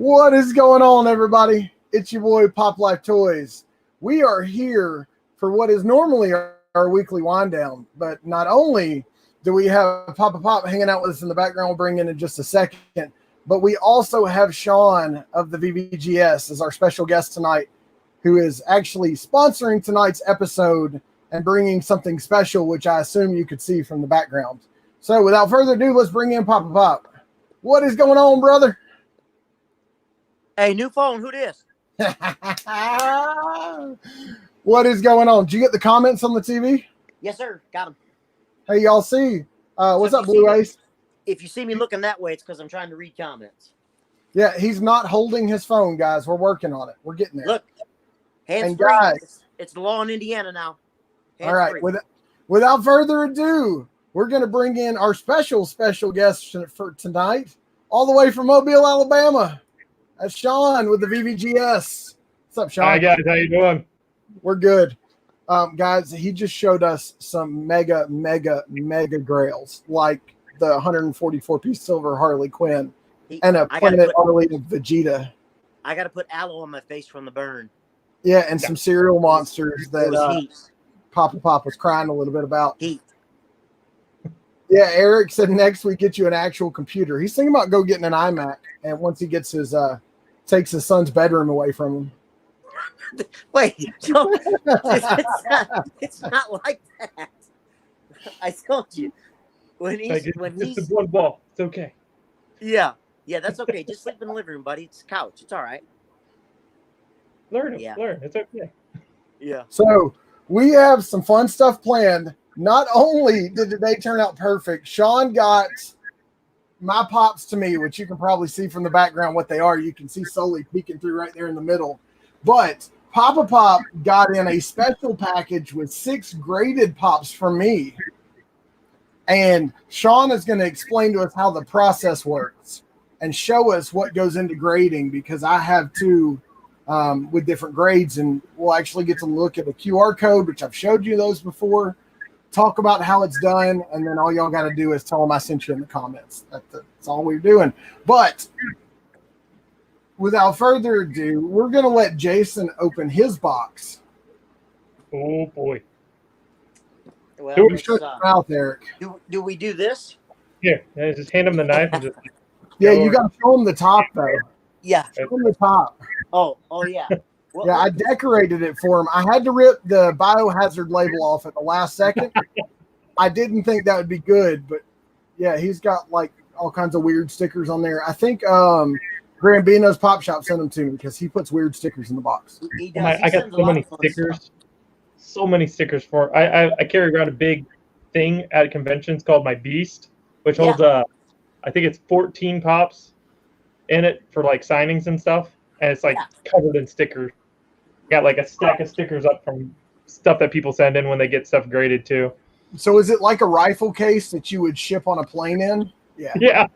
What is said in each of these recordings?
What is going on, everybody? It's your boy Pop Life Toys. We are here for what is normally our weekly wind down, but not only do we have Papa Pop hanging out with us in the background, we'll bring in just a second, but we also have Sean of the VVGS as our special guest tonight, who is actually sponsoring tonight's episode and bringing something special, which I assume you could see from the background. So without further ado, let's bring in Papa Pop. What is going on, brother? Hey, new phone, who this? What is going on? Did you get the comments on the TV? Yes, sir. Got them. Hey, y'all see. What's up, Blue Ace? If you see me looking that way, it's because I'm trying to read comments. Yeah, he's not holding his phone, guys. We're working on it. We're getting there. Look, hands free. Guys, it's the law in Indiana now. All right. Without further ado, we're going to bring in our special guest for tonight, all the way from Mobile, Alabama. That's Sean with the VVGS. What's up, Sean? Hi, guys. How you doing? We're good. Guys, he just showed us some mega grails, like the 144-piece silver Harley Quinn and a Planet Arlene Vegeta. I got to put aloe on my face from the burn. Yeah, and some cereal monsters that Papa Pop was crying a little bit about. Heat. Yeah, Eric said next we get you an actual computer. He's thinking about getting an iMac, and once he gets his takes his son's bedroom away from him. Wait, so it's not like that. I told you when he's it's one ball. It's okay. Yeah, that's okay. Just sleep in the living room, buddy. It's a couch. It's all right. Learn. It's okay. Yeah. So we have some fun stuff planned. Not only did today turn out perfect, Sean got my pops to me, which you can probably see from the background what they are. You can see Sully peeking through right there in the middle. But Papa Pop got in a special package with 6 graded pops from me. And Sean is going to explain to us how the process works and show us what goes into grading, because I have 2 with different grades, and we'll actually get to look at a QR code, which I've showed you those before. Talk about how it's done, and then all y'all got to do is tell them I sent you in the comments. That's all we're doing. But without further ado, we're going to let Jason open his box. Oh, boy. Well, shut your mouth, Eric. Do we do this? Yeah, just hand him the knife. And just yeah, you got to show him the top, though. Yeah. Show him the top. Oh, yeah. Yeah, I decorated it for him. I had to rip the biohazard label off at the last second. I didn't think that would be good, but yeah, he's got like all kinds of weird stickers on there. I think Grambino's Pop Shop sent them to me because he puts weird stickers in the box. He does. I got so many stickers. So many stickers for I carry around a big thing at conventions called my Beast, which holds I think it's 14 pops in it for like signings and stuff, and it's like covered in stickers. Got like a stack of stickers up from stuff that people send in when they get stuff graded too. So is it like a rifle case that you would ship on a plane in? Yeah. Yeah.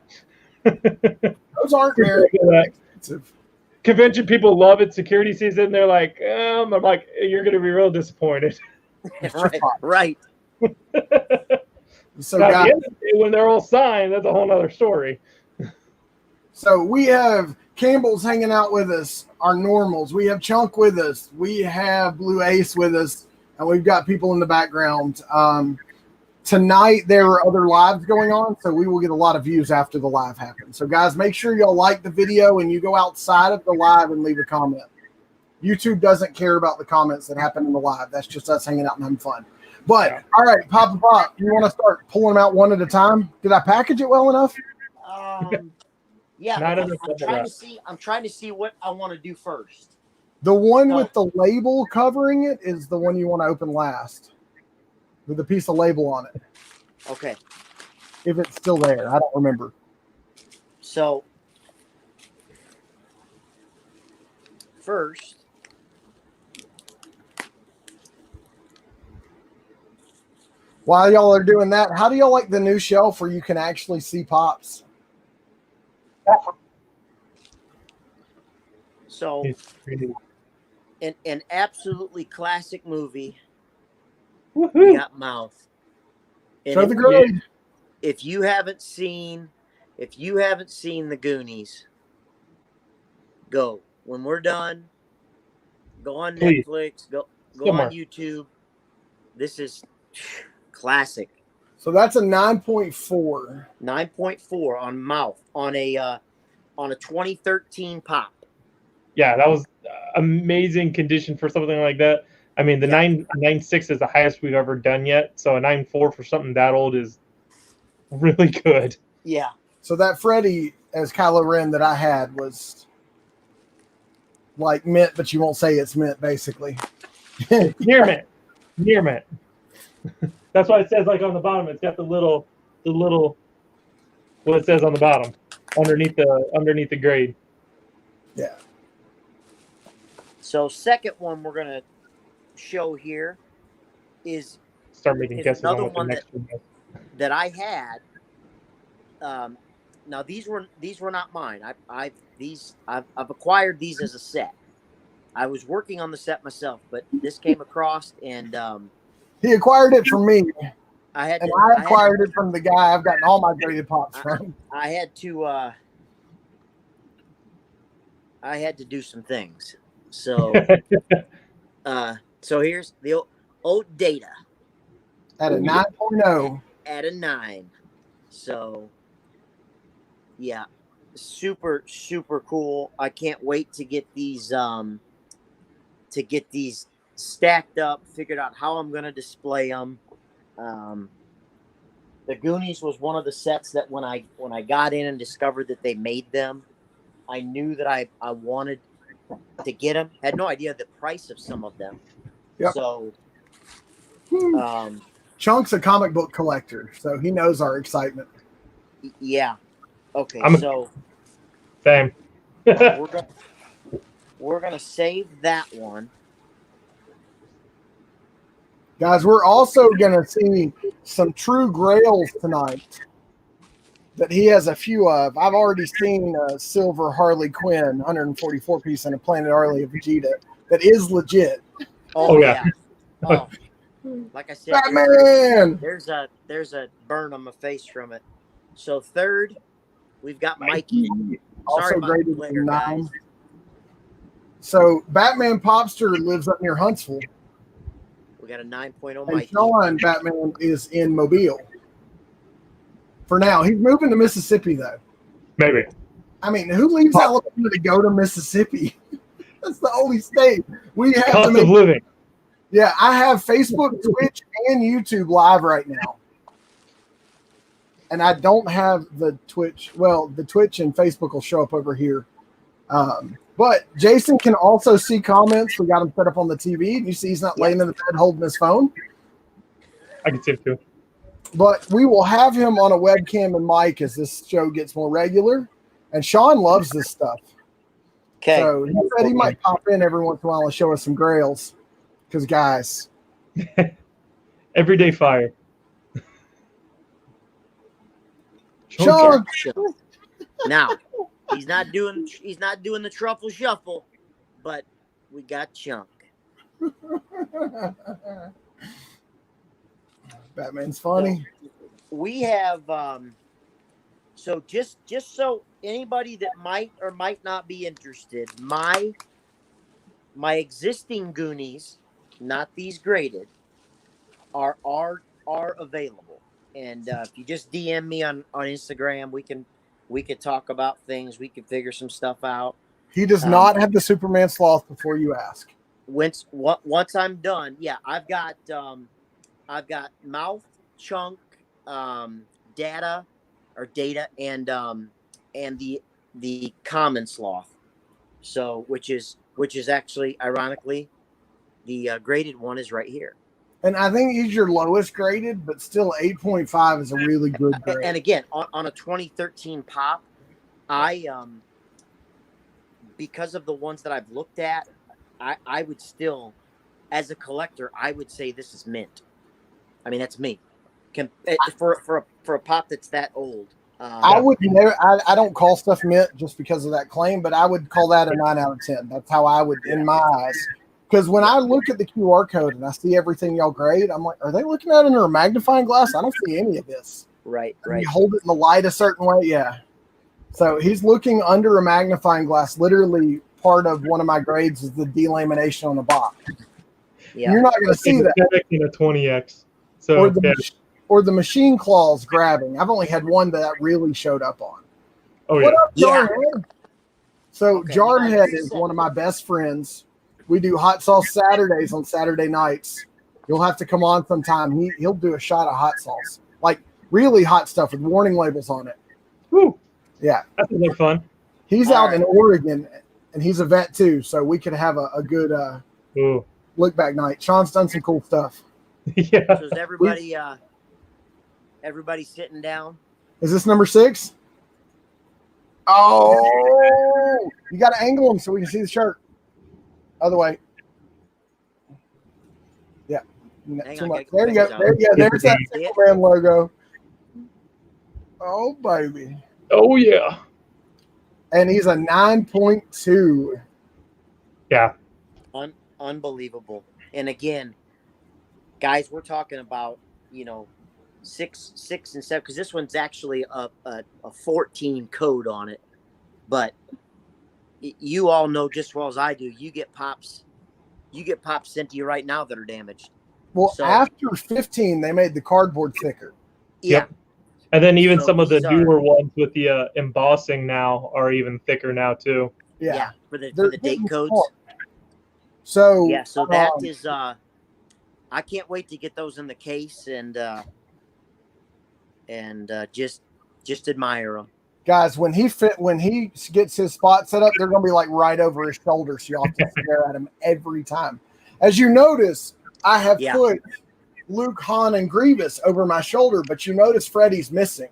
Those aren't very expensive. Convention people love it. Security sees it and they're like, I'm like, you're going to be real disappointed. Right. So now, guys, at the end of the day, when they're all signed, that's a whole nother story. So we have Campbell's hanging out with us, our normals. We have Chunk with us. We have Blue Ace with us, and we've got people in the background. Tonight, there are other lives going on, so we will get a lot of views after the live happens. So, guys, make sure y'all like the video and you go outside of the live and leave a comment. YouTube doesn't care about the comments that happen in the live. That's just us hanging out and having fun. But, all right, Papa Pop, you want to start pulling them out one at a time? Did I package it well enough? Yeah, I'm trying to see what I want to do first. The one with the label covering it is the one you want to open last, with a piece of label on it. Okay. If it's still there, I don't remember. So first, while y'all are doing that, how do y'all like the new shelf where you can actually see pops? So, an absolutely classic movie. We got Mouth. Show the grade. If you haven't seen The Goonies, go. When we're done, go on Please. Netflix, go Somewhere. on YouTube. This is classic. So that's a 9.4. 9.4 on mouth on a 2013 pop. Yeah, that was amazing condition for something like that. I mean, the 9.6 is the highest we've ever done yet. So a 9.4 for something that old is really good. Yeah. So that Freddy as Kylo Ren that I had was like mint, but you won't say it's mint, basically. Near mint. That's why it says like on the bottom. It's got the little what it says on the bottom underneath the grade. Yeah. So second one we're gonna show here is Start making guesses another on what one the next one is. that I had. Now these were not mine. I've acquired these as a set. I was working on the set myself, but this came across and he acquired it from me. I acquired it from the guy I've gotten all my graded pops from. I had to do some things. So so here's the old data At a 9.0. at a 9. So yeah, super cool. I can't wait to get these stacked up, figured out how I'm going to display them. The Goonies was one of the sets that when I got in and discovered that they made them, I knew that I wanted to get them. Had no idea the price of some of them. Yep. So Chunk's a comic book collector, so he knows our excitement. Yeah. Okay, so same. we're gonna save that one. Guys, we're also gonna see some true Grails tonight that he has a few of. I've already seen a silver Harley Quinn 144 piece and a Planet Harley Vegeta that is legit. Oh yeah. Oh, like I said, Batman. There's a burn on my face from it. So third, we've got Mikey. Also graded a 9. So Batman Popster lives up near Huntsville. We got a 9.0 And Mikey. Sean Batman is in Mobile. For now. He's moving to Mississippi, though. Maybe. I mean, who leaves Alabama to go to Mississippi? That's the only state. We have Cost of living. Yeah, I have Facebook, Twitch, and YouTube live right now. And I don't have the Twitch. Well, the Twitch and Facebook will show up over here. But Jason can also see comments. We got him set up on the TV. And you see he's not laying in the bed holding his phone. I can see it too. But we will have him on a webcam and mic as this show gets more regular. And Sean loves this stuff. Okay. So he said he might pop in every once in a while and show us some Grails. Because, guys. Everyday fire. Sean. Now, he's not doing the truffle shuffle, but we got Chunk. Batman's funny. We have so just so anybody that might or might not be interested, my existing Goonies, not these graded, are available. And if you just DM me on Instagram, we can talk about things. We can figure some stuff out. He does not have the Superman sloth before you ask. Once I'm done, yeah, I've got Mouth, Chunk, Data, and the common sloth. So which is actually ironically the graded one is right here. And I think he's your lowest graded, but still 8.5 is a really good grade. And again, on a 2013 pop, I because of the ones that I've looked at, I would still, as a collector, I would say this is mint. I mean, that's me. For a pop that's that old. I would never. I don't call stuff mint just because of that claim, but I would call that a 9 out of 10. That's how I would, in my eyes. Because when I look at the QR code and I see everything y'all grade, I'm like, are they looking at it under a magnifying glass? I don't see any of this. Right. You hold it in the light a certain way, yeah. So he's looking under a magnifying glass, literally part of one of my grades is the delamination on the box. Yeah. You're not going to see that. In a 20X. So, or the machine claws grabbing. I've only had one that really showed up on. Oh, What yeah. up, Jarhead? So Okay, Jarhead is one of my best friends. We do hot sauce Saturdays on Saturday nights. You'll have to come on sometime. He'll do a shot of hot sauce, like really hot stuff with warning labels on it. Woo. Yeah. That's like fun. He's out in Oregon, and he's a vet too, so we could have a good look back night. Sean's done some cool stuff. Yeah. So is everybody sitting down? Is this number 6? Oh, you got to angle him so we can see the shirt. Other way. Yeah. Too much. There you go. There you go. There's that Superman logo. Oh, baby. Oh, yeah. And he's a 9.2. Yeah. Unbelievable. And again, guys, we're talking about, 6 and 7, because this one's actually a 14 code on it. But you all know just as well as I do, you get pops sent to you right now that are damaged. Well, so, after 15, they made the cardboard thicker. Yeah. Yep. And then even some of the newer ones with the embossing now are even thicker now too. Yeah. For the date codes. Smart. So so that is I can't wait to get those in the case and just admire them. Guys, when he gets his spot set up, they're going to be like right over his shoulder, so y'all have to stare at him every time. As you notice, I have put Luke, Han, and Grievous over my shoulder, but you notice Freddy's missing.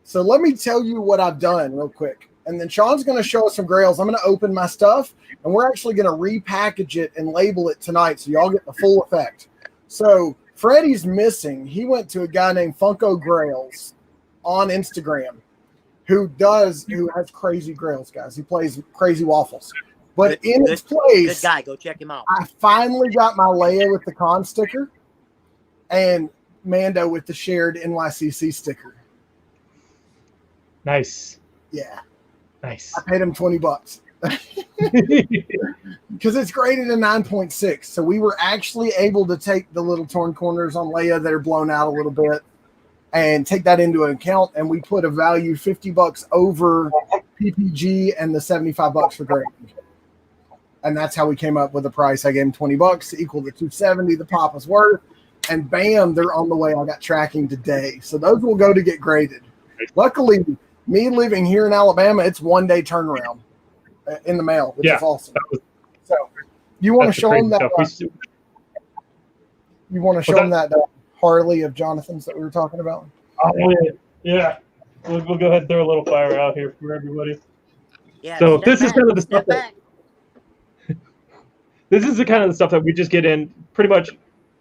So let me tell you what I've done real quick. And then Sean's going to show us some Grails. I'm going to open my stuff, and we're actually going to repackage it and label it tonight so y'all get the full effect. So Freddy's missing. He went to a guy named Funko Grails on Instagram who has crazy Grails, guys. He plays crazy waffles. But in its place, good guy. Go check him out. I finally got my Leia with the con sticker and Mando with the shared NYCC sticker. Nice. Yeah. Nice. I paid him $20 because it's graded a 9.6. So we were actually able to take the little torn corners on Leia that are blown out a little bit and take that into account. And we put a value $50 over PPG and the $75 for grading. And that's how we came up with the price. I gave him $20 to equal the $270 the pop was worth. And bam, they're on the way. I got tracking today. So those will go to get graded. Luckily, me living here in Alabama, it's 1 day turnaround in the mail, which is awesome. So you want to show them that? You want to show them that Harley of Jonathan's that we were talking about? Oh, yeah. We'll go ahead and throw a little fire out here for everybody. Yeah. So this is kind of the stuff that. This is the kind of the stuff that we just get in pretty much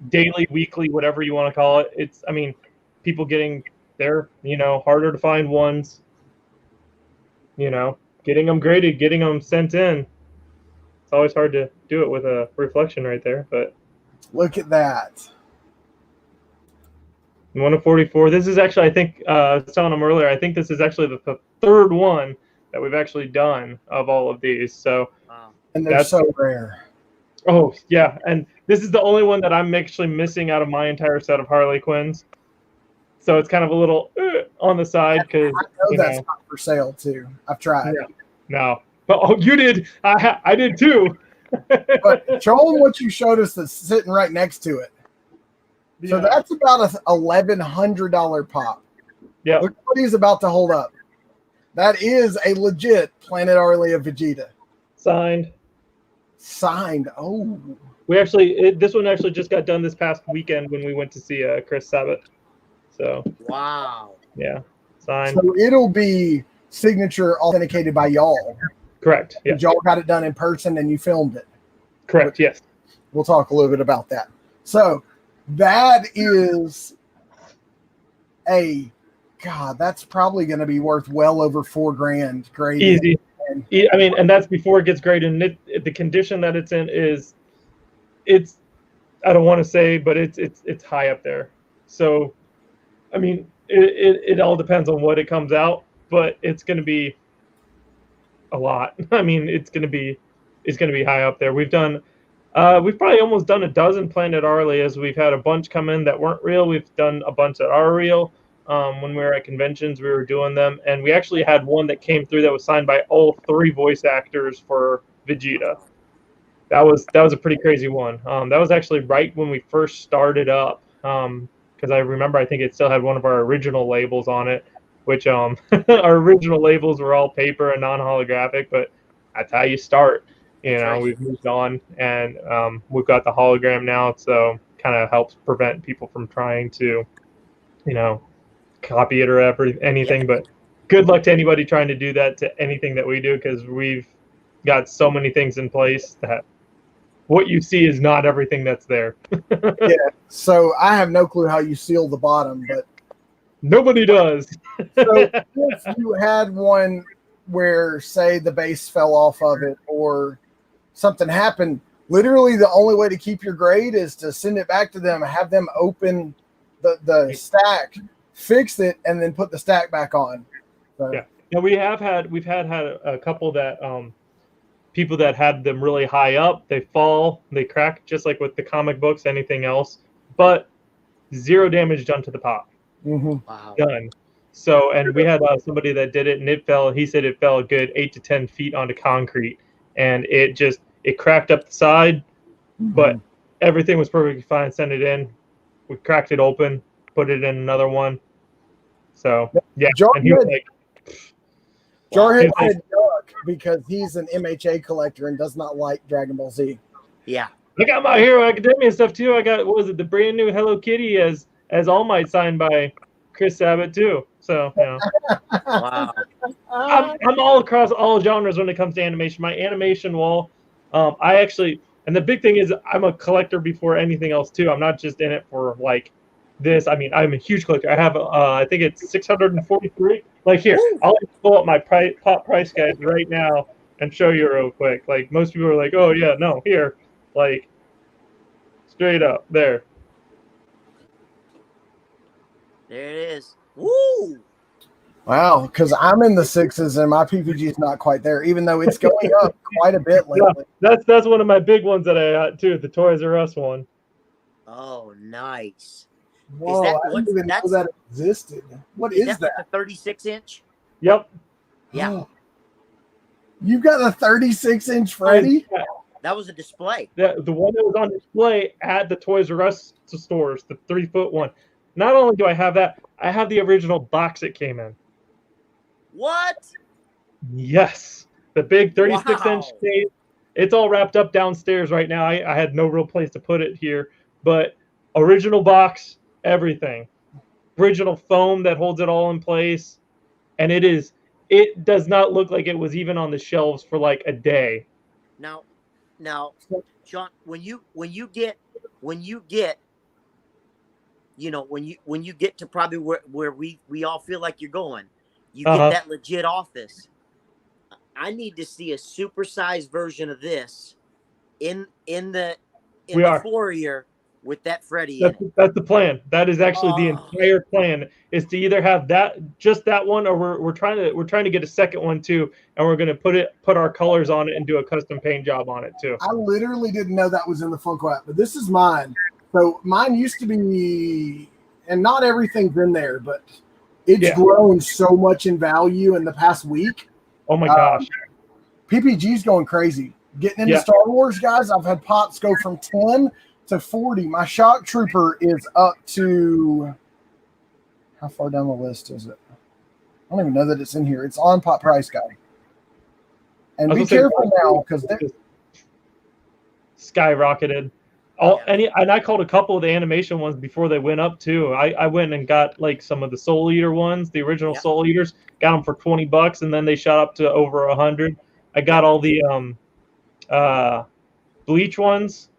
daily, weekly, whatever you want to call it. People getting their, harder to find ones, getting them graded, getting them sent in. It's always hard to do it with a reflection right there, but look at that. 1 of 44. This is actually, I think, I was telling them earlier, I think this is actually the third one that we've actually done of all of these. So, and they're so rare. Oh, yeah. And this is the only one that I'm actually missing out of my entire set of Harley Quinns. So it's kind of a little on the side because I know that's not for sale too. I've tried. Yeah. No. But you did. I did too. But show them what you showed us that's sitting right next to it. Yeah. So that's about a $1,100 pop. Yeah. Look what he's about to hold up. That is a legit Planet Arlia Vegeta. Signed. Oh. We actually, this one actually just got done this past weekend when we went to see Chris Sabat. So. Wow. Yeah. Signed. So it'll be signature authenticated by y'all. Correct. Yeah. Y'all got it done in person and you filmed it. Correct. Yes. We'll talk a little bit about that. So that is that's probably going to be worth well over $4,000 graded. Easy. I mean, and that's before it gets graded. And the condition that it's in it's I don't want to say, but it's high up there. So, I mean, it all depends on what it comes out, but it's going to be a lot. I mean, it's gonna be high up there. We've probably almost done a dozen Planet Arlias. We've had a bunch come in that weren't real. We've done a bunch that are real. When we were at conventions, we were doing them, and we actually had one that came through that was signed by all 3 voice actors for Vegeta. That was a pretty crazy one. That was actually right when we first started up, because I remember I think it still had one of our original labels on it, which our original labels were all paper and non-holographic, but that's how you start. We've moved on, and we've got the hologram now, so kind of helps prevent people from trying to, copy it or anything. But good luck to anybody trying to do that to anything that we do, because we've got so many things in place that what you see is not everything that's there. Yeah. So I have no clue how you seal the bottom, but nobody does. So if you had one where, say, the base fell off of it or something happened, literally the only way to keep your grade is to send it back to them, have them open the stack, fix it, and then put the stack back on. So. Yeah. Now we've had a couple that people that had them really high up, they fall, they crack, just like with the comic books, anything else, but 0 damage done to the pop. Mm-hmm. Wow. Done. So, and we had somebody that did it, and he said it fell a good 8 to 10 feet onto concrete, and it cracked up the side, but everything was perfectly fine. Sent it in, we cracked it open, put it in another one. So yeah, and he was like, Jarhead said duck because he's an MHA collector and does not like Dragon Ball Z. Yeah. I got My Hero Academia stuff too. I got, the brand new Hello Kitty as All Might signed by Chris Sabat too. So Wow. I'm all across all genres when it comes to animation. My animation wall, and the big thing is I'm a collector before anything else too. I'm not just in it for like this. I mean, I'm a huge collector. I have I think it's 643. Like here, I'll pull up my pop price guide right now and show you real quick. Like most people are like, oh yeah, no, here, like straight up there. There it is. Woo! Wow, because I'm in the 6s and my PPG is not quite there, even though it's going up quite a bit lately. Yeah, that's one of my big ones that I got too, the Toys R Us one. Oh, nice. Whoa, I didn't even know that existed. What is that? A 36-inch? Yep. Yeah. Oh. You've got a 36-inch Freddy? That was a display. The one that was on display at the Toys R Us stores, the 3-foot one. Not only do I have that, I have the original box it came in. What? Yes. The big 36-inch case. It's all wrapped up downstairs right now. I had no real place to put it here. But original box, everything. Original foam that holds it all in place. And it does not look like it was even on the shelves for like a day. Now, Sean, when you get to probably where we all feel like you're going, you get that legit office. I need to see a supersized version of this in the foyer with that Freddy in it. That's the plan. That is actually the entire plan, is to either have just that one, or we're trying to get a second one too, and we're going to put our colors on it and do a custom paint job on it too. I literally didn't know that was in the Funko app, but this is mine. So mine used to be, and not everything's in there, but it's grown so much in value in the past week. Oh my gosh. PPG's going crazy. Getting into Star Wars, guys, I've had pops go from 10 to 40. My Shock Trooper is up to, how far down the list is it? I don't even know that it's in here. It's on Pop Price Guide. And be careful now, because they're skyrocketed. And I called a couple of the animation ones before they went up too. I went and got like some of the Soul Eater ones, the original Soul Eaters, got them for $20, and then they shot up to over 100. I got all the Bleach ones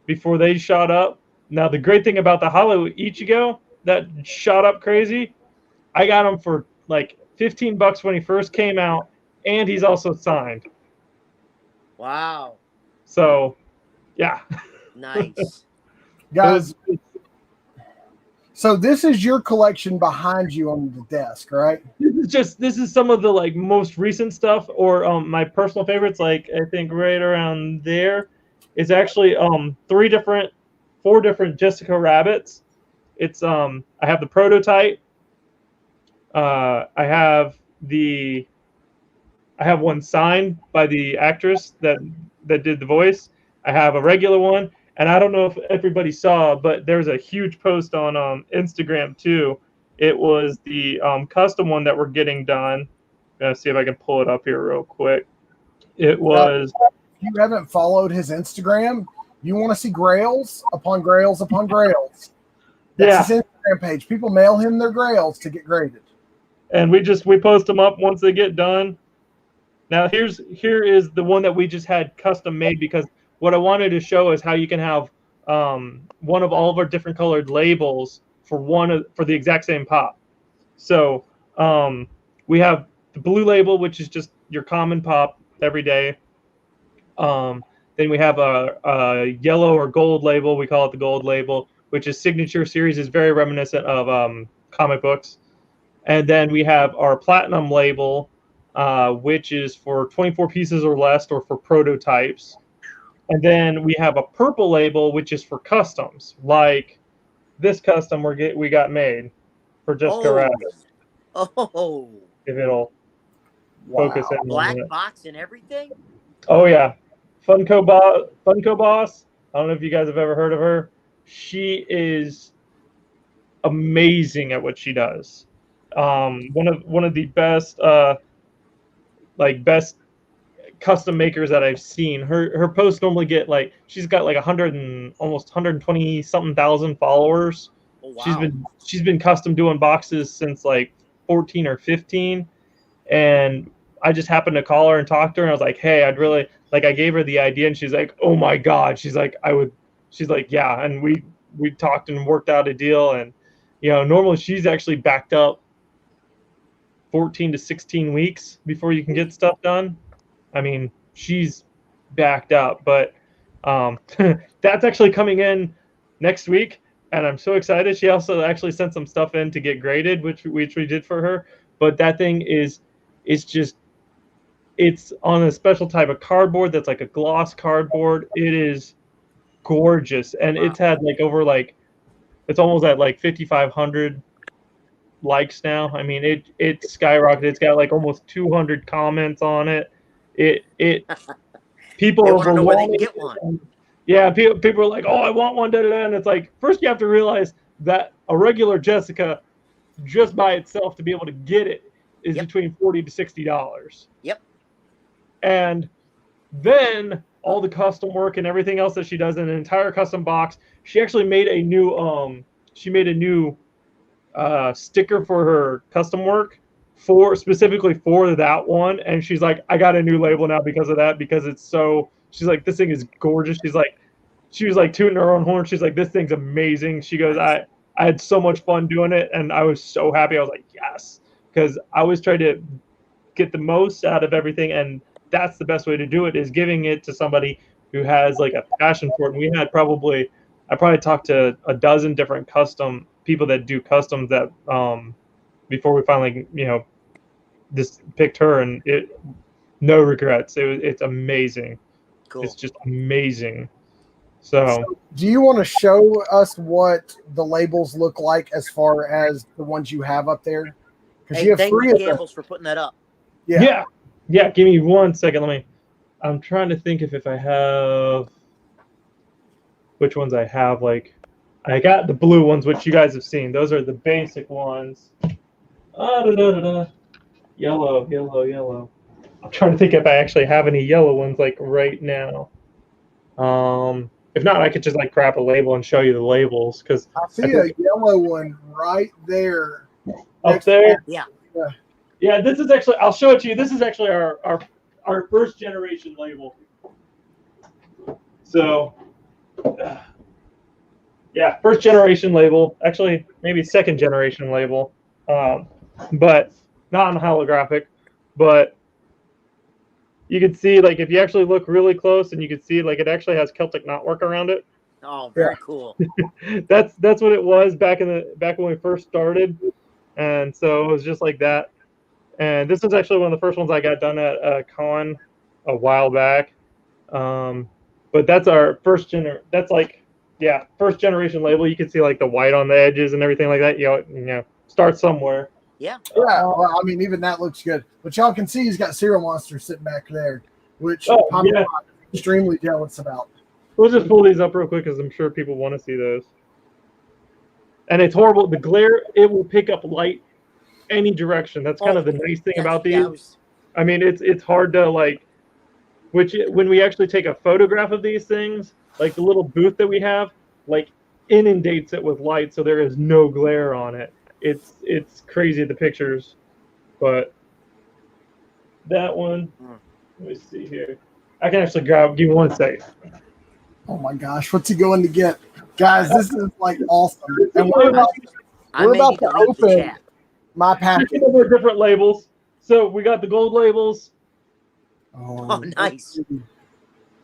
before they shot up. Now the great thing about the Holo Ichigo that shot up crazy, I got them for like $15 when he first came out, and he's also signed. Wow. So, yeah. Nice. Guys, so this is your collection behind you on the desk, right? This is some of the like most recent stuff, or my personal favorites. Like I think right around there is actually 4 different Jessica Rabbits. It's I have the prototype. I have one signed by the actress that did the voice. I have a regular one, and I don't know if everybody saw, but there's a huge post on Instagram too. It was the custom one that we're getting done. Gonna see if I can pull it up here real quick. It was. If you haven't followed his Instagram, you want to see Grails upon Grails upon Grails. That's his Instagram page. People mail him their Grails to get graded. And we post them up once they get done. Now here is the one that we just had custom made, because what I wanted to show is how you can have one of all of our different colored labels for the exact same pop. So we have the blue label, which is just your common pop every day. Then we have a yellow or gold label. We call it the gold label, which is signature series, is very reminiscent of comic books. And then we have our platinum label, which is for 24 pieces or less, or for prototypes. And then we have a purple label, which is for customs, like this custom we got made for Jessica Rabbit. Oh, if it'll focus in. Black box and everything. Oh yeah, Funko Boss. I don't know if you guys have ever heard of her. She is amazing at what she does. One of the best best custom makers that I've seen. Her posts normally get she's got almost 120 something thousand followers. Oh, wow. She's been custom doing boxes since 14 or 15, and I just happened to call her and talk to her, and I was like, hey, I'd really I gave her the idea, and she's like, oh my god, she's like, yeah, and we talked and worked out a deal. And normally she's actually backed up 14 to 16 weeks before you can get stuff done. I mean, she's backed up, but that's actually coming in next week, and I'm so excited. She also actually sent some stuff in to get graded, which we did for her. But that thing it's on a special type of cardboard that's like a gloss cardboard. It is gorgeous, and it's had it's almost at 5,500 likes now. I mean, it skyrocketed. It's got almost 200 comments on it. People want to know where they can get one. Yeah, people are like, oh, I want one, and it's first you have to realize that a regular Jessica, just by itself, to be able to get it, is between $40 to $60. Yep. And then all the custom work and everything else that she does in an entire custom box. She actually made a new sticker for her custom work specifically for that one, and she's like, I got a new label now because of that, because it's so, she's like, this thing is gorgeous. She was tooting her own horn. She's like, this thing's amazing. She goes, I had so much fun doing it, and I was so happy. I was like, yes, because I always try to get the most out of everything, and that's the best way to do it, is giving it to somebody who has a passion for it. And I probably talked to a dozen different custom people that do customs that before we finally just picked her, and no regrets. It's amazing. Cool. It's just amazing. So do you want to show us what the labels look like as far as the ones you have up there? Because you have thank three you, of them. Gambles, for putting that up. Yeah. Give me 1 second. I'm trying to think if I have which ones I have. I got the blue ones, which you guys have seen. Those are the basic ones. Yellow. I'm trying to think if I actually have any yellow ones right now. If not, I could just grab a label and show you the labels, because I see a yellow one right there. Up there? Yeah. This is actually, I'll show it to you. This is actually our first generation label. So, first generation label. Actually, maybe second generation label, but not on holographic. But you can see, if you actually look really close, and you can see, it actually has Celtic knotwork around it. Oh, very cool. That's what it was back when we first started, and so it was just like that. And this is actually one of the first ones I got done at a con a while back. But that's our first first generation label. You can see like the white on the edges and everything like that. You know, start somewhere. Yeah. Well, I mean, even that looks good. But y'all can see he's got Cereal Monster sitting back there, which I'm extremely jealous about. We'll just pull these up real quick because I'm sure people want to see those. And it's horrible. The glare, it will pick up light any direction. That's kind of the nice thing about these. I mean, it's hard to like, when we actually take a photograph of these things, like the little booth that we have, like inundates it with light, so there is no glare on it. It's crazy, the pictures. But that one, let me see here. I can actually give me one second. Oh my gosh, what's he going to get? Guys, this is like awesome. And we're about to open my package. Over different labels. So we got the gold labels. Oh, nice.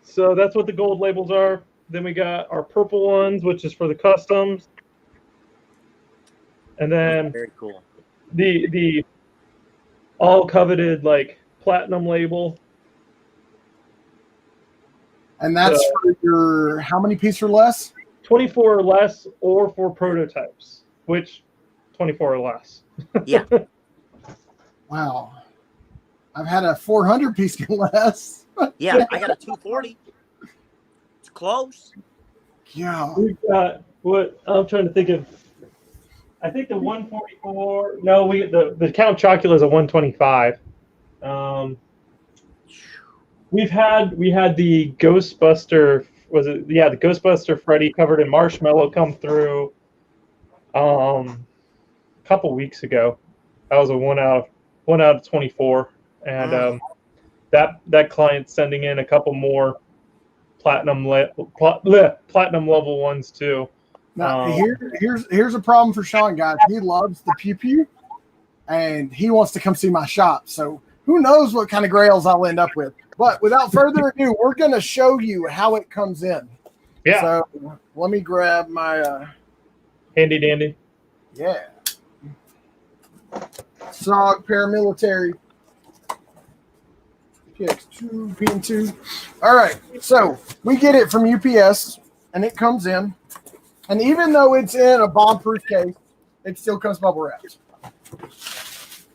So that's what the gold labels are. Then we got our purple ones, which is for the customs. And then very cool. The all coveted like platinum label. And that's for your how many pieces or less? 24 or less, or for prototypes, which 24 or less. Yeah. Wow. I've had a 400 piece or less. Yeah, I got a 240. It's close. Yeah. We've got what I'm trying to think of. I think the 144. No, the Count Chocula is a 125. We had the Ghostbuster. Was it? Yeah, the Ghostbuster Freddy covered in marshmallow come through. A couple weeks ago. That was a 1 out of 24, and that client's sending in a couple more platinum level ones too. Now here's a problem for Sean, guys. He loves the pew pew, and he wants to come see my shop. So who knows what kind of grails I'll end up with. But without further ado, we're going to show you how it comes in. Yeah. So let me grab my handy dandy. Yeah. SOG paramilitary PX2 PN2. All right. So we get it from UPS, and it comes in. And even though it's in a bomb-proof case, it still comes bubble wrapped.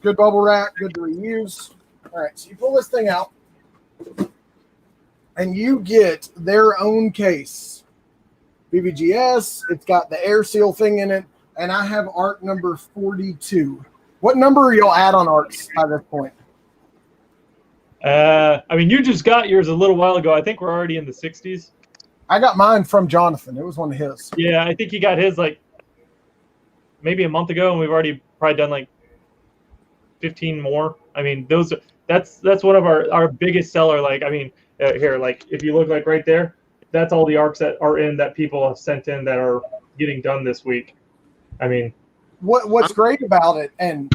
Good bubble wrap, good to reuse. All right, so you pull this thing out, and you get their own case. VVGS, it's got the air seal thing in it, and I have ARC number 42. What number are y'all at on ARCs by this point? I mean, you just got yours a little while ago. I think we're already in the 60s. I got mine from Jonathan. It was one of his. Yeah, I think he got his like maybe a month ago, and we've already probably done like 15 more. I mean, that's one of our biggest seller. Like, I mean, here, like if you look like right there, that's all the ARCs that are in that people have sent in that are getting done this week. I mean, what's great about it, and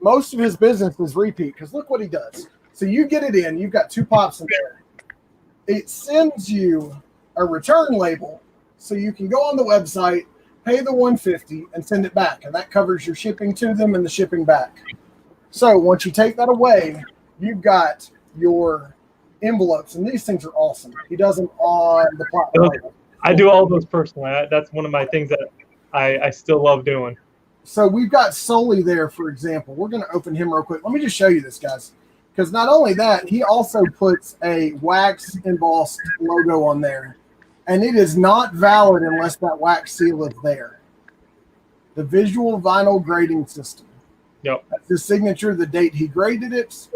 most of his business is repeat, because look what he does. So you get it in, you've got 2 pops in there. It sends you a return label, so you can go on the website, pay the $150, and send it back, and that covers your shipping to them and the shipping back. So once you take that away, you've got your envelopes, and these things are awesome. He does them on the platform. I do all those personally. That's one of my things that I still love doing. So we've got Sully there, for example. We're going to open him real quick. Let me just show you this, guys. Because not only that, he also puts a wax embossed logo on there. And it is not valid unless that wax seal is there. The visual vinyl grading system. Yep. That's his signature, the date he graded it,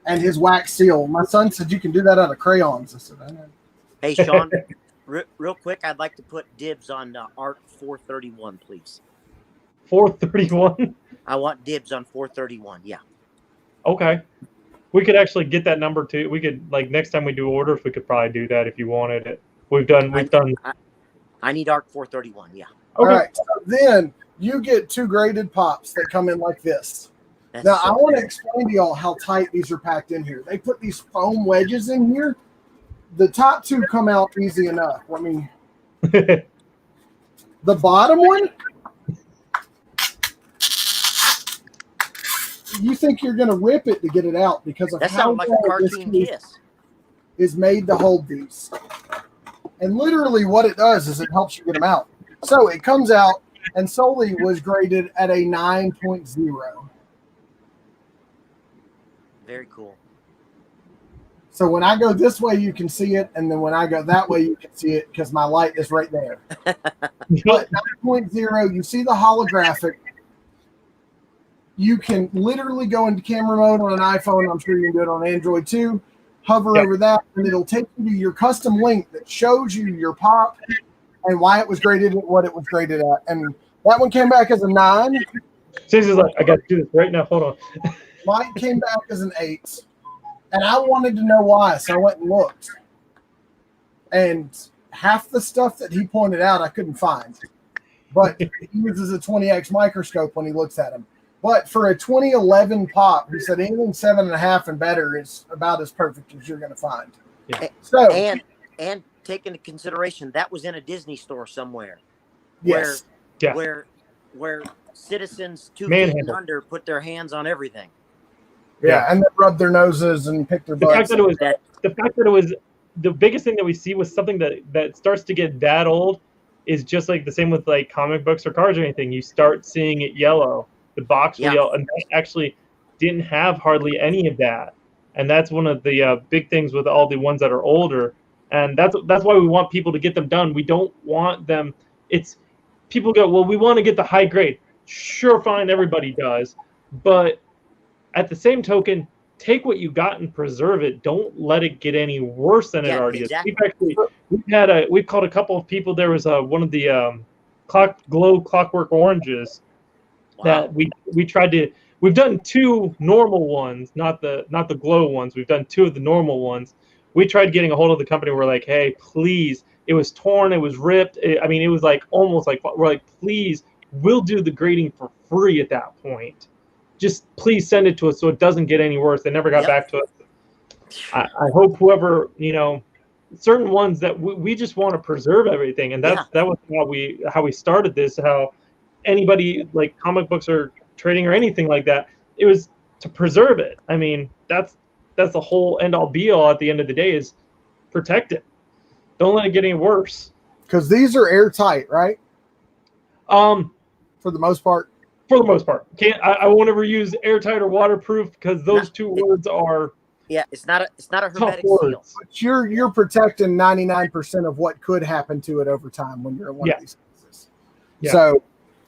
and his wax seal. My son said you can do that out of crayons. I said, I know. Hey, Sean, real quick, I'd like to put dibs on ARC 431, please. 431? I want dibs on 431, yeah. Okay. We could actually get that number too. We could, like, next time we do orders, we could probably do that if you wanted it. We've done. I need ARC 431, yeah. Okay. All right. So then you get 2 graded pops that come in like this. Now, I want to explain to y'all how tight these are packed in here. They put these foam wedges in here. The top 2 come out easy enough. I mean, the bottom one, you think you're going to rip it to get it out because of That how sounds like a well this cartoon case kiss. is made to hold these. And literally what it does is it helps you get them out. So it comes out, and Sully was graded at a 9.0. Very cool. So when I go this way, you can see it, and then when I go that way, you can see it because my light is right there. But 9.0, you see the holographic. You can literally go into camera mode on an iPhone. I'm sure you can do it on Android too. Hover over that, and it'll take you to your custom link that shows you your pop and why it was graded at what it was graded at. And that one came back as a 9. Casey's like, I got to do this right now. Hold on. Mine came back as an 8. And I wanted to know why, so I went and looked. And half the stuff that he pointed out, I couldn't find. But he uses a 20x microscope when he looks at them. But for a 2011 pop, he said anything 7.5 and better is about as perfect as you're going to find. Yeah. So and take into consideration that was in a Disney store somewhere. Yes. Where citizens 2 feet and under put their hands on everything. Yeah, and they rub their noses and pick their butts. The fact that it was the biggest thing that we see was something that starts to get that old is just like the same with like comic books or cards or anything. You start seeing it yellow. The box will yellow, and that actually didn't have hardly any of that. And that's one of the big things with all the ones that are older. And that's why we want people to get them done. We don't want them. It's people go, well, we want to get the high grade. Sure, fine, everybody does, but at the same token, take what you got and preserve it. Don't let it get any worse than it already is. We've called a couple of people. There was one of the Clockwork Oranges that we tried to. We've done 2 normal ones, not the glow ones. We've done 2 of the normal ones. We tried getting a hold of the company. We're like, hey, please. It was torn. It was ripped. It was like almost like we're like, please, we'll do the grading for free at that point. Just please send it to us so it doesn't get any worse. They never got back to us. I hope whoever, certain ones that we just want to preserve everything. And that was how we started this, how anybody like comic books or trading or anything like that, it was to preserve it. I mean, that's the whole end all be all at the end of the day is protect it. Don't let it get any worse. Because these are airtight, right? For the most part. For the most part, I won't ever use airtight or waterproof because those 2 words are. Yeah, it's not a hermetic seal. But you're protecting 99% of what could happen to it over time when you're in one of these cases. Yeah. So,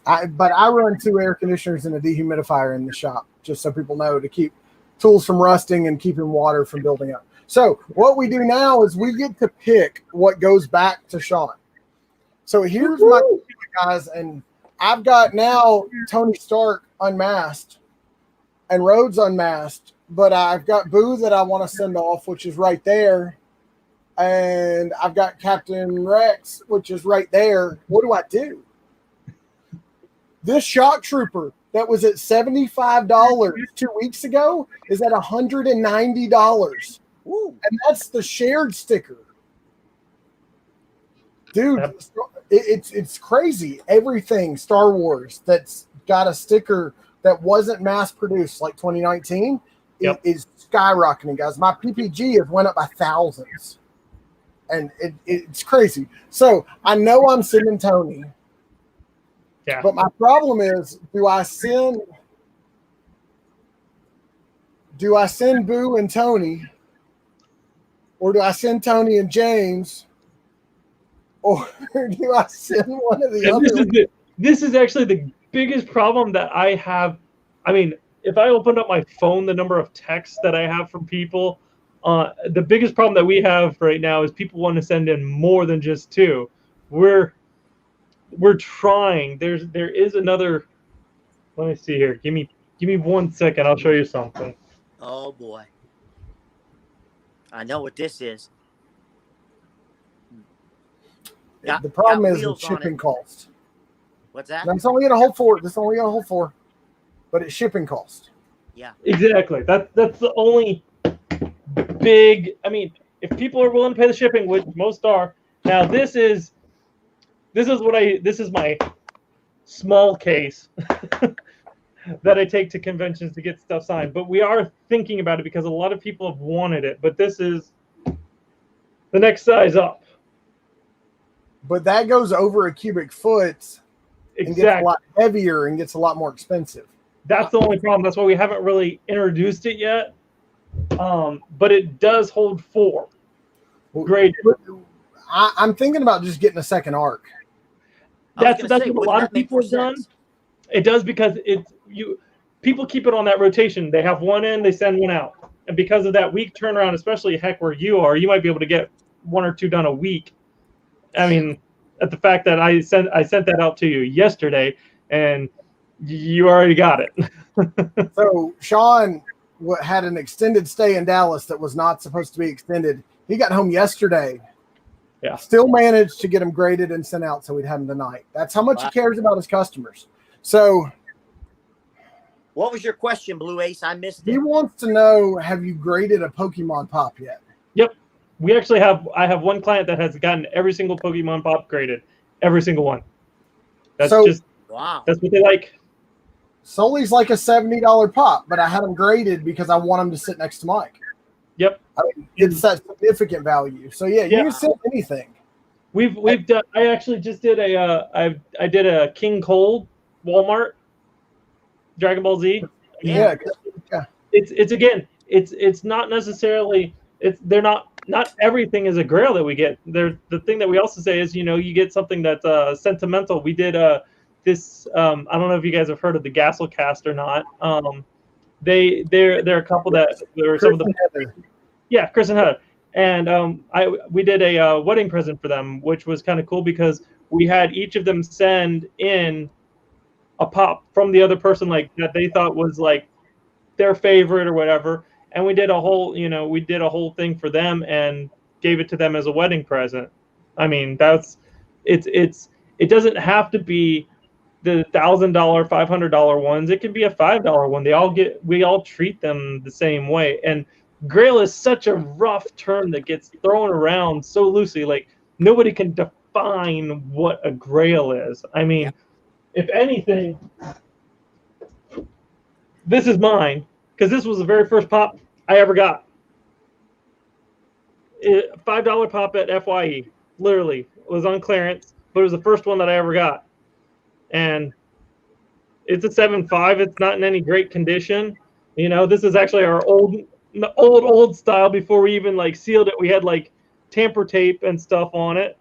I run 2 air conditioners and a dehumidifier in the shop just so people know to keep tools from rusting and keeping water from building up. So what we do now is we get to pick what goes back to Sean. So here's my guys and. I've got now Tony Stark unmasked and Rhodes unmasked, but I've got Boo that I want to send off, which is right there. And I've got Captain Rex, which is right there. What do I do? This shock trooper that was at $75 2 weeks ago is at $190. Ooh. And that's the shared sticker. Dude, it's crazy. Everything Star Wars that's got a sticker that wasn't mass produced like 2019 is skyrocketing, guys. My PPG has went up by thousands. And it's crazy. So I know I'm sending Tony. Yeah. But my problem is, do I send Boo and Tony? Or do I send Tony and James? Or do I send one of the other? This is actually the biggest problem that I have. I mean, if I opened up my phone, the number of texts that I have from people, the biggest problem that we have right now is people want to send in more than just 2. We're trying. There is another. Let me see here. Give me 1 second. I'll show you something. Oh boy, I know what this is. The problem is the shipping cost. What's that? That's only going to hold 4. This only going to hold 4, but it's shipping cost. Yeah, exactly. That's the only big. I mean, if people are willing to pay the shipping, which most are. Now this is my small case. that I take to conventions to get stuff signed. But we are thinking about it because a lot of people have wanted it. But this is the next size up. But that goes over a cubic foot and gets a lot heavier and gets a lot more expensive. That's the only problem. That's why we haven't really introduced it yet. But it does hold 4. Great. I'm thinking about just getting a second arc. That's what a lot of people have done. It does because people keep it on that rotation. They have one in, they send one out. And because of that week turnaround, especially heck where you are, you might be able to get 1 or 2 done a week. I mean, at the fact that I sent that out to you yesterday and you already got it. So Sean had an extended stay in Dallas that was not supposed to be extended. He got home yesterday. Yeah. Still managed to get them graded and sent out so we'd have them tonight. That's how much he cares about his customers. So what was your question, Blue Ace? I missed it. He wants to know, have you graded a Pokemon Pop yet? Yep. We actually I have one client that has gotten every single Pokemon Pop graded. Every single one. That's wow. That's what they like. Sully's like a $70 pop, but I had them graded because I want them to sit next to Mike. Yep. I mean, it's that significant value. So you can send anything. We've done. I actually just did I did a King Cold Walmart Dragon Ball Z. Yeah. It's not necessarily they're not everything is a Grail that we get. The thing that we also say is you get something that's sentimental. We did this I don't know if you guys have heard of the Gasolcast or not. They're a couple that were some of the Chris and Heather. And we did a wedding present for them, which was kind of cool because we had each of them send in a pop from the other person like that they thought was like their favorite or whatever. And we did a whole thing for them and gave it to them as a wedding present. I mean, it doesn't have to be the $1,000, $500 ones. It can be a $5 one. We all treat them the same way. And Grail is such a rough term that gets thrown around so loosely. Like nobody can define what a Grail is. I mean, if anything, this is mine because this was the very first pop I ever got. $5 pop at FYE, literally. It was on clearance, but it was the first one that I ever got. And it's a 7.5. It's not in any great condition. This is actually our old style before we even like sealed it. We had like tamper tape and stuff on it,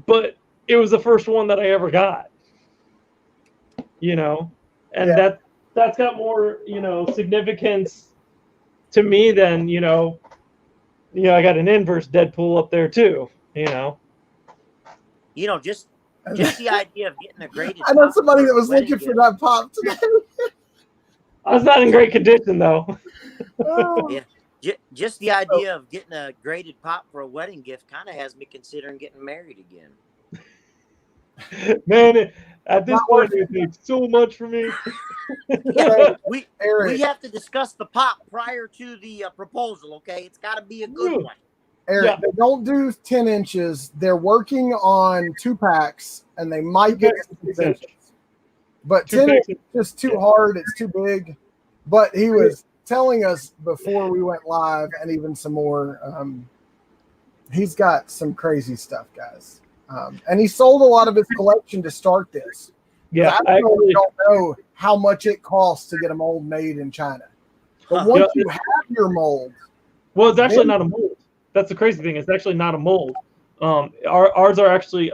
but it was the first one that I ever got, and that's got more, significance to me than, I got an inverse Deadpool up there too, Just the idea of getting a graded. I know somebody that was looking for that pop today. I was not in great condition though. Yeah, just the idea of getting a graded pop for a wedding gift kind of has me considering getting married again. Man, at this point, it takes so much for me. We have to discuss the pop prior to the proposal. Okay, it's got to be a good one. Eric, they don't do 10 inches. They're working on 2-packs, and they might get 6 inches. But 10 inches is just too hard. It's too big. But he was telling us before we went live, and even some more, he's got some crazy stuff, guys. And he sold a lot of his collection to start this. Yeah, I really don't know how much it costs to get a mold made in China. But once you have your mold. Well, it's actually not a mold. That's the crazy thing. It's actually not a mold. Ours are actually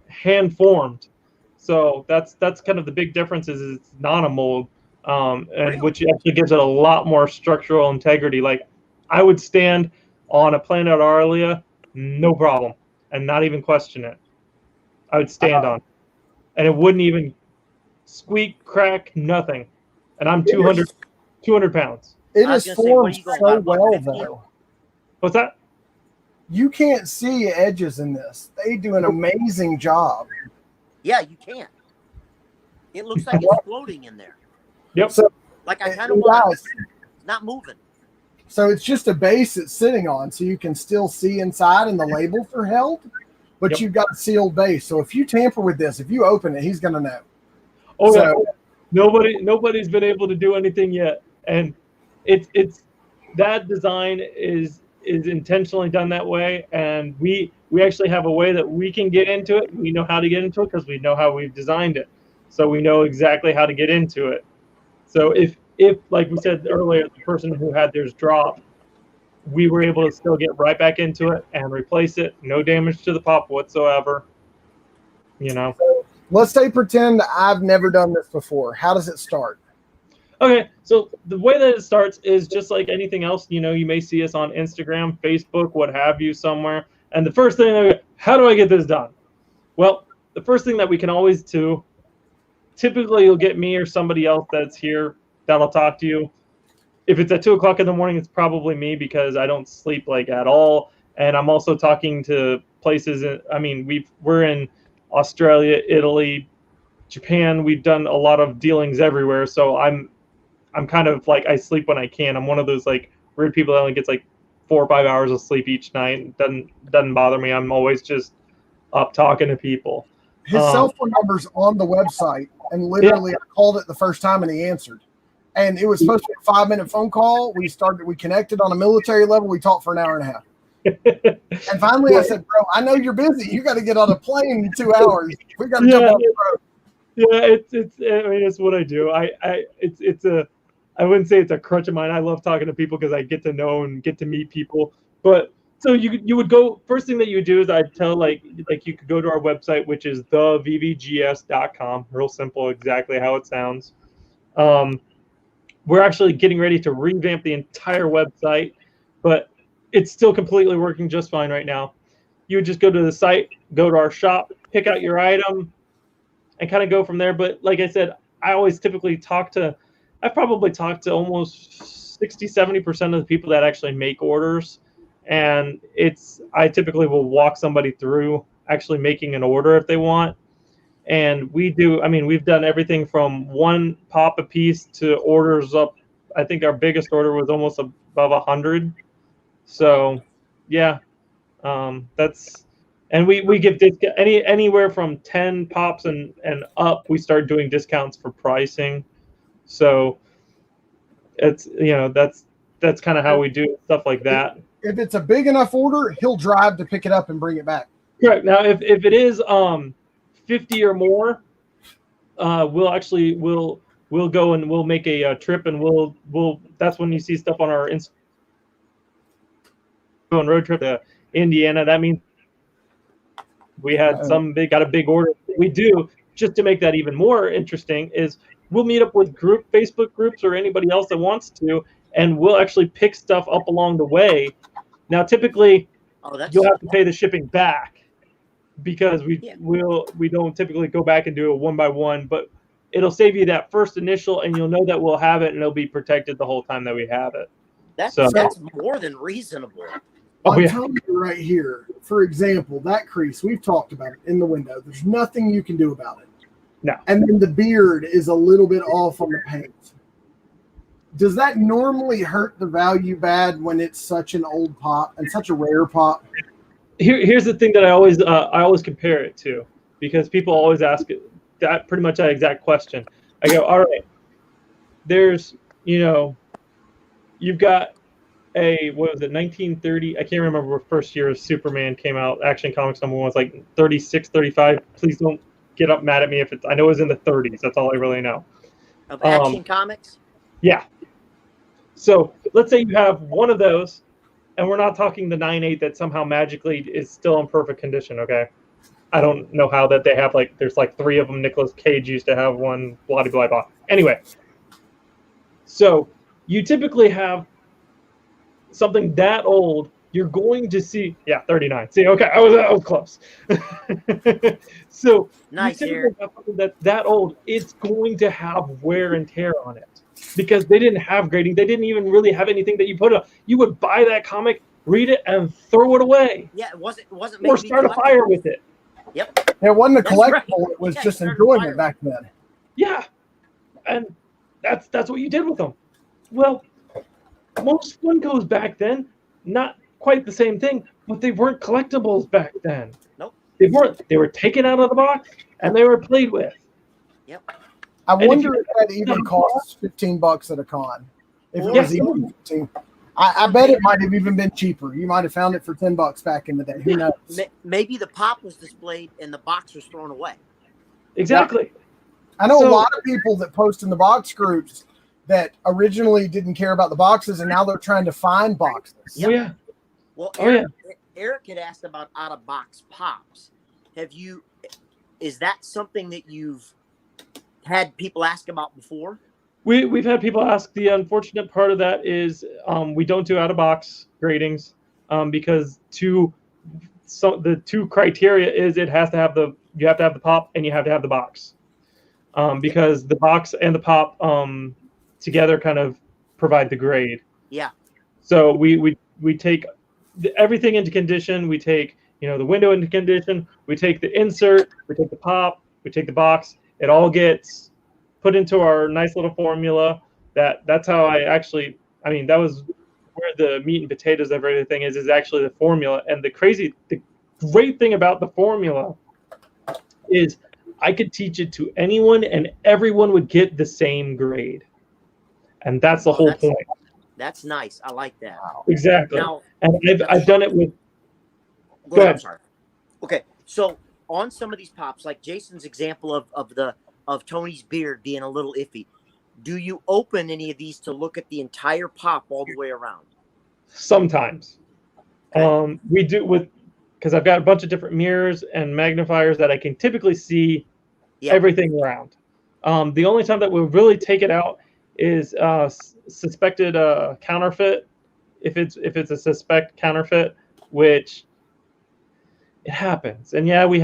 hand formed. So that's kind of the big difference is it's not a mold, and which actually gives it a lot more structural integrity. Like I would stand on a Planet Arlia, no problem, and not even question it. I would stand on, and it wouldn't even squeak, crack, nothing. And I'm 200 pounds. It is formed so well, though. What's that? You can't see edges in this. They do an amazing job. Yeah, you can't. It looks like it's floating in there. Yep. So, like I kind of want it's not moving. So it's just a base it's sitting on, so you can still see inside and the labels are held, but you've got a sealed base. So if you tamper with this, if you open it, he's going to know. Oh So- yeah. Nobody's been able to do anything yet, and it's that design is intentionally done that way, and we actually have a way that we can get into it. We know how to get into it because we know how we've designed it, so we know exactly how to get into it. So if like we said earlier, the person who had theirs drop, we were able to still get right back into it and replace it, no damage to the pop whatsoever. Let's say pretend I've never done this before. How does it start? Okay, so the way that it starts is just like anything else. You may see us on Instagram, Facebook, what have you, somewhere. And the first thing, how do I get this done? Well, the first thing that we can always do, typically you'll get me or somebody else that's here that'll talk to you. If it's at 2 o'clock in the morning, it's probably me because I don't sleep like at all. And I'm also talking to places. We're in Australia, Italy, Japan. We've done a lot of dealings everywhere. So I'm kind of like, I sleep when I can. I'm one of those like weird people that only gets like 4 or 5 hours of sleep each night. It doesn't bother me. I'm always just up talking to people. His cell phone number's on the website, and literally I called it the first time and he answered. And it was supposed to be a 5-minute phone call. We connected on a military level. We talked for an hour and a half. And finally I said, bro, I know you're busy. You got to get on a plane in 2 hours. We got to jump on the road. Yeah, it's what I do. I wouldn't say it's a crutch of mine. I love talking to people because I get to know and get to meet people. But so you would go, first thing that you would do is I'd tell like you could go to our website, which is thevvgs.com. Real simple, exactly how it sounds. We're actually getting ready to revamp the entire website, but it's still completely working just fine right now. You would just go to the site, go to our shop, pick out your item, and kind of go from there. But like I said, I always typically I've probably talked to almost 60-70% of the people that actually make orders. And I typically will walk somebody through actually making an order if they want. And we've done everything from 1 pop a piece to orders up. I think our biggest order was almost above 100. So yeah, and we give discount anywhere from 10 pops and up. We start doing discounts for pricing. So it's that's kind of how we do stuff like that. If it's a big enough order, he'll drive to pick it up and bring it back. Correct. Now if it is 50 or more, we'll go and we'll make a trip, and we'll that's when you see stuff on our Instagram road trip to Indiana. That means we had got a big order. We do, just to make that even more interesting, is we'll meet up with Facebook groups or anybody else that wants to, and we'll actually pick stuff up along the way. Now, typically, you'll have to pay the shipping back because we don't typically go back and do a 1-by-1, but it'll save you that first initial, and you'll know that we'll have it, and it'll be protected the whole time that we have it. That's more than reasonable. I'm telling you right here, for example, that crease, we've talked about it in the window. There's nothing you can do about it. No. And then the beard is a little bit off on the paint. Does that normally hurt the value bad when it's such an old pop and such a rare pop? Here's the thing that I always compare it to, because people always ask that pretty much that exact question. I go, all right, there's, you've got what was it, 1930? I can't remember what first year Superman came out. Action Comics #1 was like 36, 35. Please don't get up mad at me if it's. I know it was in the 30s. That's all I really know. Of Action Comics? Yeah. So let's say you have one of those, and we're not talking the 9.8 that somehow magically is still in perfect condition. Okay. I don't know how that they have there's 3 of them. Nicolas Cage used to have one. Blah blah blah. Anyway. So you typically have something that old, you're going to see 39. See, okay, I was close. So nice here. That old, it's going to have wear and tear on it because they didn't have grading. They didn't even really have anything that you put on. You would buy that comic, read it, and throw it away. Yeah, it wasn't. Or start a fire with it. Yep. It wasn't a collectible. Right. It was just enjoyment back then. Yeah, and that's what you did with them. Well, most Funkos back then, not quite the same thing, but they weren't collectibles back then. Nope. They weren't. They were taken out of the box and they were played with. Yep. I And wonder if that even costs $15 at a con. If it was even 15. I bet it might have even been cheaper. You might have found it for $10 back in the day. Who knows? Maybe the pop was displayed and the box was thrown away. Exactly. I know a lot of people that post in the box groups that originally didn't care about the boxes, and now they're trying to find boxes. Oh, yeah. Well, Eric had asked about out-of-box pops. Is that something that you've had people ask about before? We've had people ask. The unfortunate part of that is we don't do out-of-box gradings because the two criteria is you have to have the pop and you have to have the box because the box and the pop together kind of provide the grade. Yeah. So we take everything into condition. We take the window into condition. We take the insert. We take the pop. We take the box. It all gets put into our nice little formula. That's how that was where the meat and potatoes of everything is actually the formula. And the great thing about the formula is I could teach it to anyone and everyone would get the same grade. And that's the whole point. That's nice. I like that. Exactly. Now, and I've done it with. Go ahead. I'm sorry. Okay. So on some of these pops, like Jason's example of Tony's beard being a little iffy, do you open any of these to look at the entire pop all the way around? Sometimes. Okay. We do because I've got a bunch of different mirrors and magnifiers that I can typically see everything around. The only time that we'll really take it out is suspected counterfeit. If it's a suspect counterfeit, which it happens. And yeah, we've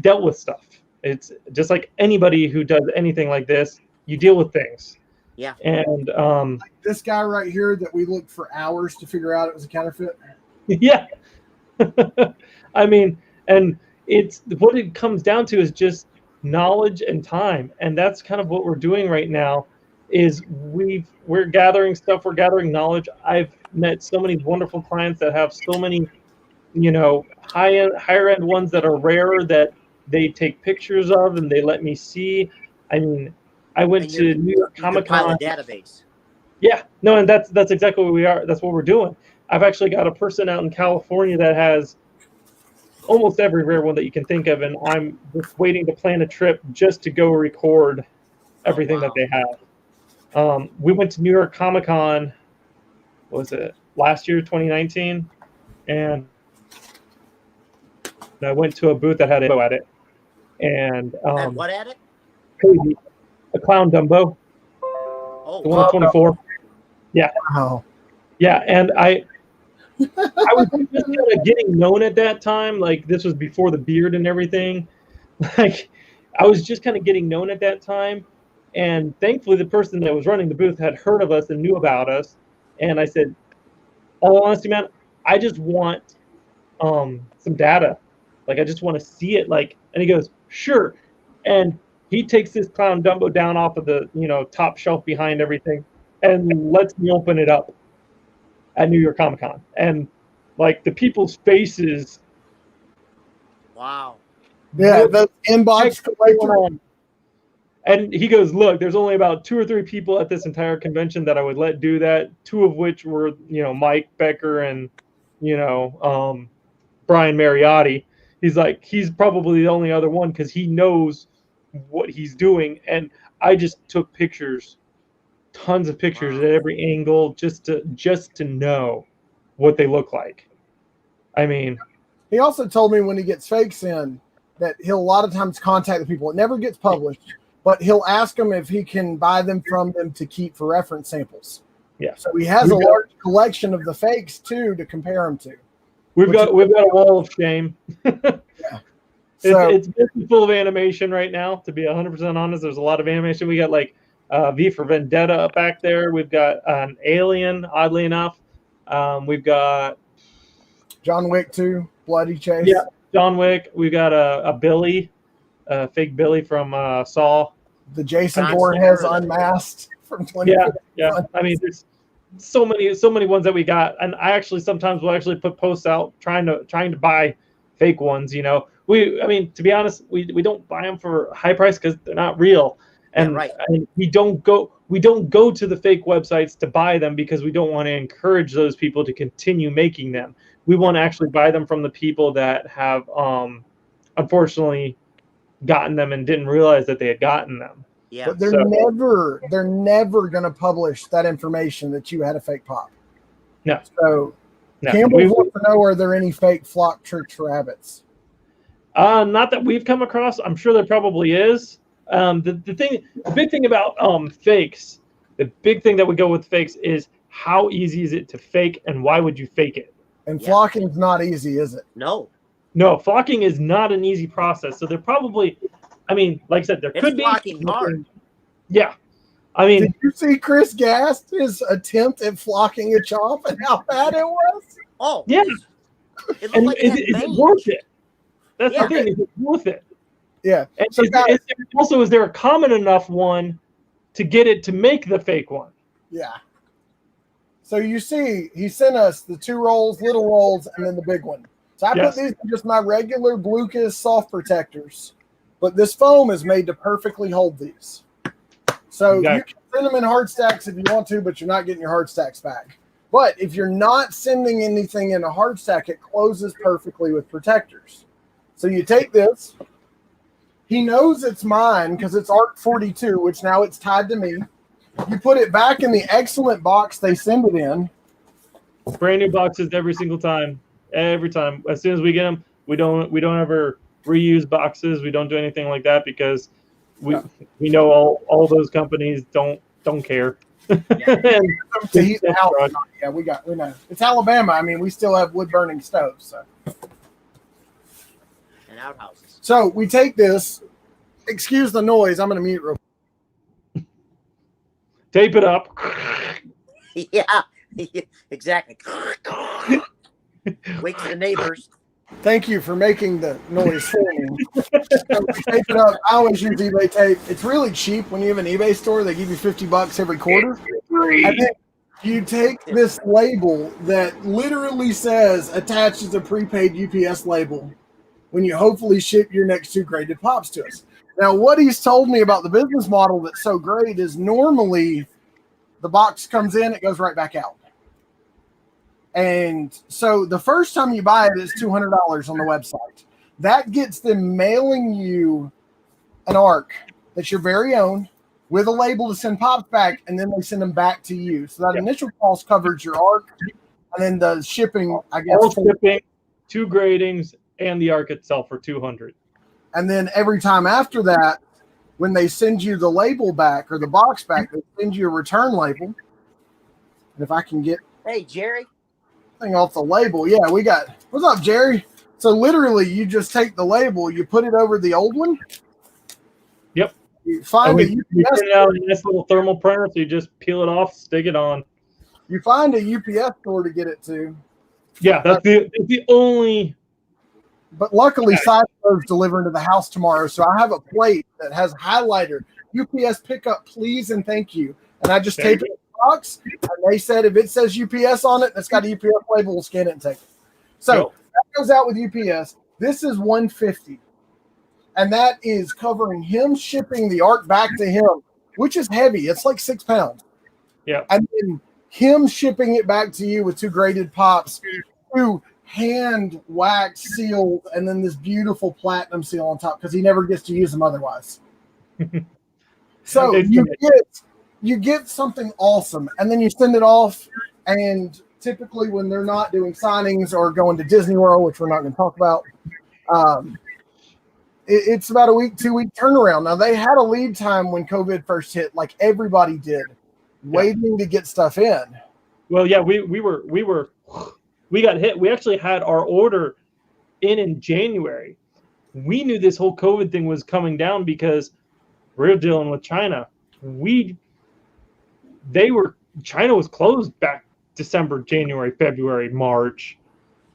dealt with stuff. It's just like anybody who does anything like this, you deal with things. Yeah. And like this guy right here that we looked for hours to figure out it was a counterfeit. Yeah. I mean, and it's what it comes down to is just knowledge and time. And that's kind of what we're doing right now is we're gathering stuff, we're gathering knowledge. I've met so many wonderful clients that have so many, higher end ones that are rarer that they take pictures of and they let me see. I mean, I went to New York Comic Con database. Yeah, no, and that's exactly what we are. That's what we're doing. I've actually got a person out in California that has almost every rare one that you can think of, and I'm just waiting to plan a trip just to go record everything that they have. We went to New York Comic Con, what was it, last year, 2019, and I went to a booth that had a Dumbo at it. And what at it? Crazy. A clown Dumbo. Oh, the 124. Yeah. Wow. Yeah, and I was just kind of getting known at that time. Like, this was before the beard and everything. Like, I was just kind of getting known at that time. And thankfully, the person that was running the booth had heard of us and knew about us. And I said, all honesty, man, I just want some data. Like, I just want to see it. Like, and he goes, sure. And he takes this clown Dumbo down off of the, top shelf behind everything and lets me open it up at New York Comic Con. And like the people's faces. Wow. Yeah, the inbox collector. And he goes, look, there's only about 2 or 3 people at this entire convention that I would let do that. 2 of which were, Mike Becker and, Brian Mariotti. He's like, he's probably the only other one because he knows what he's doing. And I just took pictures, tons of pictures at every angle just to know what they look like. I mean, he also told me when he gets fakes in that he'll a lot of times contact the people. It never gets published, but he'll ask them if he can buy them from them to keep for reference samples. Yeah. So he has a large collection of the fakes too to compare them to. We've got a wall of shame. Yeah. It's full of animation right now. To be 100% honest, there's a lot of animation. We got like V for Vendetta up back there. We've got an Alien, oddly enough. We've got John Wick 2, Bloody Chase. Yeah, John Wick. We got a Billy, fake Billy from Saw. The Jason Voorhees unmasked from 2015. Yeah. I mean, there's so many ones that we got, and I actually sometimes will actually put posts out trying to buy fake ones. I mean, to be honest, we don't buy them for a high price because they're not real. And, right. And we don't go to the fake websites to buy them because we don't want to encourage those people to continue making them. We want to actually buy them from the people that have unfortunately gotten them and didn't realize that they had gotten them. Yeah. But they're never going to publish that information that you had a fake pop. No. So Campbell wants to know, are there any fake flock church rabbits? Not that we've come across. I'm sure there probably is. The big thing about fakes, the big thing that would go with fakes is how easy is it to fake and why would you fake it? And flocking's not easy, is it? No, flocking is not an easy process. So they're probably, I mean, like I said, there could be flocking hard. Yeah. I mean, did you see Chris Gast, his attempt at flocking a chomp and how bad it was? Oh, yeah. It looked like is it worth it? That's the thing. Is it worth it? Yeah. And is there a common enough one to get it to make the fake one? Yeah. So you see, he sent us the 2 rolls, little rolls, and then the big one. So I put these in just my regular Blucas soft protectors, but this foam is made to perfectly hold these. So you can send them in hard stacks if you want to, but you're not getting your hard stacks back. But if you're not sending anything in a hard stack, it closes perfectly with protectors. So you take this. He knows it's mine because it's ARC 42, which now it's tied to me. You put it back in the excellent box they send it in. Brand new boxes every single time. Every time. As soon as we get them, we don't ever reuse boxes. We don't do anything like that because we know all those companies don't care. Yeah, we know. It's Alabama. I mean, we still have wood burning stoves, so. And outhouses. So we take this. Excuse the noise. I'm going to mute real quick. Tape it up. Yeah, exactly. Wakes the neighbors. Thank you for making the noise for me. So we tape it up. I always use eBay tape. It's really cheap when you have an eBay store. They give you $50 every quarter. And then you take this label that literally says attaches a prepaid UPS label when you hopefully ship your next 2 graded pops to us. Now, what he's told me about the business model that's so great is normally the box comes in, it goes right back out. And so the first time you buy it, it's $200 on the website. That gets them mailing you an ARC that's your very own with a label to send pops back, and then they send them back to you. So that initial cost covers your ARC, and then the shipping, I guess. All shipping, 2 gradings, and the ARC itself for $200. And then every time after that, when they send you the label back or the box back, they send you a return label. And if I can get Jerry thing off the label, we got. What's up, Jerry? So literally, you just take the label, you put it over the old one. Yep. You find a UPS. You print it out a nice little thermal printer, so you just peel it off, stick it on. You find a UPS store to get it to. Yeah, that's the only. But luckily, Sideshow's delivering to the house tomorrow, so I have a plate that has highlighter. UPS pickup, please and thank you. And I just tape it in the box, and they said if it says UPS on it, that's got a UPS label, we'll scan it and take it. So that goes out with UPS. This is $150, and that is covering him shipping the ARC back to him, which is heavy. It's like 6 pounds. Yeah. And then him shipping it back to you with 2 graded pops, 2 hand wax sealed, and then this beautiful platinum seal on top because he never gets to use them otherwise. So you get something awesome, and then you send it off. And typically, when they're not doing signings or going to Disney World, which we're not going to talk about, it's about a week, 2-week turnaround. Now they had a lead time when COVID first hit, like everybody did, waiting to get stuff in. Well, yeah, we got hit. We actually had our order in January. We knew this whole COVID thing was coming down because we're dealing with China. China was closed back December, January, February, March,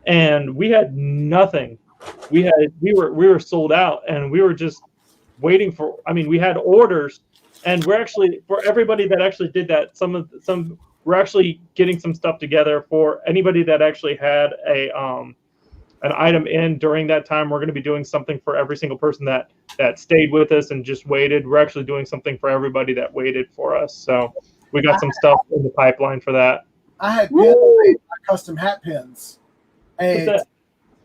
and we had nothing. We were sold out, and we were just waiting for. I mean, we had orders, and we're actually, for everybody that actually did that, we're actually getting some stuff together for anybody that actually had an item in during that time, we're going to be doing something for every single person that stayed with us and just waited. We're actually doing something for everybody that waited for us. So we got some stuff in the pipeline for that. I had pins made by custom hat pins. And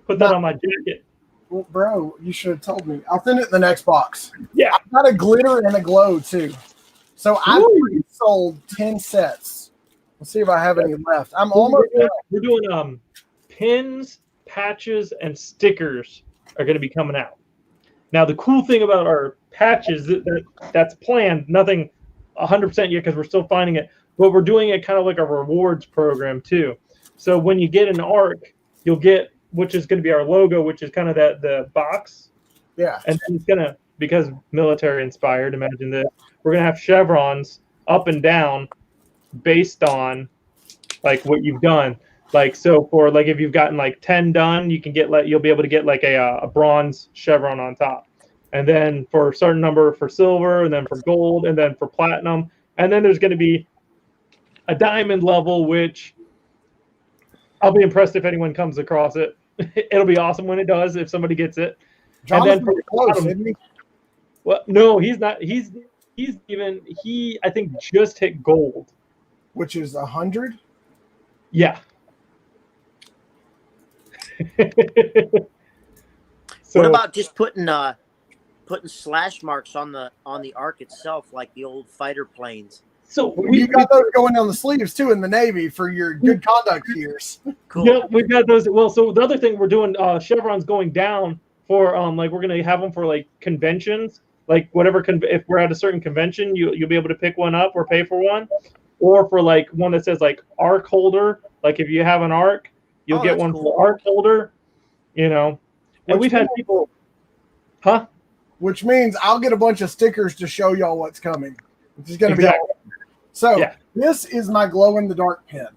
put that on my jacket. Well, bro, you should have told me. I'll send it in the next box. Yeah. I've got a glitter and a glow too. So I've sold 10 sets. Let's see if I have any left. I'm almost done. We're doing pins, patches, and stickers are going to be coming out. Now, the cool thing about our patches, that's planned, nothing 100% yet because we're still finding it, but we're doing it kind of like a rewards program too. So when you get an ARC, you'll get, which is going to be our logo, which is kind of the box. Yeah. And then it's going to, because military inspired, imagine this, we're going to have chevrons up and down based on like what you've done. Like, so for like, if you've gotten like 10 done, you can get like, you'll be able to get like a bronze chevron on top. And then for a certain number for silver, and then for gold, and then for platinum. And then there's going to be a diamond level, which I'll be impressed if anyone comes across it. It'll be awesome when it does, if somebody gets it. John, and then close, isn't he? Well, no, he's not. He I think just hit gold, which is 100. Yeah. So, what about just putting slash marks on the arc itself, like the old fighter planes? So you got those going on the sleeves too in the Navy for your good conduct years. Cool. Yeah, we've got those. Well, so the other thing we're doing, chevrons going down for like we're gonna have them for like conventions, like whatever. If we're at a certain convention, you'll be able to pick one up or pay for one, or for like one that says like arc holder. Like if you have an arc, you'll get one for arc holder. You know, and we've had people, huh? Which means I'll get a bunch of stickers to show y'all what's coming, which is gonna be awesome. So this is my glow-in-the-dark pin.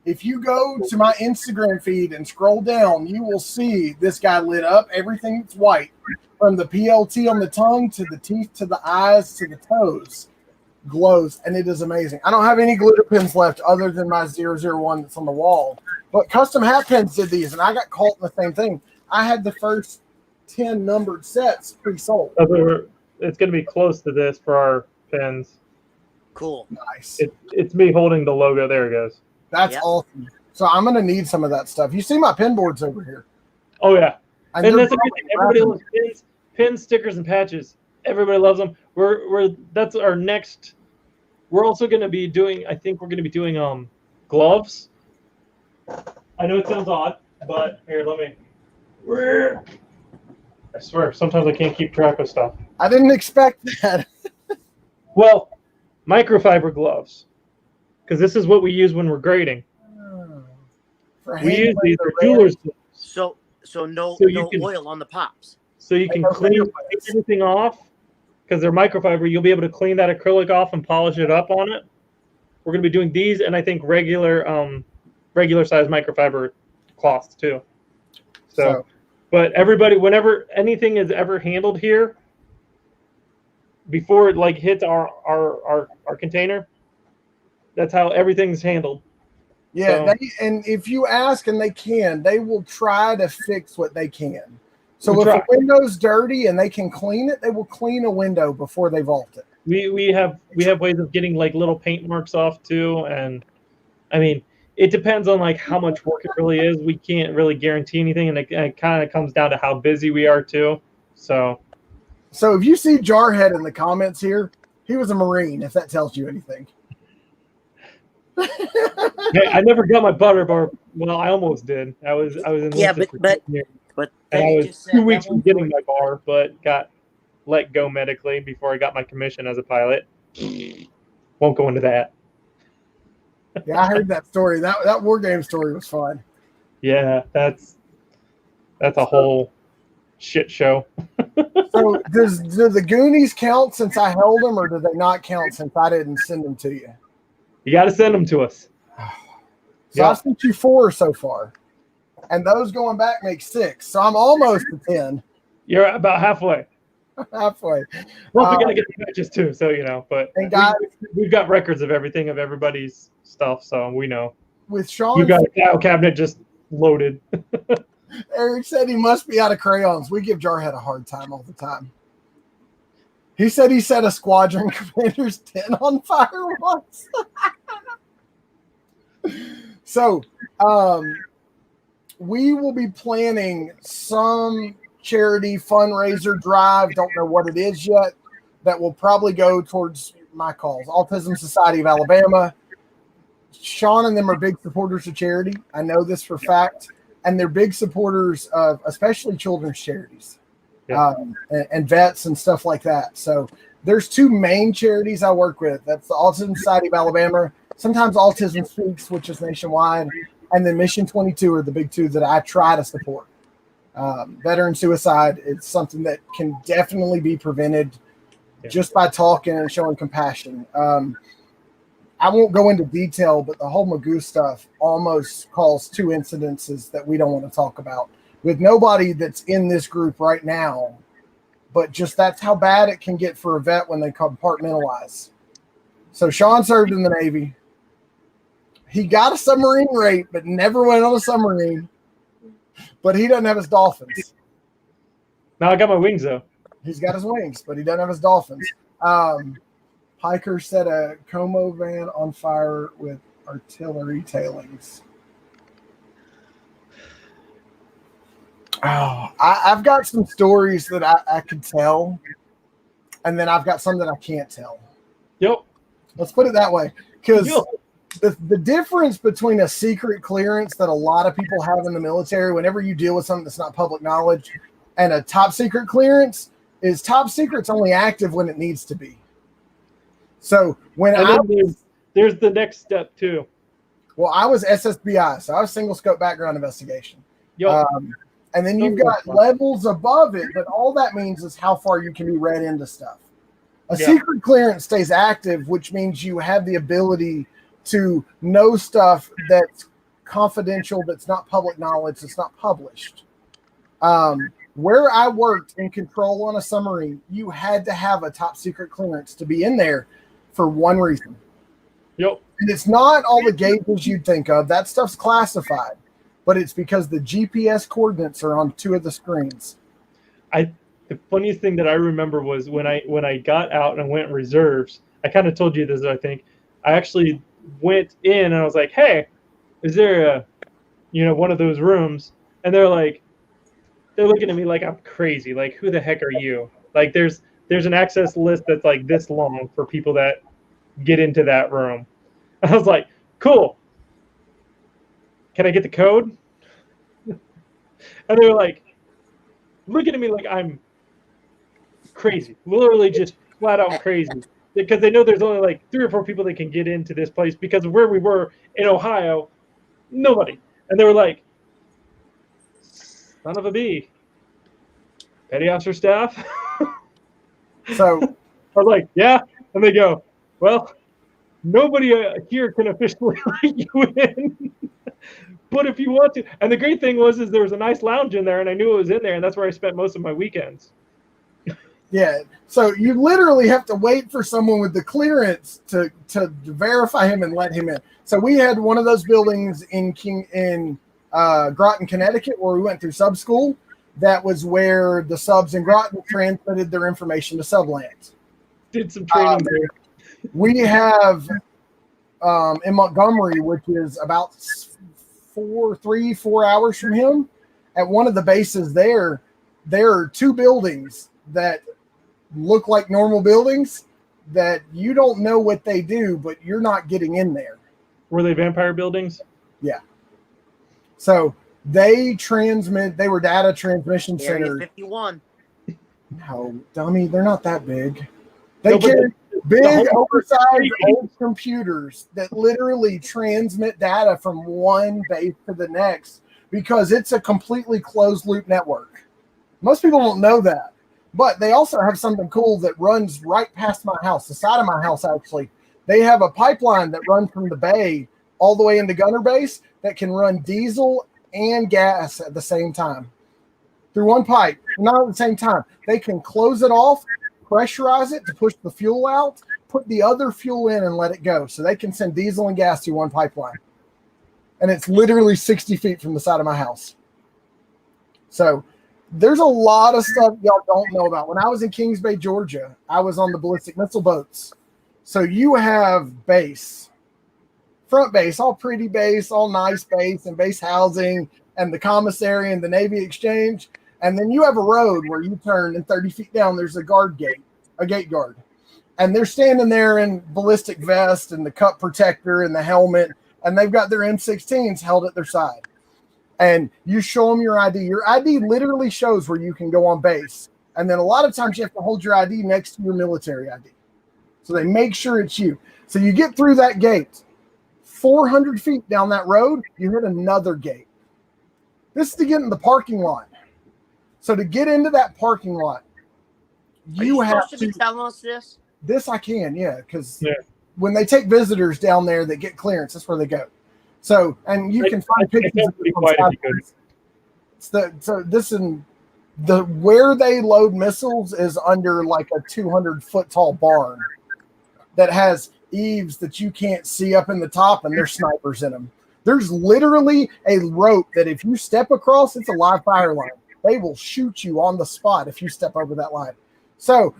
If you go to my Instagram feed and scroll down, you will see this guy lit up. Everything that's white, from the PLT on the tongue to the teeth to the eyes to the toes, glows, and it is amazing. I don't have any glitter pins left other than my 001 that's on the wall. But Custom Hat Pins did these, and I got caught in the same thing. I had the first 10 numbered sets pre-sold. It's going to be close to this for our pins. Cool. Nice. It's me holding the logo. There it goes. That's awesome. So I'm going to need some of that stuff. You see my pin boards over here. Oh, yeah. And that's a good thing. Everybody loves pins, stickers, and patches. Everybody loves them. That's our next. We're also going to be doing, I think we're going to be doing gloves. I know it sounds odd, but here, let me. I swear, sometimes I can't keep track of stuff. I didn't expect that. Well, microfiber gloves, because this is what we use when we're grading. We use these for jewelers. So no oil on the pops. So you can clean everything off, because they're microfiber. You'll be able to clean that acrylic off and polish it up on it. We're going to be doing these, and I think regular size microfiber cloths too. So, but everybody, whenever anything is ever handled here, before it like hits our container, that's how everything's handled. Yeah, and if you ask and they will try to fix what they can. So if a window's dirty and they can clean it, they will clean a window before they vault it. We have ways of getting like little paint marks off too, and I mean it depends on like how much work it really is. We can't really guarantee anything, and it kind of comes down to how busy we are too. So if you see Jarhead in the comments here, he was a Marine. If that tells you anything. Hey, I never got my butter bar. Well, I almost did. I was in but and I was 2 weeks from getting my bar, but got let go medically before I got my commission as a pilot. Won't go into that. Yeah, I heard that story. That war game story was fun. Yeah, that's a whole shit show. So do the Goonies count since I held them, or do they not count since I didn't send them to you? You got to send them to us. So I've sent you 4 so far, and those going back make 6. So I'm almost to 10. You're about halfway. Halfway. Well, we're gonna get the matches too, so you know. But and guys, we've got records of everything, of everybody's stuff, so we know. With Sean, you got a file cabinet just loaded. Eric said he must be out of crayons. We give Jarhead a hard time all the time. He said he set a squadron commander's tent on fire once. So, we will be planning some charity fundraiser drive. Don't know what it is yet. That will probably go towards my cause, Autism Society of Alabama. Sean and them are big supporters of charity. I know this for fact. And they're big supporters of especially children's charities, and vets and stuff like that. So there's two main charities I work with. That's the Autism Society of Alabama, sometimes Autism Speaks, which is nationwide, and then Mission 22 are the big two that I try to support. Veteran suicide is something that can definitely be prevented just by talking and showing compassion. I won't go into detail, but the whole Magoo stuff almost caused two incidences that we don't want to talk about with nobody that's in this group right now. But just that's how bad it can get for a vet when they compartmentalize. So Sean served in the Navy. He got a submarine rate, but never went on a submarine. But he doesn't have his dolphins. Now I got my wings, though. He's got his wings, but he doesn't have his dolphins. Hiker set a Como van on fire with artillery tailings. Oh, I've got some stories that I could tell, and then I've got some that I can't tell. Yep. Let's put it that way, because the difference between a secret clearance that a lot of people have in the military, whenever you deal with something that's not public knowledge, and a top secret clearance is top secret's only active when it needs to be. So there's the next step too. Well, I was SSBI, so I was single scope background investigation. Yep. And then you've got levels above it, but all that means is how far you can be read into stuff. A secret clearance stays active, which means you have the ability to know stuff that's confidential, that's not public knowledge, that's not published. Where I worked in control on a submarine, you had to have a top secret clearance to be in there for one reason. Yep. And it's not all the gauges you'd think of. That stuff's classified. But it's because the GPS coordinates are on two of the screens. The funniest thing that I remember was when I got out and went reserves. I kind of told you this, I think. I actually went in and I was like, "Hey, is there one of those rooms?" And they're looking at me like I'm crazy. Like, who the heck are you? Like, there's an access list that's like this long for people that get into that room. I was like, cool. Can I get the code? And they were like, looking at me like I'm crazy, literally just flat out crazy, because they know there's only like 3 or 4 people that can get into this place because of where we were in Ohio. Nobody. And they were like, son of a bee, petty officer staff. So I was like, yeah. And they go, well, nobody here can officially let you in. But if you want to. And the great thing was there was a nice lounge in there, and I knew it was in there, and that's where I spent most of my weekends. Yeah. So you literally have to wait for someone with the clearance to verify him and let him in. So we had one of those buildings in Groton, Connecticut, where we went through sub school. That was where the subs in Groton transmitted their information to sublands. Did some training there. We have in Montgomery, which is about 4 hours from him, at one of the bases there are 2 buildings that look like normal buildings that you don't know what they do, but you're not getting in there. Were they vampire buildings? Yeah. So they were data transmission Area centers. 51. No, dummy, they're not that big. They carry big, oversized old computers that literally transmit data from one base to the next because it's a completely closed loop network. Most people don't know that, but they also have something cool that runs right past my house, the side of my house, actually. They have a pipeline that runs from the bay all the way into Gunner Base that can run diesel and gas at the same time through one pipe, not at the same time. They can close it off, pressurize it to push the fuel out, put the other fuel in and let it go. So they can send diesel and gas through one pipeline. And it's literally 60 feet from the side of my house. So there's a lot of stuff y'all don't know about. When I was in Kings Bay, Georgia, I was on the ballistic missile boats. So you have base, front base, all pretty base, all nice base and base housing and the commissary and the Navy exchange. And then you have a road where you turn and 30 feet down, there's a guard gate, a gate guard. And they're standing there in ballistic vest and the cup protector and the helmet, and they've got their M16s held at their side. And you show them your ID. Your ID literally shows where you can go on base. And then a lot of times you have to hold your ID next to your military ID. So they make sure it's you. So you get through that gate. 400 feet down that road, you hit another gate. This is to get in the parking lot. So to get into that parking lot, you have supposed to be telling us this? This I can, yeah, because when they take visitors down there that get clearance, that's where they go. So, and you can find pictures of where they load missiles is under like a 200-foot tall barn that has eaves that you can't see up in the top, and there's snipers in them. There's literally a rope that if you step across, it's a live fire line. They will shoot you on the spot if you step over that line. So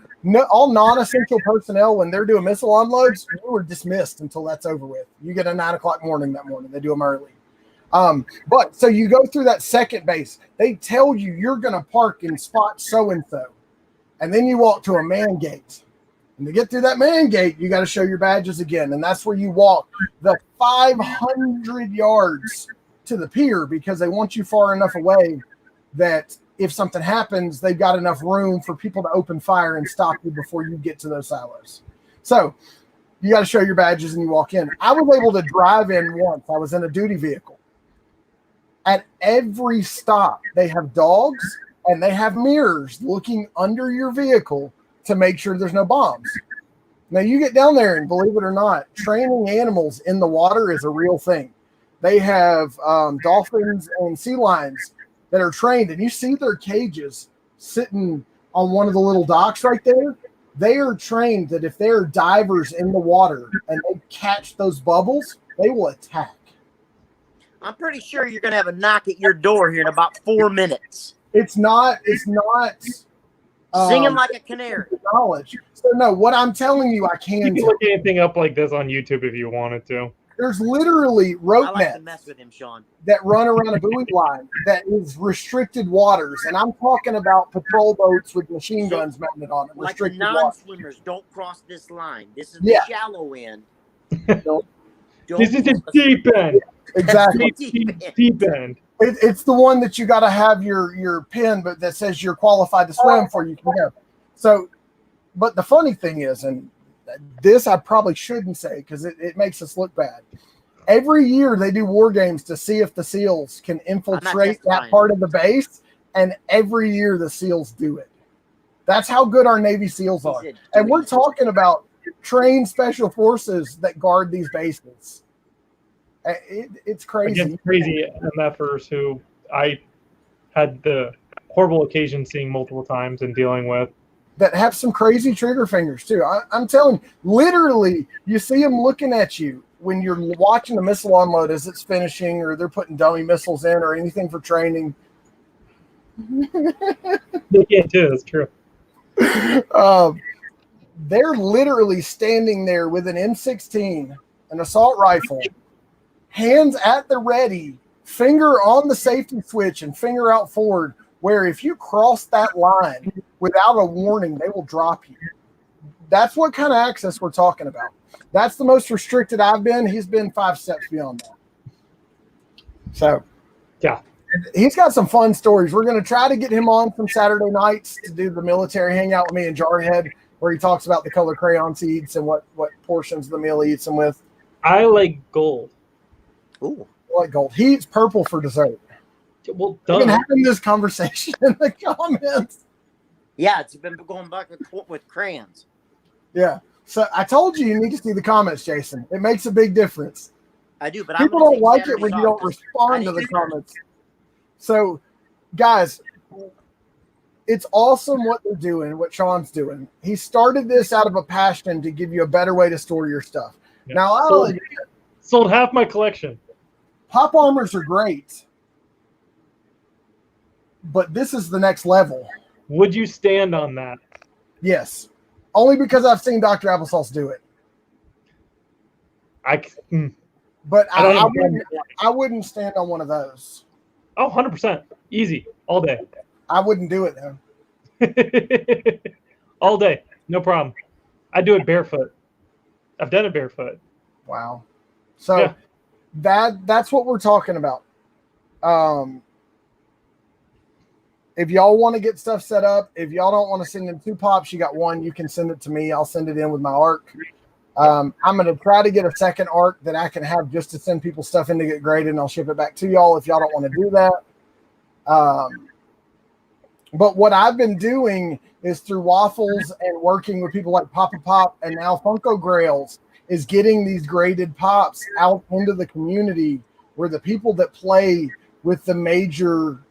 all non-essential personnel, when they're doing missile unloads, you were dismissed until that's over with. You get a 9 o'clock morning that morning. They do them early. But so you go through that second base. They tell you you're going to park in spot so-and-so. And then you walk to a man gate. And to get through that man gate, you got to show your badges again. And that's where you walk the 500 yards to the pier because they want you far enough away that if something happens, they've got enough room for people to open fire and stop you before you get to those silos. So you got to show your badges and you walk in. I was able to drive in once. I was in a duty vehicle. At every stop, they have dogs and they have mirrors looking under your vehicle to make sure there's no bombs. Now you get down there and believe it or not, training animals in the water is a real thing. They have dolphins and sea lions that are trained, and you see their cages sitting on one of the little docks right there. They are trained that if they're divers in the water and they catch those bubbles, they will attack. I'm pretty sure you're going to have a knock at your door here in about 4 minutes. It's not singing like a canary. Knowledge. So no, what I'm telling you, I can. You can look anything up like this on YouTube if you wanted to. There's literally rope I like to mess nets with him, Sean. that run around a buoy line that is restricted waters, and I'm talking about patrol boats with machine guns mounted on them. Like the Restricted non-swimmers, don't cross this line. This is the shallow end. This is the deep end. Exactly. Deep end. It's the one that you got to have your pin, but that says you're qualified to swim before you can go. So, but the funny thing is, and this I probably shouldn't say because it makes us look bad. Every year they do war games to see if the SEALs can infiltrate that part of the base, and every year the SEALs do it. That's how good our Navy SEALs are. And we're talking about trained special forces that guard these bases. It's crazy. Against crazy MFers who I had the horrible occasion seeing multiple times and dealing with. That have some crazy trigger fingers too. I'm telling you, literally, you see them looking at you when you're watching the missile unload as it's finishing, or they're putting dummy missiles in, or anything for training. They can too. That's true. They're literally standing there with an M16, an assault rifle, hands at the ready, finger on the safety switch, and finger out forward. Where if you cross that line without a warning, they will drop you. That's what kind of access we're talking about. That's the most restricted I've been. He's been 5 steps beyond that. So, yeah, he's got some fun stories. We're going to try to get him on some Saturday nights to do the military hangout with me and Jarhead, where he talks about the color crayons he eats and what portions of the meal he eats them with. I like gold. Ooh, I like gold. He eats purple for dessert. Well, we've been having this conversation in the comments. Yeah, it's been going back with crayons. Yeah. So I told you need to see the comments, Jason. It makes a big difference. I do, but people don't like it when you don't respond to the comments. So, guys, it's awesome what they're doing, what Sean's doing. He started this out of a passion to give you a better way to store your stuff. Yeah. Now, I'll sold half my collection. Pop armors are great. but this is the next level. Would you stand on that? Yes. Only because I've seen Dr. Applesauce do it. But I wouldn't stand on one of those. Oh, 100%. Easy. All day. I wouldn't do it, though. All day. No problem. I do it barefoot. I've done it barefoot. Wow. So that's what we're talking about. If y'all want to get stuff set up, if y'all don't want to send in 2 pops, you got 1, you can send it to me. I'll send it in with my ARC. I'm going to try to get a second ARC that I can have just to send people stuff in to get graded, and I'll ship it back to y'all if y'all don't want to do that. But what I've been doing is through Waffles and working with people like Papa Pop and now Funko Grails is getting these graded pops out into the community where the people that play with the major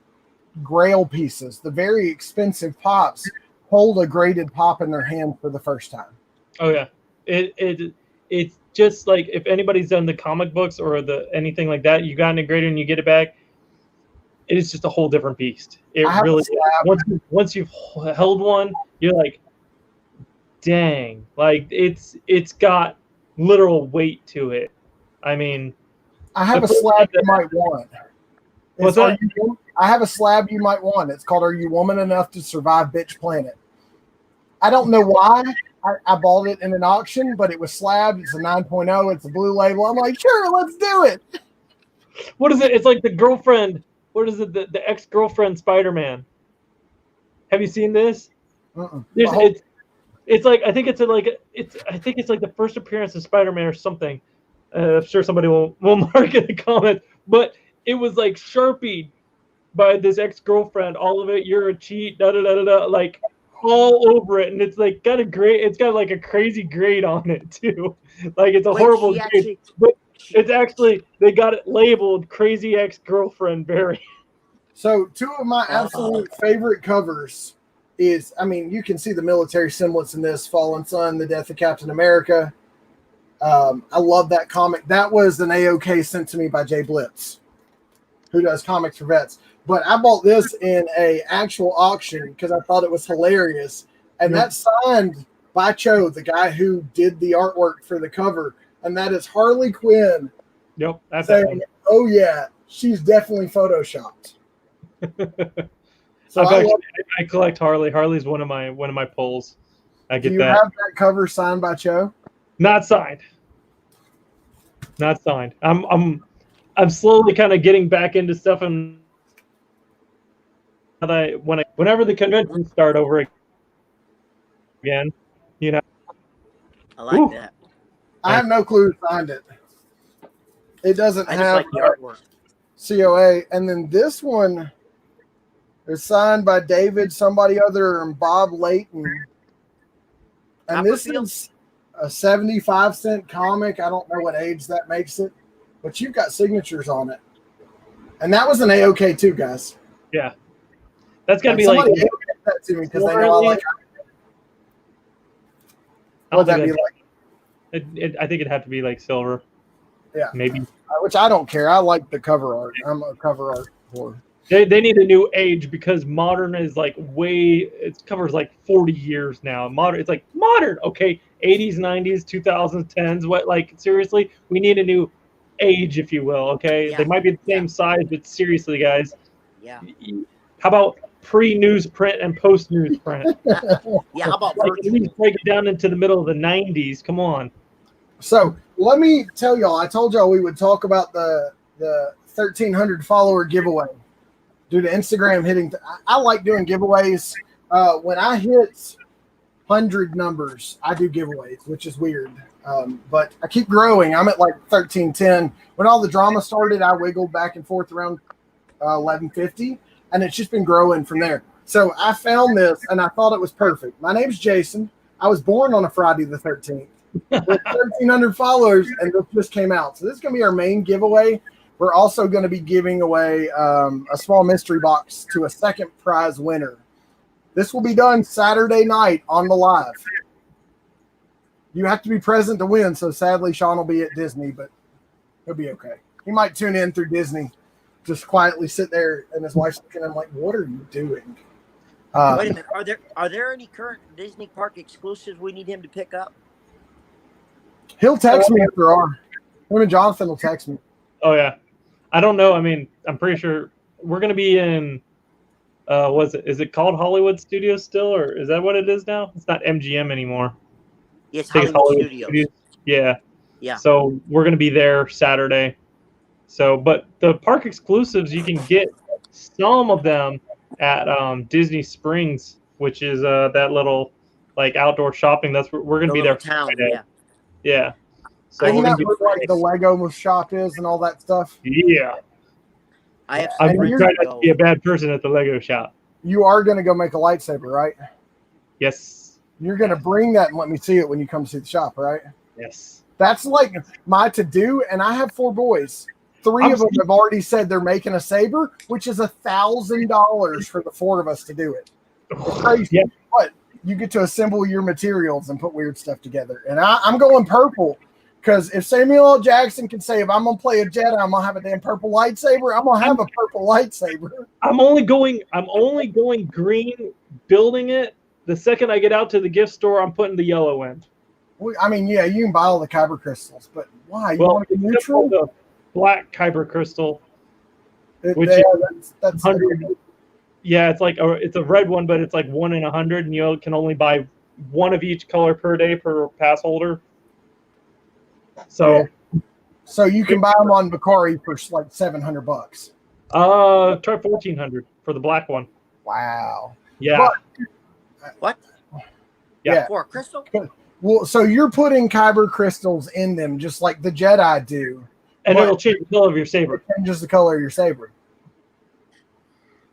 Grail pieces, the very expensive pops, hold a graded pop in their hand for the first time. Oh yeah, it's just like if anybody's done the comic books or the anything like that, you got it graded and you get it back. It is just a whole different beast. It really is. Once you've held one, you're like, dang, like it's got literal weight to it. I mean, I have a slab you might want. What's that? I have a slab you might want. It's called "Are You Woman Enough to Survive Bitch Planet?" I don't know why. I bought it in an auction, but it was slabbed. It's a 9.0. It's a blue label. I'm like, sure, let's do it. What is it? It's like the girlfriend. What is it? The ex-girlfriend Spider-Man. Have you seen this? It's like I think it's like the first appearance of Spider-Man or something. I'm sure somebody will mark in the comments, but it was like Sharpied by this ex-girlfriend. All of it. You're a cheat. Da da da da da. Like all over it, and it's like got a grade. It's got like a crazy grade on it too. Like it's a horrible grade, but it's actually they got it labeled "Crazy Ex-Girlfriend Barry." So 2 of my absolute favorite covers is, I mean, you can see the military semblance in this: Fallen Sun, The Death of Captain America. I love that comic. That was an AOK sent to me by Jay Blitz, who does comics for vets. But I bought this in a actual auction because I thought it was hilarious. And that's signed by Cho, the guy who did the artwork for the cover. And that is Harley Quinn. Yep, that's saying, "Oh yeah, she's definitely photoshopped." So I collect Harley. Harley's one of my pulls. I get that. Do you have that cover signed by Cho? Not signed. Not signed. I'm slowly kind of getting back into stuff, and whenever the conventions start over again, you know. I like that. I have no clue who signed it. It doesn't have like the artwork. COA, and then this one is signed by David, somebody other, and Bob Layton. And this is a 75-cent comic. I don't know what age that makes it, but you've got signatures on it. And that was an AOK too, guys. Yeah. That's got to be like that to me because they know I like it. What'd that be like? I think it'd have to be like silver. Yeah. Maybe. Which I don't care. I like the cover art. I'm a cover art for. They need a new age because modern is like it covers like 40 years now. Modern, it's like modern. Okay, 80s, 90s, 2000s, 10s. What, like, seriously, we need a new age, if you will. Okay, they might be the same size, but seriously, guys. Yeah. How about pre-newsprint and post-newsprint? Yeah. How about like, at least break it down into the middle of the 90s? Come on. So let me tell y'all. I told y'all we would talk about the 1,300 follower giveaway. Due to Instagram hitting, I like doing giveaways. When I hit 100 numbers, I do giveaways, which is weird. But I keep growing. I'm at like 1310. When all the drama started, I wiggled back and forth around 1150, and it's just been growing from there. So I found this, and I thought it was perfect. My name's Jason. I was born on a Friday the 13th with 1,300 followers, and this just came out. So this is going to be our main giveaway. We're also going to be giving away a small mystery box to a second prize winner. This will be done Saturday night on the live. You have to be present to win, so sadly Sean will be at Disney, but he'll be okay. He might tune in through Disney. just quietly sit there, and his wife's looking at him like, "What are you doing?" Wait a minute. Are there any current Disney Park exclusives we need him to pick up? He'll text me if there are. Him and Jonathan will text me. Oh yeah, I don't know. I mean, I'm pretty sure we're gonna be in. Is it called Hollywood Studios still, or is that what it is now? It's not MGM anymore. Yes, I think Hollywood Studios. Yeah. Yeah. So we're gonna be there Saturday. So, but the park exclusives, you can get some of them at Disney Springs, which is that little like outdoor shopping. That's where we're gonna be there town. Friday. Yeah. Yeah. So Isn't we're gonna that where like the Lego shop is and all that stuff? Yeah. I have I'm trying not to be a bad person at the Lego shop. You are going to go make a lightsaber, right? Yes. You're going to bring that and let me see it when you come see the shop, right? Yes. That's like my to-do, and I have 4 boys. 3 of them have already said they're making a saber, which is $1,000 for the 4 of us to do it. It's crazy. Yeah. But you get to assemble your materials and put weird stuff together. And I'm going purple. Because if Samuel L. Jackson can say, if I'm going to play a Jedi, I'm going to have a damn purple lightsaber, I'm going to have a purple lightsaber. I'm only going green, building it. The second I get out to the gift store, I'm putting the yellow in. I mean, yeah, you can buy all the kyber crystals, but why? You want to be neutral? The black kyber crystal, which that's 100. Yeah, it's like it's a red one, but it's like 1 in 100, and you can only buy 1 of each color per day per pass holder. So, so you can buy them on Bakari for like $700. Try 1,400 for the black one. Wow. Yeah. What? Yeah. For a crystal? Well, so you're putting kyber crystals in them, just like the Jedi do, and it'll change the color of your saber. It changes the color of your saber.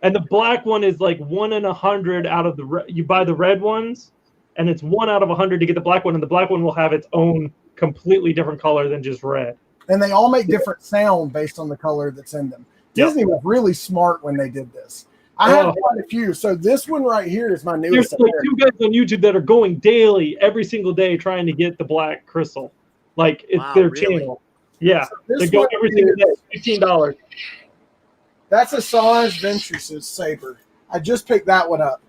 And the black one is like 1 in 100 out of the. You buy the red ones, and it's 1 out of 100 to get the black one, and the black one will have its own completely different color than just red. And they all make different sound based on the color that's in them. Disney was really smart when they did this. I have quite a few. So this one right here is my newest. There's like 2 guys on YouTube that are going daily, every single day, trying to get the black crystal. Like it's their channel. Yeah, so they go every single day. $15. That's a Asajj Ventress's saber. I just picked that one up.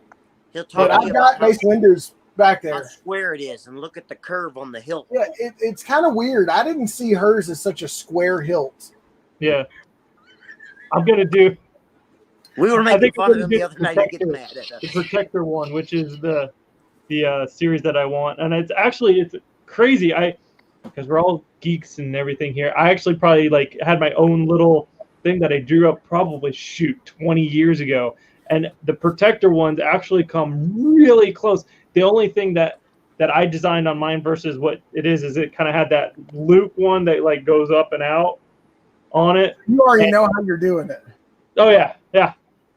He'll talk. But I've got base windows back there. How square it is, and look at the curve on the hilt. Yeah, it's kind of weird. I didn't see hers as such a square hilt. Yeah, I'm gonna do. We were making fun of him the other night. He gets mad at us. The Protector one, which is the series that I want, and it's crazy. Because we're all geeks and everything here. I actually probably like had my own little thing that I drew up probably 20 years ago, and the Protector ones actually come really close. The only thing that I designed on mine versus what it is it kind of had that Luke one that like goes up and out on it. You already know how you're doing it. Oh yeah.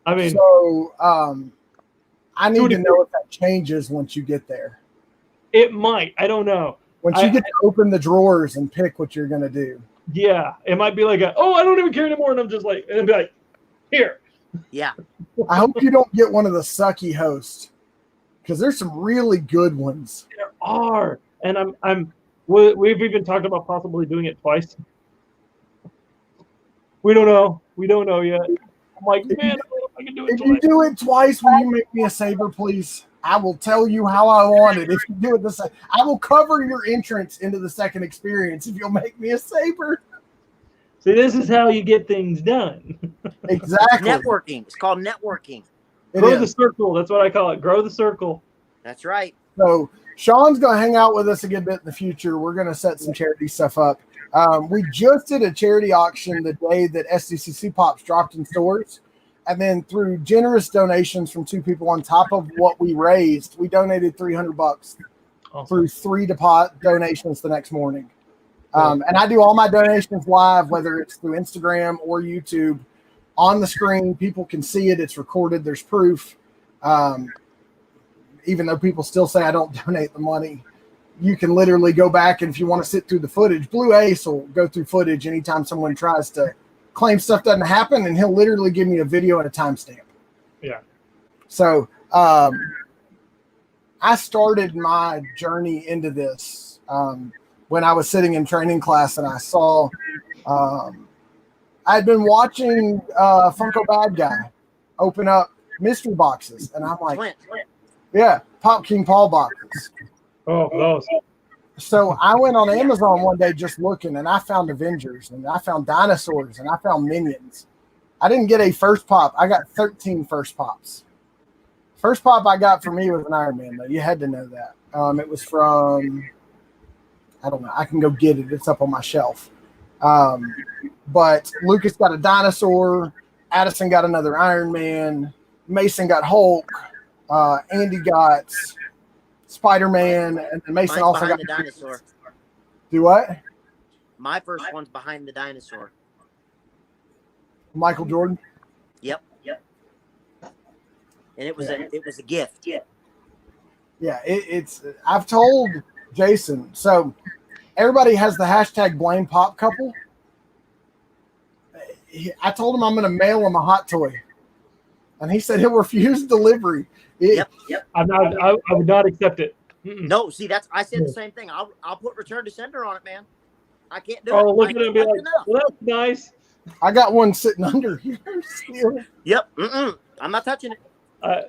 I mean, so I need to know if that changes once you get there. It might. I don't know. Once you get to open the drawers and pick what you're gonna do. Yeah, it might be like I don't even care anymore, and I'm just like, and be like, here. Yeah. I hope you don't get one of the sucky hosts, because there's some really good ones. There are, and we've even talked about possibly doing it twice. We don't know. We don't know yet. I'm like, man, I don't know if I can do it If twice. you do it twice, will you make me a saber, please? I will tell you how I want it. If you do it I will cover your entrance into the second experience if you'll make me a saber. See, this is how you get things done. Exactly. Networking. It's called networking. Grow the circle. That's what I call it. Grow the circle. That's right. So Sean's going to hang out with us a good bit in the future. We're going to set some charity stuff up. We just did a charity auction the day that SDCC Pops dropped in stores. And then through generous donations from 2 people on top of what we raised, we donated $300 through 3 donations the next morning. And I do all my donations live, whether it's through Instagram or YouTube. On the screen, people can see it. It's recorded. There's proof. Even though people still say I don't donate the money, you can literally go back, and if you want to sit through the footage, Blue Ace will go through footage anytime someone tries to claim stuff doesn't happen, and he'll literally give me a video and a timestamp. Yeah. So I started my journey into this when I was sitting in training class, and I saw I'd been watching Funko Bad Guy open up mystery boxes, and I'm like, yeah, Pop King Paul boxes. Oh, those. So I went on Amazon one day just looking, and I found Avengers, and I found dinosaurs, and I found Minions. I didn't get a first pop. I got 13 first pops. First pop I got for me was an Iron Man, though. You had to know that. It was from, I don't know. I can go get it. It's up on my shelf. But Lucas got a dinosaur. Addison got another Iron Man. Mason got Hulk. Andy got Spider-Man, and then Mason also got the dinosaur. Do what? My first one's behind the dinosaur. Michael Jordan. Yep. And it was a gift. Yeah, it's. I've told Jason. So everybody has the hashtag blame pop couple. I told him I'm going to mail him a hot toy, and he said he'll refuse delivery. Yep. I would not accept it. Mm-mm. No, see, I said the same thing. I'll put return to sender on it, man. I can't do it. Oh, look at it and be like, well, that's nice. I got one sitting under here. Yep. I'm not touching it. I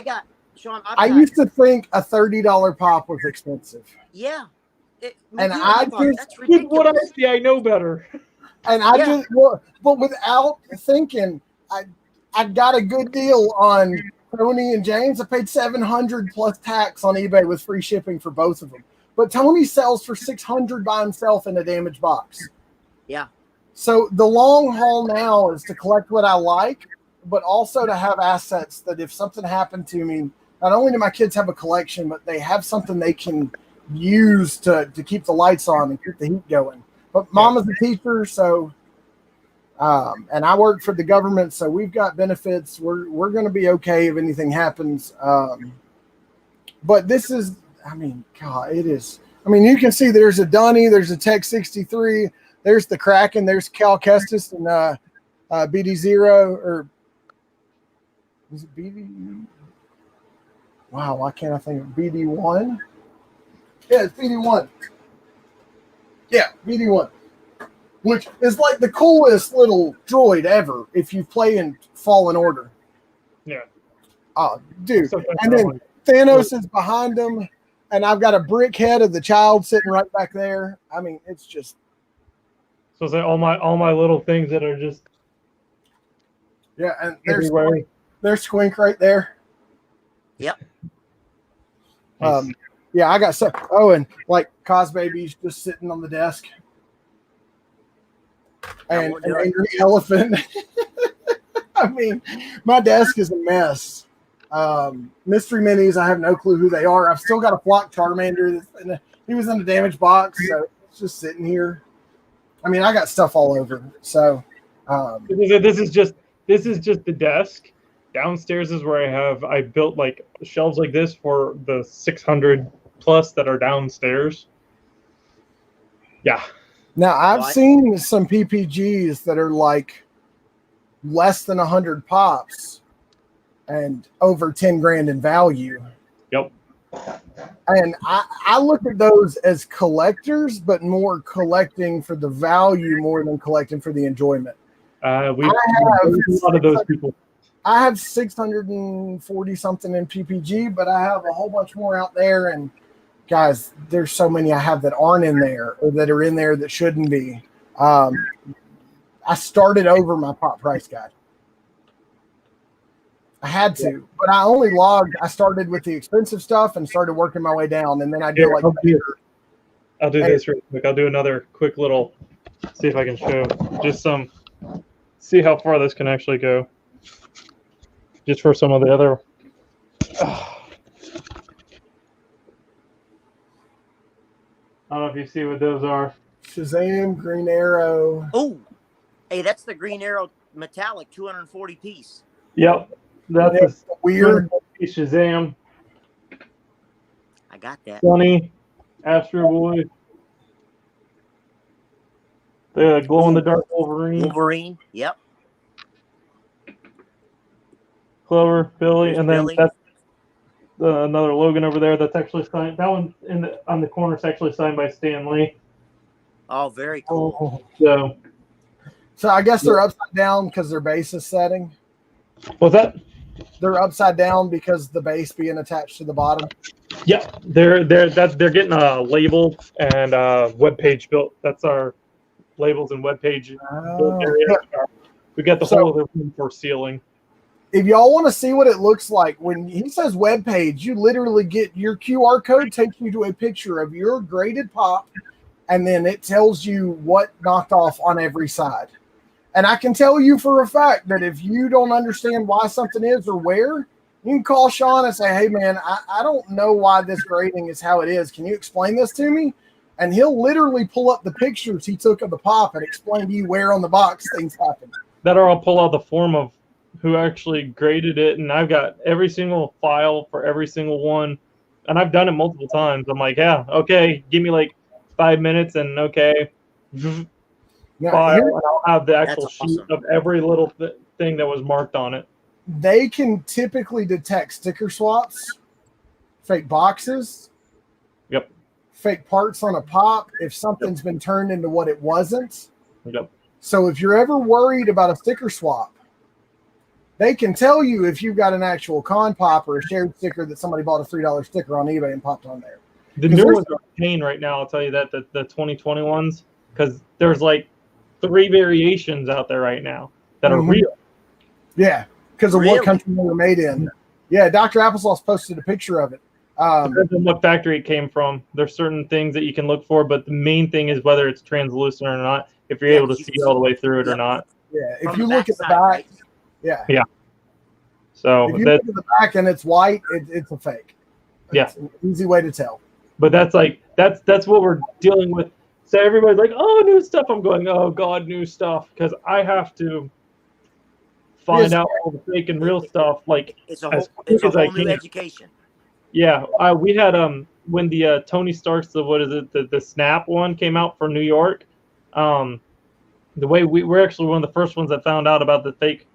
got Sean. I used to think a $30 pop was expensive. Yeah. And I just, with what I see, I know better. And I just, but without thinking, I got a good deal on Tony and James. I paid $700 plus tax on eBay with free shipping for both of them. But Tony sells for $600 by himself in a damaged box. Yeah. So the long haul now is to collect what I like, but also to have assets that if something happened to me, not only do my kids have a collection, but they have something they can use to keep the lights on and keep the heat going. But Mama's a teacher, so and I work for the government, so we've got benefits. We're going to be okay if anything happens. But this is, I mean, God, it is. I mean, you can see there's a Dunny, there's a Tech 63, there's the Kraken, there's Cal Kestis and BD0 or is it BD? Wow, why can't I think of BD1? Yeah, it's BD1. Yeah, BD1. Which is like the coolest little droid ever if you play in Fallen Order. Yeah. Oh, dude. And then Thanos is behind him, and I've got a brick head of the child sitting right back there. I mean, it's just. So it's like all my little things that are just. Yeah, and everywhere. There's Squink right there. Yep. Yeah, I got some. Oh, and like Cos Baby's just sitting on the desk. And an angry elephant. I mean, my desk is a mess. Mystery minis, I have no clue who they are. I've still got a Flock Charmander. He was in a damaged box, so it's just sitting here. I mean, I got stuff all over. So this is just the desk. Downstairs is where I built like shelves like this for the 600 plus that are downstairs. Yeah. Now I've seen some PPGs that are like less than 100 pops and over 10 grand in value. Yep. And I look at those as collectors, but more collecting for the value more than collecting for the enjoyment. We have a lot of those people. I have 640 something in PPG, but I have a whole bunch more out there. And guys, there's so many I have that aren't in there or that are in there that shouldn't be. I started over my pop price guide. I had to, but I only logged. I started with the expensive stuff and started working my way down. And then I do I'll do this real quick. I'll do another quick little, see if I can show just see how far this can actually go. Just for some of the other. I don't know if you see what those are. Shazam, Green Arrow. Oh, hey, that's the Green Arrow metallic 240 piece. Yep, that's a weird piece Shazam. I got that. Sunny, Astro Boy, the glow in the dark Wolverine. Wolverine, yep. Clover, Billy, and then Billy. that's another Logan over there. That's actually signed. That one on the corner is actually signed by Stan Lee. Oh, very cool. So I guess they're upside down because their base is setting. What's that? They're upside down because the base being attached to the bottom. Yeah, they're getting a label and web page built. That's our labels and web page built area. We got the whole other room for sealing. If y'all want to see what it looks like, when he says web page, you literally get your QR code takes you to a picture of your graded pop, and then it tells you what knocked off on every side. And I can tell you for a fact that if you don't understand why something is or where, you can call Sean and say, hey, man, I don't know why this grading is how it is. Can you explain this to me? And he'll literally pull up the pictures he took of the pop and explain to you where on the box things happened. That or I'll pull out the form of who actually graded it, and I've got every single file for every single one, and I've done it multiple times. I'm like, yeah, okay, give me like 5 minutes, and okay, file, and I'll have the actual sheet of every little thing that was marked on it. They can typically detect sticker swaps, fake boxes, fake parts on a pop if something's been turned into what it wasn't. So if you're ever worried about a sticker swap, they can tell you if you've got an actual con pop or a shared sticker that somebody bought a $3 sticker on eBay and popped on there. The new ones are a pain right now, I'll tell you that, the 2020 ones, because there's like 3 variations out there right now that are real. Yeah, because of what country they were made in. Yeah, Dr. Applesauce posted a picture of it. Depends on what factory it came from. There's certain things that you can look for, but the main thing is whether it's translucent or not, if you're able to see all the way through it or not. Yeah, if you look at the back, yeah. So if you look at the back and it's white, it's a fake. It's an easy way to tell. But that's like that's what we're dealing with. So everybody's like, "Oh, new stuff." I'm going, "Oh God, new stuff," because I have to find out all the fake and real stuff like it's a whole new education. Yeah, we had when the Tony Stark's the Snap one came out for New York. The way we're actually one of the first ones that found out about the fake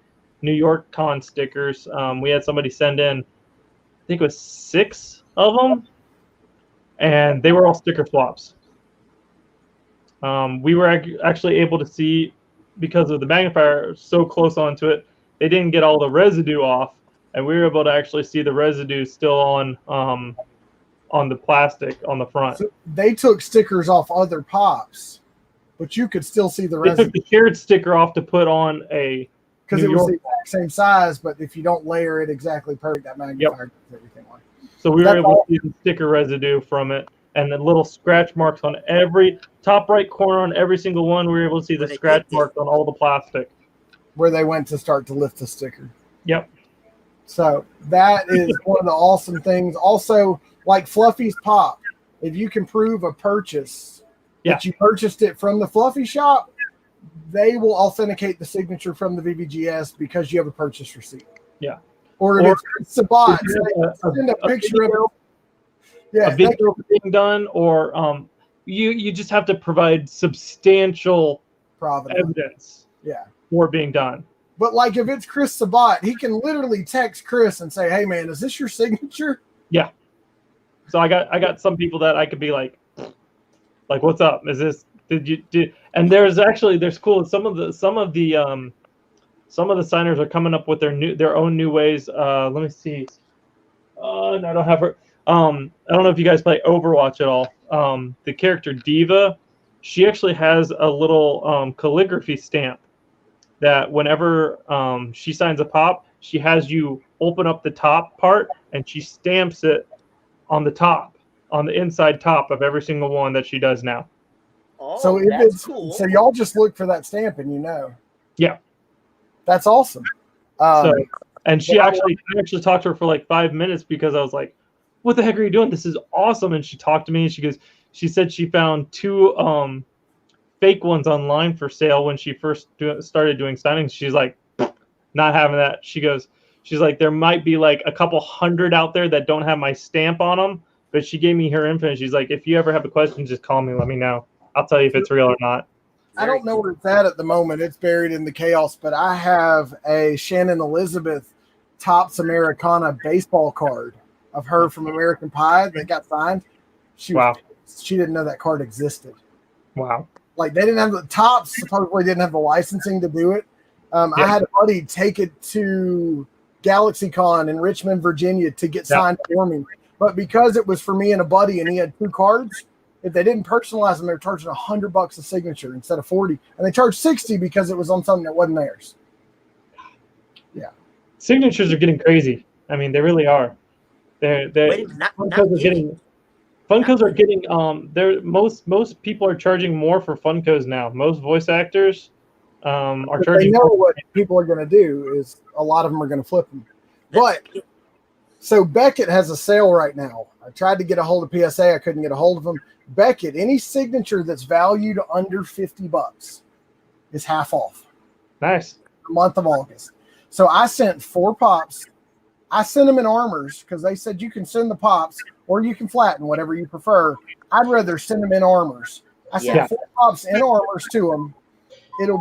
New York con stickers. We had somebody send in, I think it was 6 of them, and they were all sticker swaps. We were actually able to see, because of the magnifier so close onto it, they didn't get all the residue off, and we were able to actually see the residue still on the plastic on the front. So they took stickers off other pops, but you could still see the residue. They took the shared sticker off to put on a because it was the exact same size, but if you don't layer it exactly perfect, that magnifier does everything on. So we were able to see the sticker residue from it, and the little scratch marks on every top right corner on every single one. We were able to see the scratch marks on all the plastic where they went to start to lift the sticker. Yep. So that is one of the awesome things. Also, like Fluffy's Pop, if you can prove a purchase that you purchased it from the Fluffy shop, they will authenticate the signature from the VVGS because you have a purchase receipt. Yeah. Or if it's a bot, send a picture of it. Yeah, a video being done, or you just have to provide substantial evidence for it being done. But like if it's Chris Sabat, he can literally text Chris and say, "Hey man, is this your signature?" Yeah. So I got some people that I could be like what's up? Is this and there's cool some of the signers are coming up with their own new ways. Let me see. No, I don't have her. I don't know if you guys play Overwatch at all. The character Diva, she actually has a little calligraphy stamp that whenever she signs a pop, she has you open up the top part and she stamps it on the top, on the inside top of every single one that she does now. Oh, so that's cool. So y'all just look for that stamp and Yeah. That's awesome. And she I actually talked to her for like 5 minutes because I was like, "What the heck are you doing? This is awesome!" And she talked to me and she said she found 2 fake ones online for sale when she first started doing signings. She's like, not having that. She's like, there might be like a couple hundred out there that don't have my stamp on them, but she gave me her info. And she's like, if you ever have a question, just call me. Let me know. I'll tell you if it's real or not. I don't know where it's at the moment. It's buried in the chaos, but I have a Shannon Elizabeth Topps Americana baseball card of her from American Pie that got signed. She didn't know that card existed. Wow. Like they didn't have the tops, supposedly didn't have the licensing to do it. I had a buddy take it to GalaxyCon in Richmond, Virginia to get signed for me. But because it was for me and a buddy and he had 2 cards, if they didn't personalize them, they were charging $100 a signature instead of 40. And they charged 60 because it was on something that wasn't theirs. Yeah. Signatures are getting crazy. I mean, they really are. Funkos are getting most people are charging more for Funkos now. Most voice actors are charging. They know what people are going to do is a lot of them are going to flip them. But so Beckett has a sale right now. I tried to get a hold of PSA. I couldn't get a hold of them. Beckett, any signature that's valued under $50 is half off. Nice. The month of August. So I sent 4 pops. I sent them in armors because they said you can send the pops or you can flatten, whatever you prefer. I'd rather send them in armors. I sent 4 pops in armors to them. It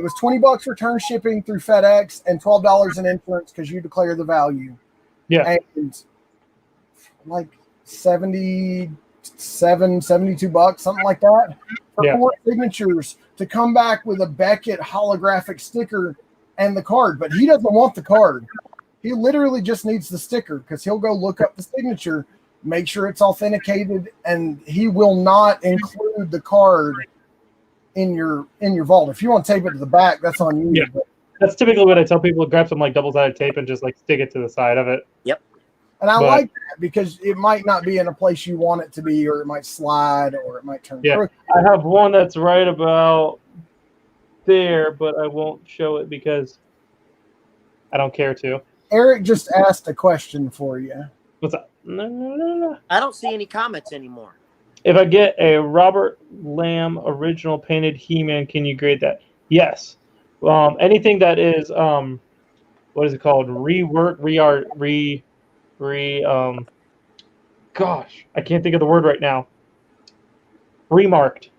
was $20 return shipping through FedEx and $12 in insurance because you declare the value. Yeah. And like $72, something like that for 4 signatures to come back with a Beckett holographic sticker and the card. But he doesn't want the card. He literally just needs the sticker because he'll go look up the signature, make sure it's authenticated, and he will not include the card in your vault. If you want to tape it to the back, that's on you. Yeah. That's typically what I tell people: grab some like double-sided tape and just like stick it to the side of it. Yep. And I like that because it might not be in a place you want it to be, or it might slide, or it might turn. Yeah, I have one that's right about there, but I won't show it because I don't care to. Eric just asked a question for you. What's up? No. I don't see any comments anymore. If I get a Robert Lamb original painted He-Man, can you grade that? Yes. Anything that is what is it called? Rework, re-art, gosh, I can't think of the word right now. Remarked.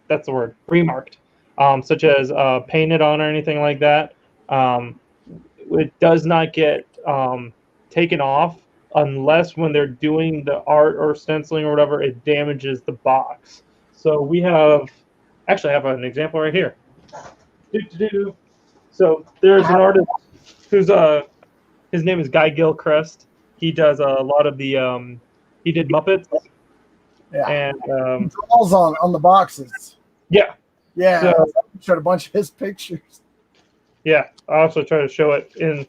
That's the word. Remarked. Such as painted on or anything like that. It does not get taken off unless when they're doing the art or stenciling or whatever, it damages the box. So we have, actually I have an example right here. So there's an artist who's his name is Guy Gilchrist. He does a lot of the he did Muppets. Yeah. And he draws on the boxes. Yeah. Yeah. So, showed a bunch of his pictures. Yeah. I also try to show it in,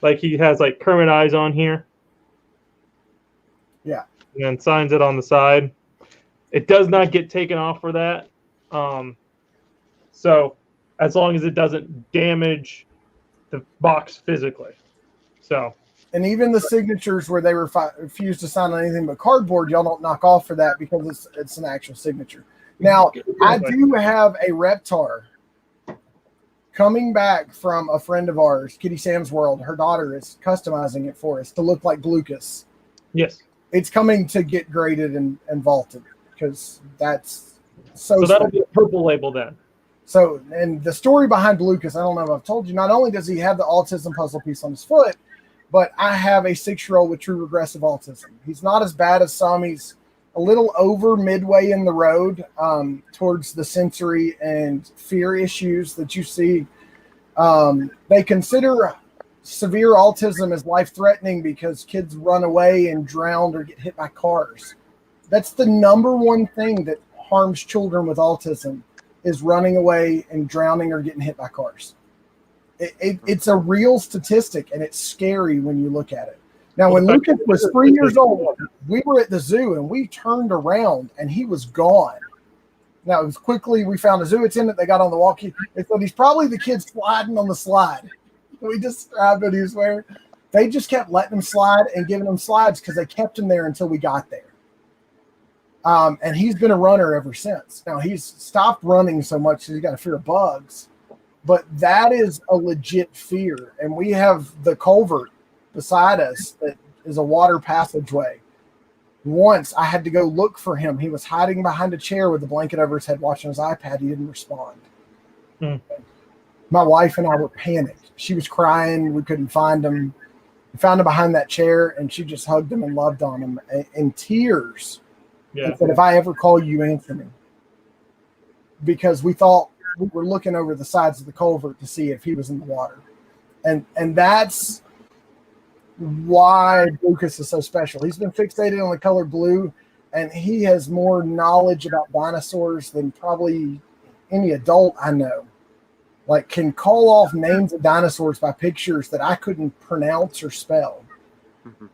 like, he has like Kermit eyes on here. Yeah. And then signs it on the side. It does not get taken off for that. So as long as it doesn't damage the box physically. So. And even the signatures where they refuse to sign on anything but cardboard, y'all don't knock off for that because it's an actual signature. Now, I do have a Reptar coming back from a friend of ours, Kitty Sam's World. Her daughter is customizing it for us to look like Blucas. Yes. It's coming to get graded and vaulted because that's so that'll be a purple label then. So, and the story behind Blucas, I don't know if I've told you, not only does he have the autism puzzle piece on his foot, but I have a 6-year-old with true regressive autism. He's not as bad as some. He's a little over midway in the road towards the sensory and fear issues that you see. They consider severe autism as life-threatening because kids run away and drown or get hit by cars. That's the number one thing that harms children with autism is running away and drowning or getting hit by cars. It's a real statistic, and it's scary when you look at it. Now, when Lucas was 3 years old, we were at the zoo, and we turned around, and he was gone. Now, it was quickly, we found a zoo attendant. They got on the walkie. They said, he's probably the kid sliding on the slide. We described what he was wearing. They just kept letting him slide and giving him slides because they kept him there until we got there. And he's been a runner ever since. Now, he's stopped running so much because he's got a fear of bugs. But that is a legit fear. And we have the culvert beside us that is a water passageway. Once I had to go look for him. He was hiding behind a chair with a blanket over his head watching his iPad. He didn't respond. My wife and I were panicked. She was crying. We couldn't find him. We found him behind that chair, and she just hugged him and loved on him in tears. Yeah. And said, if I ever call you, answer me. because we thought we were looking over the sides of the culvert to see if he was in the water. And that's why Blucas is so special. He's been fixated on the color blue, and he has more knowledge about dinosaurs than probably any adult I know. Like, can call off names of dinosaurs by pictures that I couldn't pronounce or spell.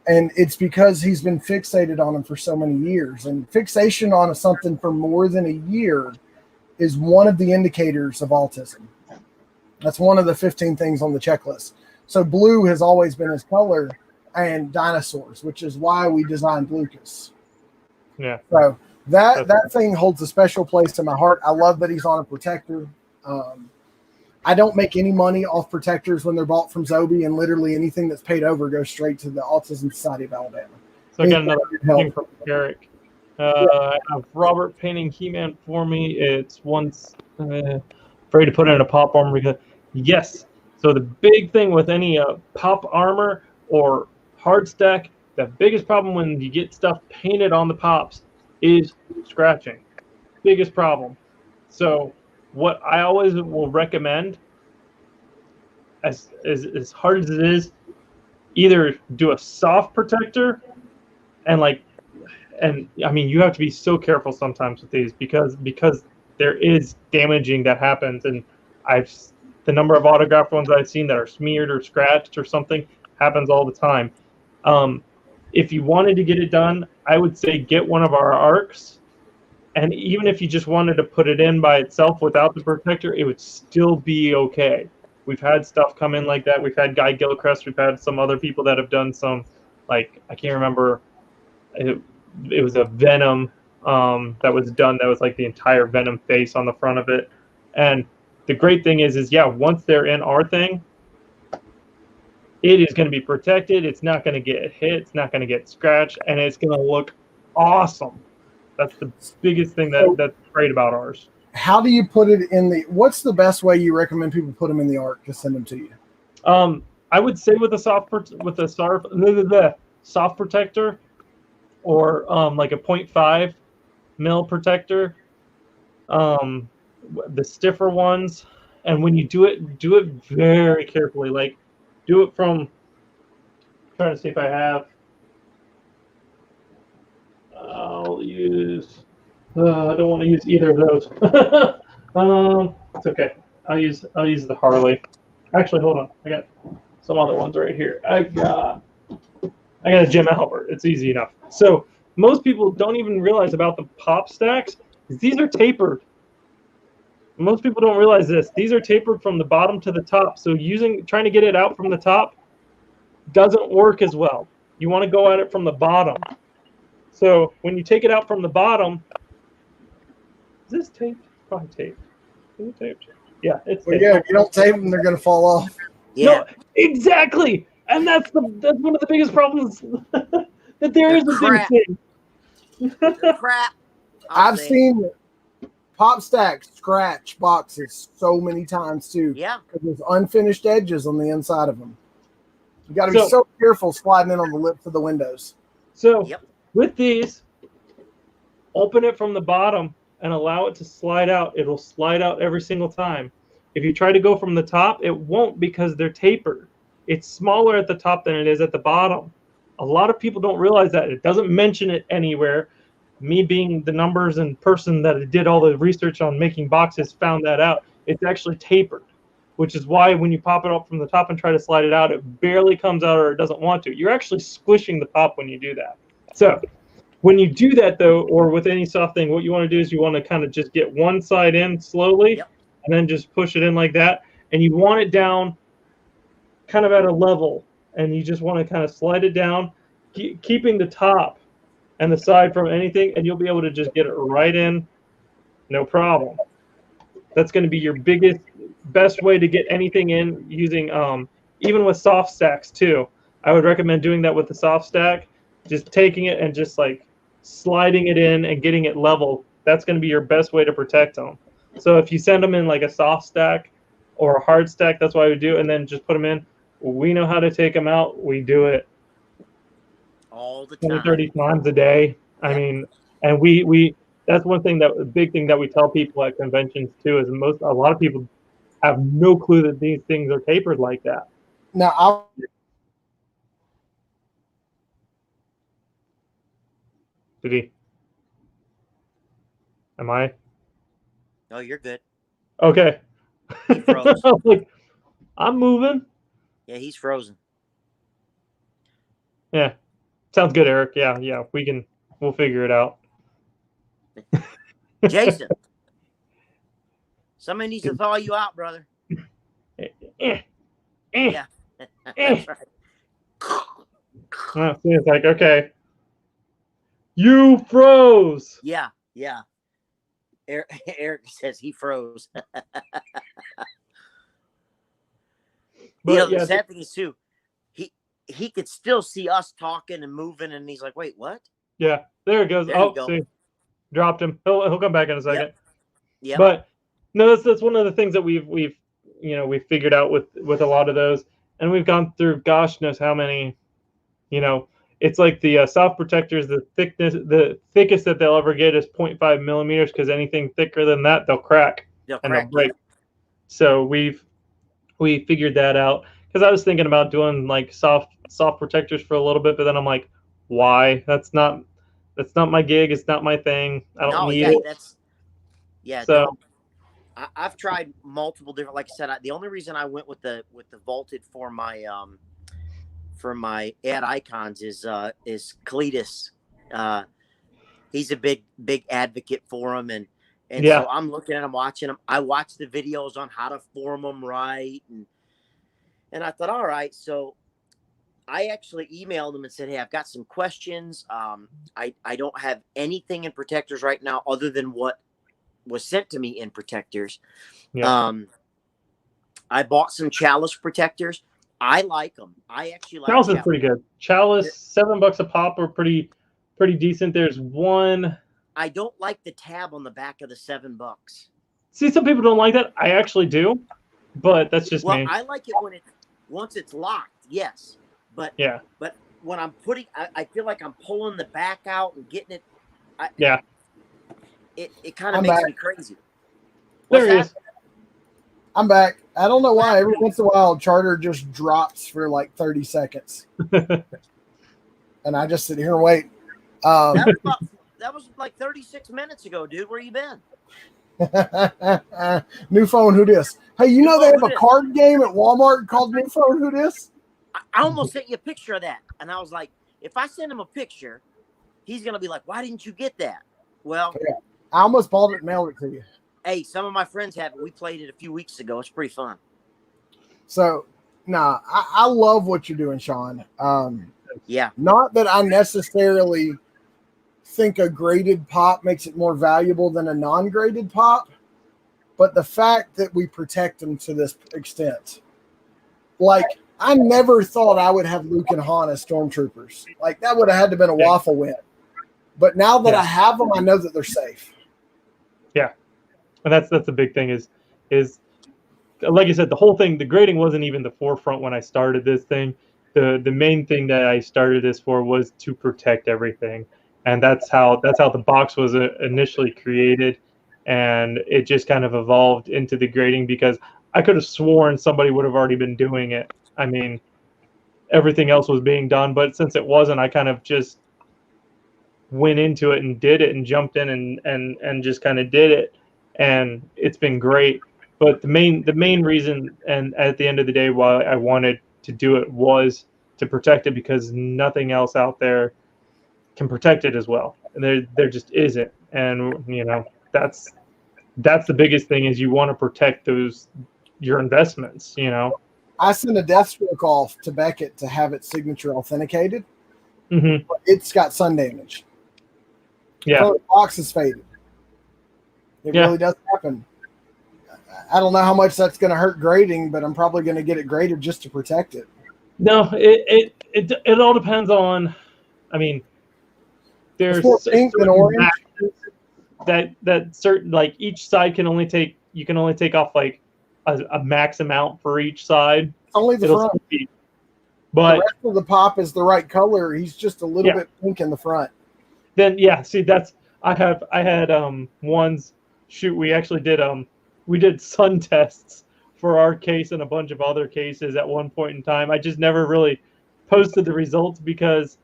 And it's because he's been fixated on them for so many years. And fixation on something for more than a year is one of the indicators of autism. That's one of the 15 things on the checklist. So blue has always been his color, and dinosaurs, which is why we designed Blucas. Yeah. So that thing holds a special place in my heart. I love that he's on a protector. I don't make any money off protectors when they're bought from Zobi, and literally anything that's paid over goes straight to the Autism Society of Alabama. So I got another thing from Eric. I have Robert painting He-Man for me. It's once afraid to put it in a pop armor because yes. So the big thing with any pop armor or hard stack, the biggest problem when you get stuff painted on the pops is scratching. Biggest problem. So what I always will recommend, as hard as it is, either do a soft protector and I mean, you have to be so careful sometimes with these because there is damaging that happens, and the number of autographed ones I've seen that are smeared or scratched or something happens all the time. If you wanted to get it done, I would say get one of our arcs, and even if you just wanted to put it in by itself without the protector, it would still be okay. We've had stuff come in like that. We've had Guy Gilchrist. We've had some other people that have done some, like, I can't remember. It was a Venom that was done. That was like the entire Venom face on the front of it. And the great thing is yeah, once they're in our thing, it is going to be protected. It's not going to get hit. It's not going to get scratched, and it's going to look awesome. That's the biggest thing that's great about ours. How do you put it in the? What's the best way you recommend people put them in the arc to send them to you? I would say with a soft protector, or like a 0.5 mil protector. The stiffer ones, and when you do it very carefully. Like, do it from. I'm trying to see if I have. I'll use. I don't want to use either of those. It's okay. I'll use the Harley. Actually, hold on. I got some other ones right here. I got a Jim Albert. It's easy enough. So most people don't even realize about the pop stacks. These are tapered. Most people don't realize this. These are tapered from the bottom to the top. So trying to get it out from the top doesn't work as well. You want to go at it from the bottom. So when you take it out from the bottom, is this taped? Probably taped. Is it taped? Yeah, it's taped. Yeah, if you don't tape them, they're going to fall off. Yeah, no, exactly. And that's one of the biggest problems that there is with these things. Crap. I've seen pop stacks scratch boxes so many times too. Yeah. Because there's unfinished edges on the inside of them. You got to be so careful sliding in on the lips of the windows. So with these, open it from the bottom and allow it to slide out. It'll slide out every single time. If you try to go from the top, it won't because they're tapered. It's smaller at the top than it is at the bottom. A lot of people don't realize that. It doesn't mention it anywhere. Me being the numbers and person that did all the research on making boxes found that out. It's actually tapered, which is why when you pop it up from the top and try to slide it out, it barely comes out or it doesn't want to. You're actually squishing the pop when you do that. So when you do that, though, or with any soft thing, what you want to do is you want to kind of just get one side in slowly and then just push it in like that. And you want it down kind of at a level, and you just want to kind of slide it down, keeping the top and the side from anything, and you'll be able to just get it right in, no problem. That's going to be your best way to get anything in using, even with soft stacks too. I would recommend doing that with the soft stack, just taking it and just like sliding it in and getting it level. That's going to be your best way to protect them. So if you send them in like a soft stack or a hard stack, that's what I would do, and then just put them in. We know how to take them out. We do it all the time, 20, 30 times a day. I mean, and we that's one thing a big thing that we tell people at conventions too is a lot of people have no clue that these things are tapered like that. Now, Did he? Am I? No, you're good. Okay. He froze. I was like, I'm moving. Yeah, he's frozen. Yeah. Sounds good, Eric. Yeah. We'll figure it out. Jason, somebody needs to thaw you out, brother. Yeah. That's right. It's like, okay. You froze. Yeah. Eric says he froze. But the sad thing is too, he could still see us talking and moving, and he's like, "Wait, what?" Yeah, there it goes. There you go. See, dropped him. He'll come back in a second. Yeah. But no, that's one of the things that we've figured out with a lot of those, and we've gone through gosh knows how many. It's like the soft protectors. The thickest that they'll ever get is 0.5 millimeters, because anything thicker than that, they'll crack. They'll break. Yeah. So we figured that out, because I was thinking about doing like soft protectors for a little bit, but then I'm like, why? That's not my gig. It's not my thing. I don't need it. So I've tried multiple different. Like I said, the only reason I went with the vaulted for my ad icons is Cletus. He's a big advocate for them, and so I'm looking at him, watching them. I watched the videos on how to form them right, and I thought, all right. So I actually emailed him and said, hey, I've got some questions. I don't have anything in protectors right now other than what was sent to me in protectors. Yeah. I bought some Chalice protectors. I like them. I actually like Chalice. Is pretty good. Chalice, $7 a pop are pretty decent. There's one. I don't like the tab on the back of the $7. See, some people don't like that. I actually do, but that's just me. I like it when once it's locked. Yes, but when I'm putting, I feel like I'm pulling the back out and getting it. It kind of makes me crazy. There he is. I'm back. I don't know why. Every once in a while, Charter just drops for like 30 seconds. And I just sit here and wait. That was like 36 minutes ago, dude. Where you been? New phone, who dis? Hey, they have a card game at Walmart called New Phone, who dis? I almost sent you a picture of that. And I was like, if I send him a picture, he's going to be like, why didn't you get that? Well, I almost bought it and mailed it to you. Hey, some of my friends have it. We played it a few weeks ago. It's pretty fun. So, I love what you're doing, Sean. Yeah. Not that I necessarily think a graded pop makes it more valuable than a non-graded pop, but the fact that we protect them to this extent. Like, I never thought I would have Luke and Han as stormtroopers. Like, that would have had to been a waffle win. But now that I have them, I know that they're safe. Yeah. And that's the big thing is like you said, the whole thing, the grading wasn't even the forefront when I started this thing. The main thing that I started this for was to protect everything. And that's how the box was initially created. And it just kind of evolved into the grading, because I could have sworn somebody would have already been doing it. I mean, everything else was being done, but since it wasn't, I kind of just went into it and did it and jumped in and just kind of did it. And it's been great. But the main reason, and at the end of the day, why I wanted to do it was to protect it, because nothing else out there can protect it as well. And there just isn't. And that's the biggest thing, is you want to protect your investments. I sent a Deathstroke off to Beckett to have its signature authenticated. Mm-hmm. But it's got sun damage. Yeah, the box is faded. It really does happen. I don't know how much that's going to hurt grading, but I'm probably going to get it graded just to protect it. No, it all depends on. I mean, there's more pink than orange. That certain, like, each side can only take off like a max amount for each side. Only the front. But the rest of the pop is the right color. He's just a little bit pink in the front. Then see, I had ones. Shoot, we actually did sun tests for our case and a bunch of other cases at one point in time. I just never really posted the results because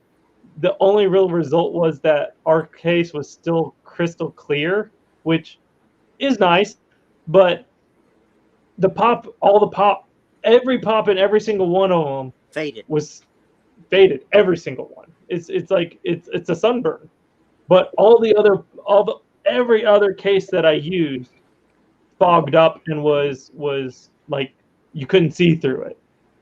the only real result was that our case was still crystal clear, which is nice, but every pop in every single one of them Faded. was faded. Every single one. It's like it's a sunburn. But every other case that I used fogged up and was like you couldn't see through it.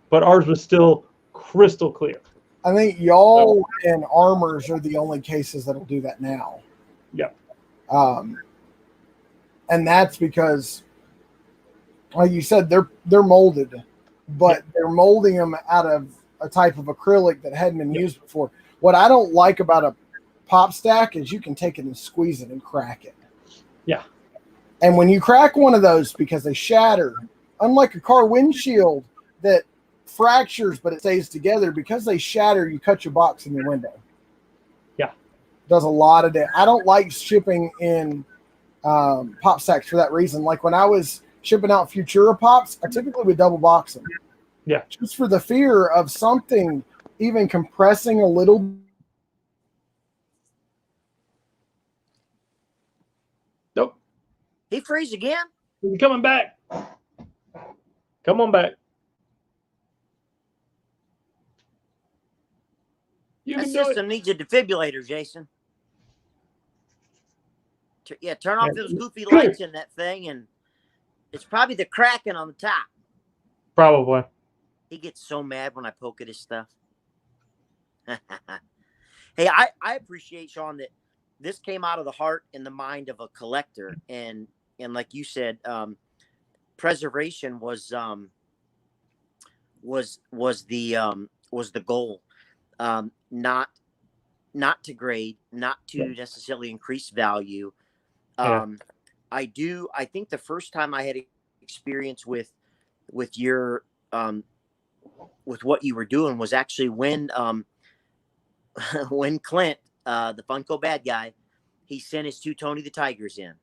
But ours was still crystal clear. I think y'all and Armors are the only cases that'll do that now. Yeah. And that's because, like you said, they're molded, but they're molding them out of a type of acrylic that hadn't been used before. What I don't like about a pop stack is you can take it and squeeze it and crack it. Yeah. And when you crack one of those, because they shatter, unlike a car windshield that fractures but it stays together, because they shatter, you cut your box in your window. Yeah. Does a lot of damage. I don't like shipping in pop stacks for that reason. Like when I was shipping out Futura pops, I typically would double box them. Yeah. Just for the fear of something even compressing a little. Nope. He freeze again? He's coming back. Come on back. That system needs a defibrillator, Jason. Yeah, turn off those goofy lights in that thing, and it's probably the cracking on the top. Probably. He gets so mad when I poke at his stuff. Hey, I appreciate, Sean, that this came out of the heart and the mind of a collector, and like you said, preservation was the goal. Not to grade, not to necessarily increase value. I think the first time I had experience with your with what you were doing was actually when when Clint, the Funko bad guy, he sent his 2 Tony the Tigers in.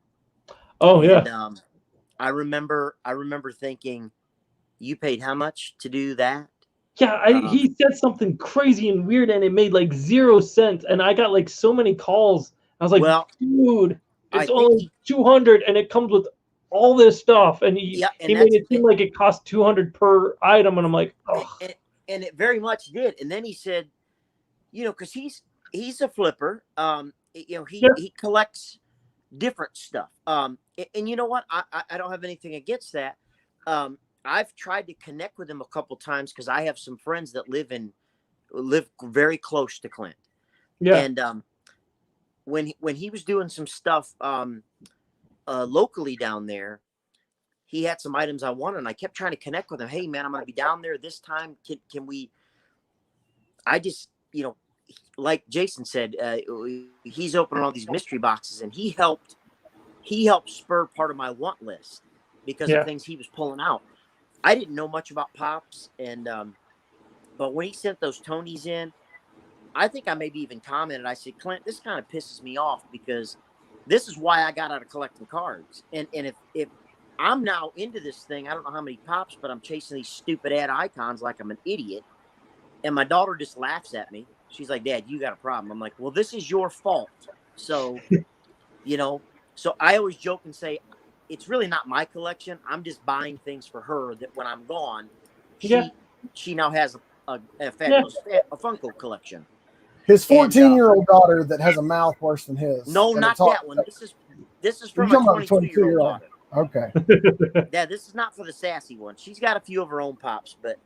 Oh yeah. And I remember thinking, you paid how much to do that? Yeah, he said something crazy and weird, and it made like 0 sense. And I got like so many calls. I was like, well, dude, it's only 200, and it comes with all this stuff. And he made it seem like it cost 200 per item, and I'm like, oh. And it very much did. And then he said, because he's a flipper. He collects different stuff. And you know what? I don't have anything against that. I've tried to connect with him a couple times because I have some friends that live very close to Clint. Yeah. And when he was doing some stuff locally down there, he had some items I wanted, and I kept trying to connect with him. Hey man, I'm going to be down there this time. Can we? I just, like Jason said, he's opening all these mystery boxes, and he helped spur part of my want list because of things he was pulling out. I didn't know much about pops, and but when he sent those Tonys in, I think I maybe even commented. I said, Clint, this kind of pisses me off because this is why I got out of collecting cards. And if I'm now into this thing, I don't know how many pops, but I'm chasing these stupid ad icons like I'm an idiot. And my daughter just laughs at me. She's like, Dad, you got a problem. I'm like, well, this is your fault. So, so I always joke and say, it's really not my collection. I'm just buying things for her that when I'm gone, she now has a Funko collection. His 14-year-old daughter that has a mouth worse than his. No, not that one. This is from a 22-year-old daughter. Okay. Yeah, this is not for the sassy one. She's got a few of her own pops, but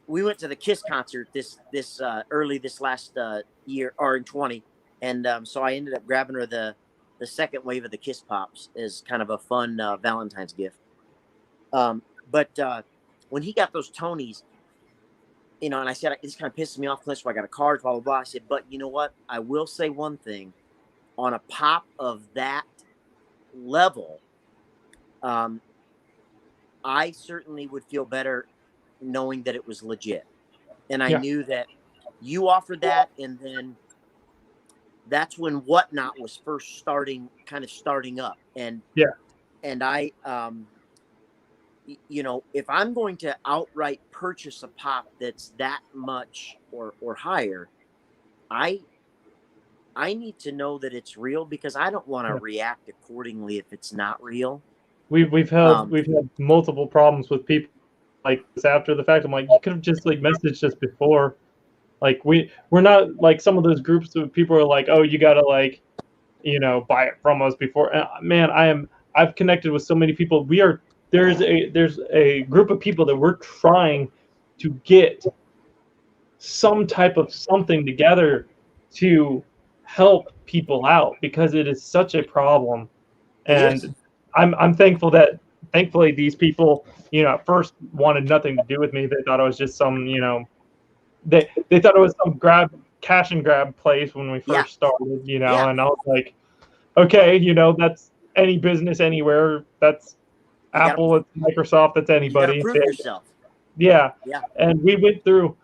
we went to the Kiss concert this last year, or in 20, and so I ended up grabbing her the second wave of the Kiss pops as kind of a fun Valentine's gift. But when he got those Tonys, and I said, this kind of pisses me off, Clint, so I got a card, blah, blah, blah. I said, but you know what? I will say one thing. On a pop of that level, I certainly would feel better knowing that it was legit. And I knew that you offered that, and then that's when Whatnot was first starting up. And I, if I'm going to outright purchase a pop that's that much or higher, I need to know that it's real, because I don't want to react accordingly if it's not real. We've had multiple problems with people like this after the fact. I'm like, you could have just like messaged us before. Like we're not like some of those groups of people are like, oh, you gotta like, buy it from us before. And, man, I've connected with so many people. There's a group of people that we're trying to get some type of something together to help people out, because it is such a problem. And I'm thankfully these people, at first wanted nothing to do with me. They thought I was just some, they thought it was some cash and grab place when we first started, and I was like, okay, that's any business anywhere. That's Apple, it's Microsoft, that's anybody. You gotta prove yourself. Yeah. And we went through,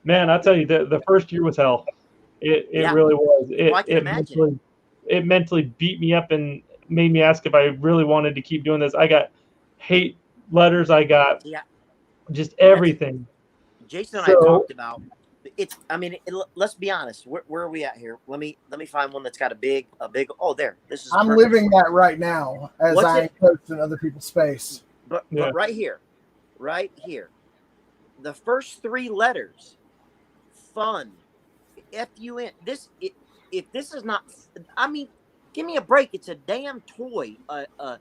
man, I'll tell you, the first year was hell. It really was. It mentally beat me up and made me ask if I really wanted to keep doing this. I got hate letters. I got just everything. Jason and I talked about it's. I mean, let's be honest. Where are we at here? Let me find one that's got a big. Oh, there. This is. I'm living that right now as I encroach in other people's space. But right here, the first three letters, fun. FUN. If this is not, I mean, give me a break. It's a damn toy, a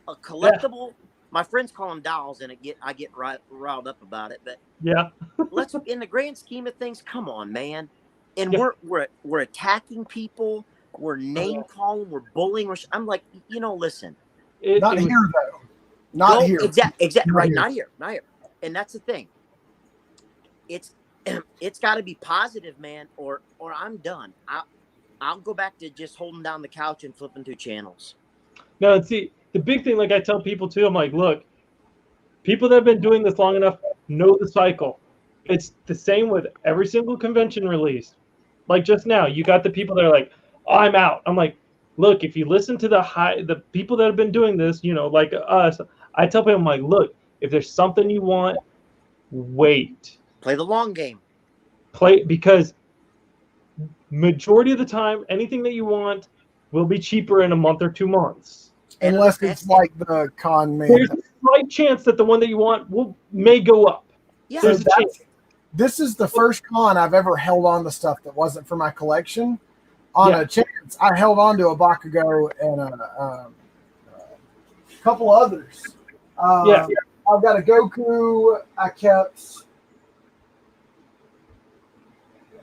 collectible. My friends call them dolls, and I get riled up about it. But let's, in the grand scheme of things, come on, man. And we're attacking people. We're name calling. We're bullying. I'm like, listen. Not here though. Not here. Exactly. Right. Not here. And that's the thing. It's got to be positive, man, or I'm done. I'll go back to just holding down the couch and flipping through channels. No, see, the big thing, like I tell people too, I'm like, look, people that have been doing this long enough know the cycle. It's the same with every single convention release. Like just now, you got the people that are like, oh, I'm out. I'm like, look, if you listen to the people that have been doing this, like us, I tell people, I'm like, look, if there's something you want, wait. Play the long game. Because majority of the time, anything that you want will be cheaper in a month or 2 months. Unless it's like the con man. There's a slight chance that the one that you want may go up. Yeah. So this is the first con I've ever held on to stuff that wasn't for my collection. On a chance, I held on to a Bakugo and a couple others. I've got a Goku. I kept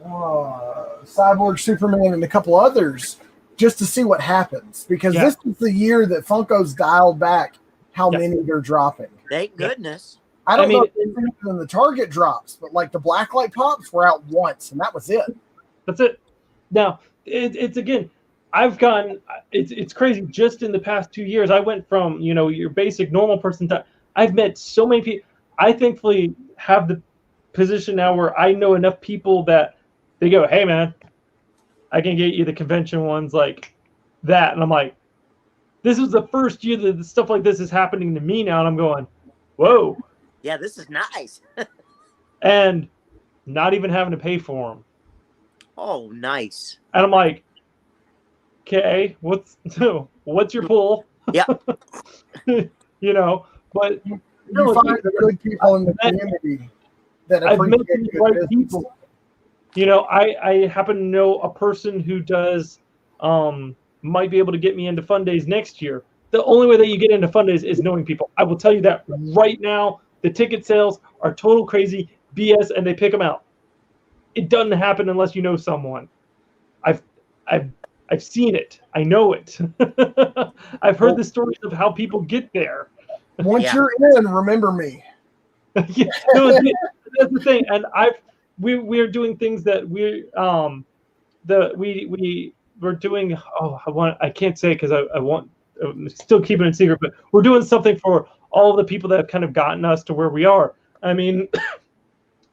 Cyborg, Superman, and a couple others just to see what happens, because this is the year that Funko's dialed back how many they're dropping. Thank goodness. I don't know if it's even the Target drops, but like the Blacklight Pops were out once, and that was it. That's it. Now, it's again, I've gotten, it's crazy. Just in the past 2 years, I went from, your basic normal person to, I've met so many people. I thankfully have the position now where I know enough people that they go, hey, man, I can get you the convention ones like that. And I'm like, this is the first year that stuff like this is happening to me now. And I'm going, whoa. Yeah, this is nice. And not even having to pay for them. Oh, nice. And I'm like, okay, what's your pull? Yeah. But you find the good people in the community that appreciate the right people. I happen to know a person who does might be able to get me into fun days next year. The only way that you get into fun days is knowing people. I will tell you that right now. The ticket sales are total crazy BS, and they pick them out. It doesn't happen unless you know someone. I've seen it. I know it. I've heard the stories of how people get there. Once you're in, remember me. That's the thing. And we're doing things that we're doing. I can't say it because I'm still keeping it secret, but we're doing something for all of the people that have kind of gotten us to where we are. I mean,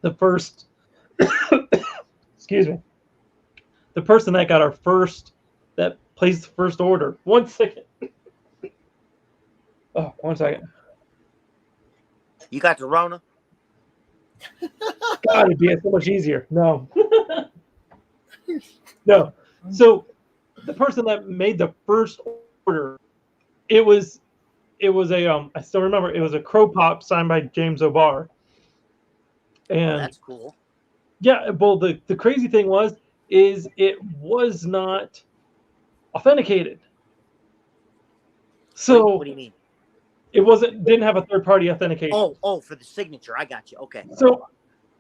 the first, excuse me, the person that got our first that placed the first order. 1 second. Oh, 1 second. You got the Rona? God, it'd be so much easier. No. No. So the person that made the first order, it was a I still remember, it was a Crow Pop signed by James O'Barr. And that's cool. Yeah, well, the crazy thing is it was not authenticated. So what do you mean? It didn't have a third-party authentication. Oh, for the signature. I got you. Okay. So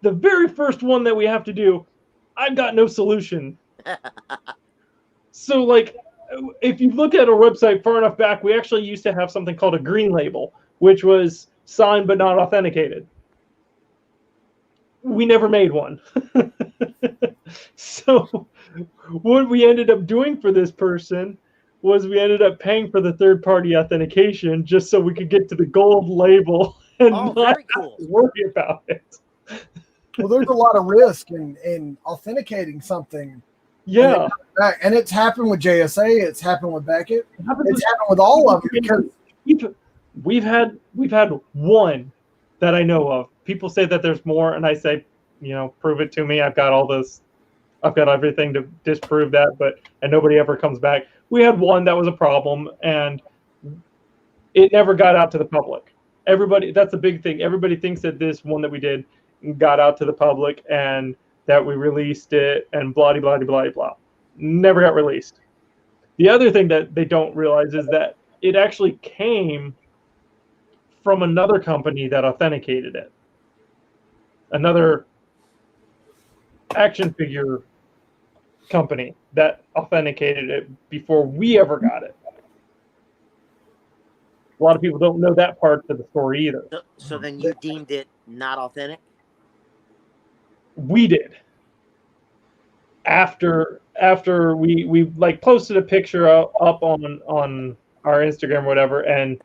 the very first one that we have to do, I've got no solution. So, like, if you look at our website far enough back, we actually used to have something called a green label, which was signed but not authenticated. We never made one. So what we ended up doing for this person was we ended up paying for the third-party authentication just so we could get to the gold label and not very cool. worry about it. Well, there's a lot of risk in authenticating something. Yeah. And it's happened with JSA. It's happened with Beckett. It's happened with all of them because we've had one that I know of. People say that there's more, and I say, prove it to me. I've got all this. I've got everything to disprove that, and nobody ever comes back. We had one that was a problem, and it never got out to the public. That's the big thing. Everybody thinks that this one that we did got out to the public and that we released it and blah, blah, blah, blah, blah. Never got released. The other thing that they don't realize is that it actually came from another company that authenticated it. Another action figure company that authenticated it before we ever got it. A lot of people don't know that part of the story either. So then you deemed it not authentic? We did. After we like posted a picture up on our Instagram or whatever, and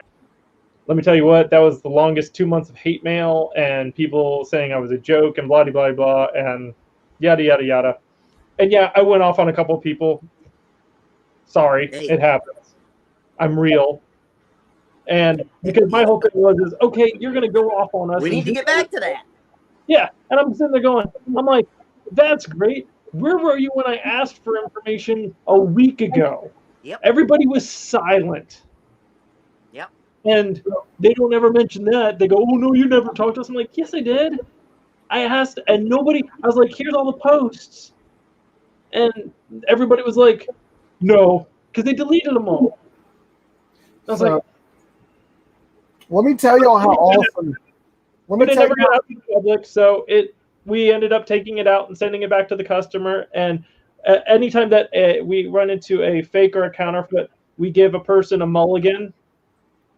let me tell you what, that was the longest 2 months of hate mail and people saying I was a joke and blah blah blah and yada yada yada. And yeah, I went off on a couple of people. Sorry, it happens. I'm real. And because my whole thing was okay, you're gonna go off on us. We need to get back to that. Yeah, and I'm sitting there going, I'm like, that's great. Where were you when I asked for information a week ago? Yep. Everybody was silent. Yep. And they don't ever mention that. They go, oh, no, you never talked to us. I'm like, yes, I did. I asked, and nobody, I was like, here's all the posts. And everybody was like, no, because they deleted them all. I was like, let me tell y'all how awesome. But it never got out to the public, so we ended up taking it out and sending it back to the customer. And anytime that we run into a fake or a counterfeit, we give a person a mulligan.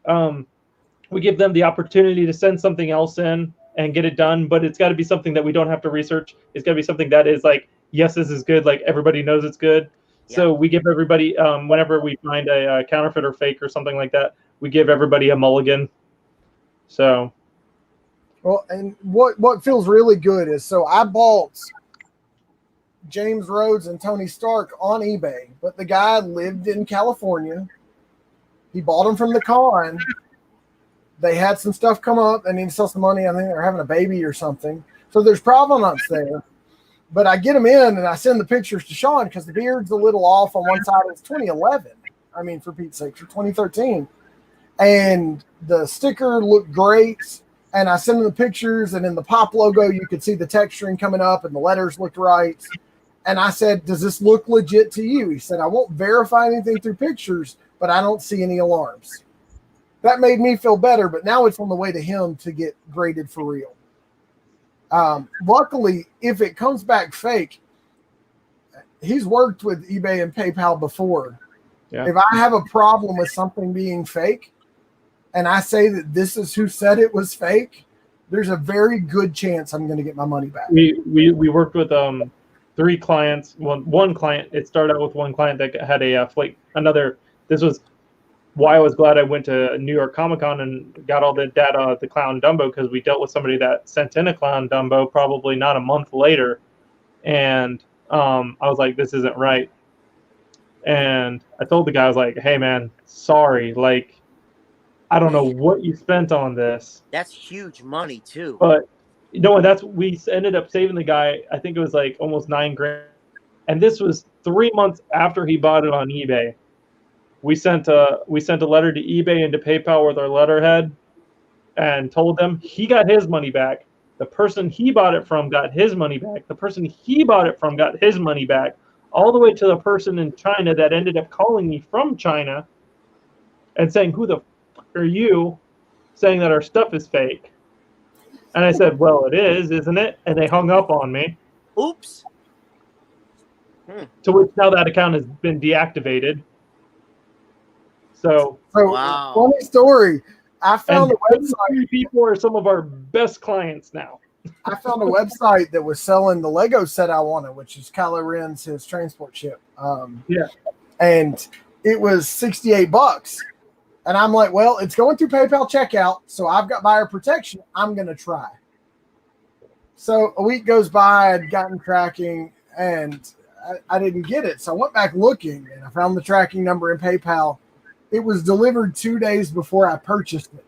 We give them the opportunity to send something else in and get it done, but it's got to be something that we don't have to research. It's got to be something that is like, yes, this is good. Like everybody knows it's good. Yeah. So we give everybody, whenever we find a counterfeit or fake or something like that, we give everybody a mulligan. So. Well, and what feels really good is, so I bought James Rhodes and Tony Stark on eBay, but the guy lived in California. He bought them from the con. They had some stuff come up. They need to sell some money. I think they're having a baby or something. So there's provenance there. But I get them in and I send the pictures to Sean because the beard's a little off on one side. It's 2011. I mean, for Pete's sake, for 2013. And the sticker looked great. And I sent him the pictures, and in the Pop logo, you could see the texturing coming up, and the letters looked right. And I said, does this look legit to you? He said, I won't verify anything through pictures, but I don't see any alarms. That made me feel better, but now it's on the way to him to get graded for real. Luckily, if it comes back fake, he's worked with eBay and PayPal before. Yeah. If I have a problem with something being fake, and I say that this is who said it was fake, there's a very good chance I'm going to get my money back. We worked with 3 clients. One client. It started out with one client that had a flake. This was why I was glad I went to New York Comic Con and got all the data of the Clown Dumbo, because we dealt with somebody that sent in a Clown Dumbo probably not a month later, and I was like, this isn't right. And I told the guy, I was like, hey, man, sorry. Like, I don't know what you spent on this. That's huge money, too. But, we ended up saving the guy. I think it was like almost $9,000. And this was 3 months after he bought it on eBay. We sent a letter to eBay and to PayPal with our letterhead and told them he got his money back. The person he bought it from got his money back. The person he bought it from got his money back. All the way to the person in China that ended up calling me from China and saying, who the fuck are you, saying that our stuff is fake. And I said, well, it is, isn't it? And they hung up on me. Oops. To which now that account has been deactivated. So wow. Funny story. I found a website. People are some of our best clients now. I found a website that was selling the Lego set I wanted, which is Kylo Ren's his transport ship. And it was $68. And I'm like, well, it's going through PayPal checkout, so I've got buyer protection. I'm going to try. So a week goes by, I'd gotten tracking, and I didn't get it. So I went back looking, and I found the tracking number in PayPal. It was delivered 2 days before I purchased it.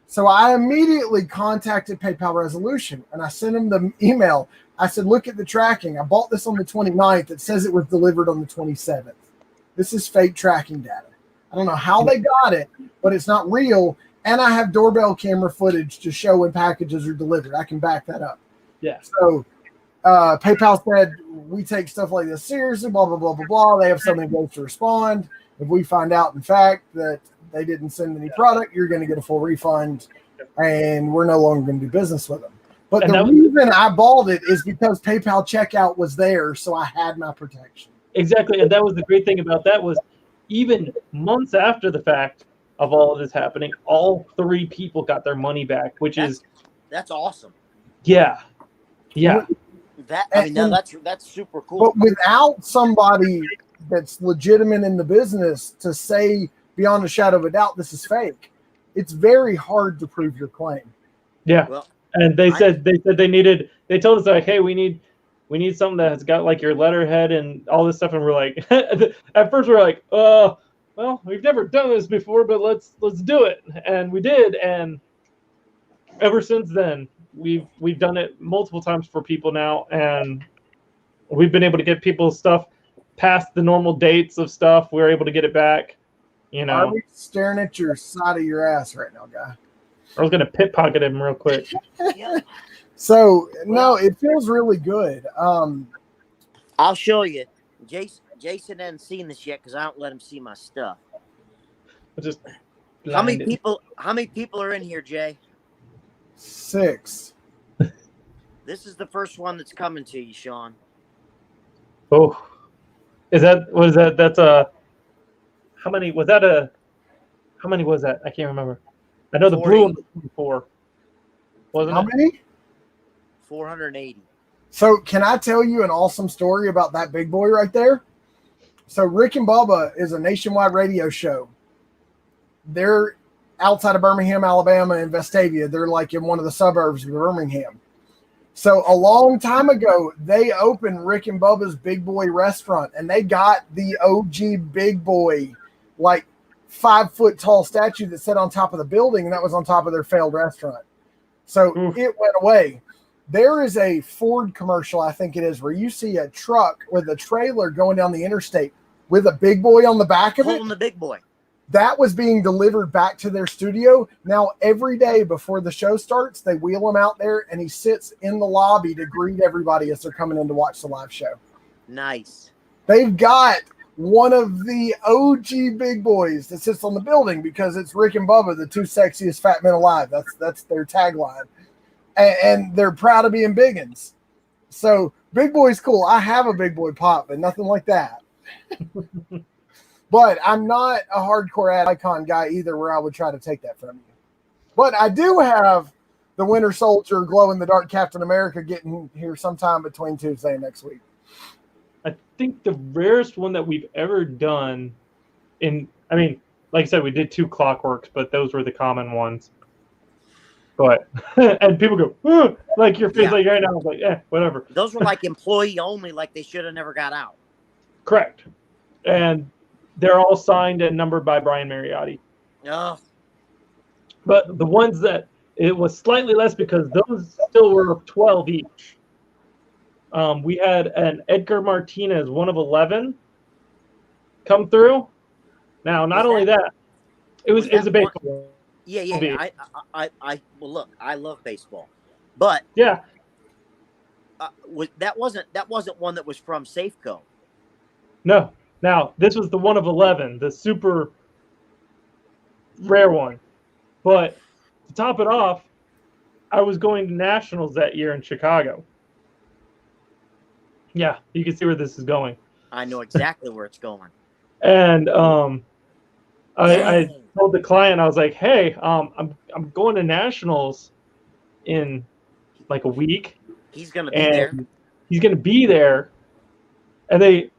So I immediately contacted PayPal Resolution, and I sent them the email. I said, look at the tracking. I bought this on the 29th. It says it was delivered on the 27th. This is fake tracking data. I don't know how they got it, but it's not real. And I have doorbell camera footage to show when packages are delivered. I can back that up. Yeah. So PayPal said, we take stuff like this seriously, blah, blah, blah, blah, blah. They have so many days to respond. If we find out, in fact, that they didn't send any product, you're going to get a full refund, and we're no longer going to do business with them. But the reason I bought it is because PayPal checkout was there, so I had my protection. Exactly, and that was the great thing about that was even months after the fact of all of this happening, all 3 people got their money back, that's awesome. Yeah. That's super cool. But without somebody that's legitimate in the business to say beyond a shadow of a doubt this is fake, it's very hard to prove your claim. Yeah. Well, and they told us like, hey, we need something that's got like your letterhead and all this stuff, and we're like at first we're like, well, we've never done this before, but let's do it. And we did, and ever since then we've done it multiple times for people now, and we've been able to get people's stuff past the normal dates of stuff. We're able to get it back. Are we staring at your side of your ass right now, guy? I was gonna pickpocket him real quick. So no, it feels really good. I'll show you. Jason hasn't seen this yet because I don't let him see my stuff. How many people are in here, Jay? 6. This is the first one that's coming to you, Sean. Oh, what is that? That's how many was that? How many was that? I can't remember. I know the blue one was 24. Wasn't it? How many? 480. So can I tell you an awesome story about that big boy right there? So Rick and Bubba is a nationwide radio show. They're outside of Birmingham, Alabama, in Vestavia. They're like in one of the suburbs of Birmingham. So a long time ago, they opened Rick and Bubba's Big Boy restaurant, and they got the OG Big Boy, like 5-foot tall statue that sat on top of the building, and that was on top of their failed restaurant. So it went away. There is a Ford commercial, I think it is, where you see a truck with a trailer going down the interstate with a Big Boy on the back of it. Holding the Big Boy. That was being delivered back to their studio. Now, every day before the show starts, they wheel him out there, and he sits in the lobby to greet everybody as they're coming in to watch the live show. Nice. They've got one of the OG Big Boys that sits on the building because it's Rick and Bubba, the 2 sexiest fat men alive. That's their tagline. And they're proud of being biggins. So Big Boy's cool. I have a Big Boy pop, but nothing like that. But I'm not a hardcore icon guy either where I would try to take that from you. But I do have the Winter Soldier glow-in-the-dark Captain America getting here sometime between Tuesday and next week. I think the rarest one that we've ever done like I said, we did 2 Clockworks, but those were the common ones. But and people go, like your face like right now. I was like, whatever. Those were like employee only, like they should have never got out. Correct. and they're all signed and numbered by Brian Mariotti. Oh, But the ones that it was slightly less because those still were 12 each. We had an Edgar Martinez 1 of 11 come through. Now, not only that, it was a baseball. Yeah. Well, look, I love baseball, but yeah, that wasn't one that was from Safeco. No. Now, this was the 1 of 11, the super rare one. But to top it off, I was going to Nationals that year in Chicago. Yeah, you can see where this is going. I know exactly where it's going. And I told the client, I was like, "Hey, I'm going to Nationals in like a week. He's gonna be there. He's gonna be there." And they,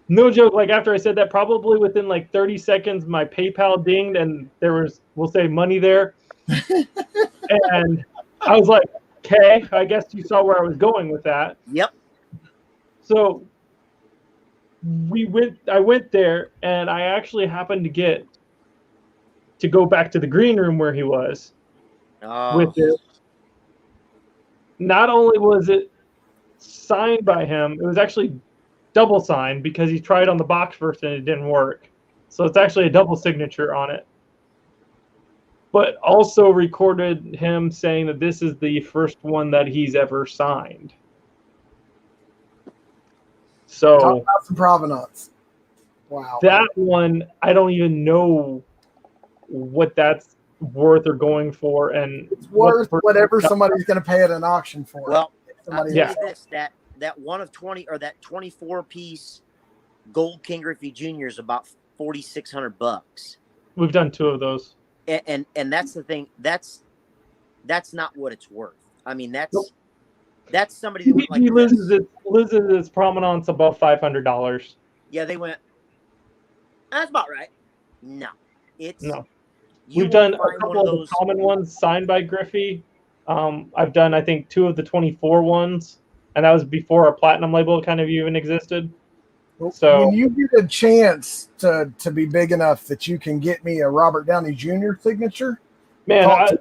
no joke, like after I said that, probably within like 30 seconds, my PayPal dinged and there was, we'll say, money there. And I was like, "Okay, I guess you saw where I was going with that." Yep. So I went there, and I actually happened to go back to the green room where he was with it. Not only was it signed by him, it was actually double signed because he tried on the box first and it didn't work. So it's actually a double signature on it. But also recorded him saying that this is the first one that he's ever signed. So talk about some provenance. Wow. That one, I don't even know what that's worth or going for, and it's worth whatever somebody's going to pay at an auction for. Well, I'll tell you this, that 1 of 20 or that 24-piece Gold King Griffey Jr. is about $4,600. We've done 2 of those, and that's the thing. That's not what it's worth. I mean, that's somebody that went like he loses its provenance above $500. Yeah, they went. That's about right. No, it's no. We've done a couple of the common ones signed by Griffey. I've done, I think, 2 of the 24 ones, and that was before our platinum label kind of even existed. So when you get a chance to be big enough that you can get me a Robert Downey Jr. signature, man,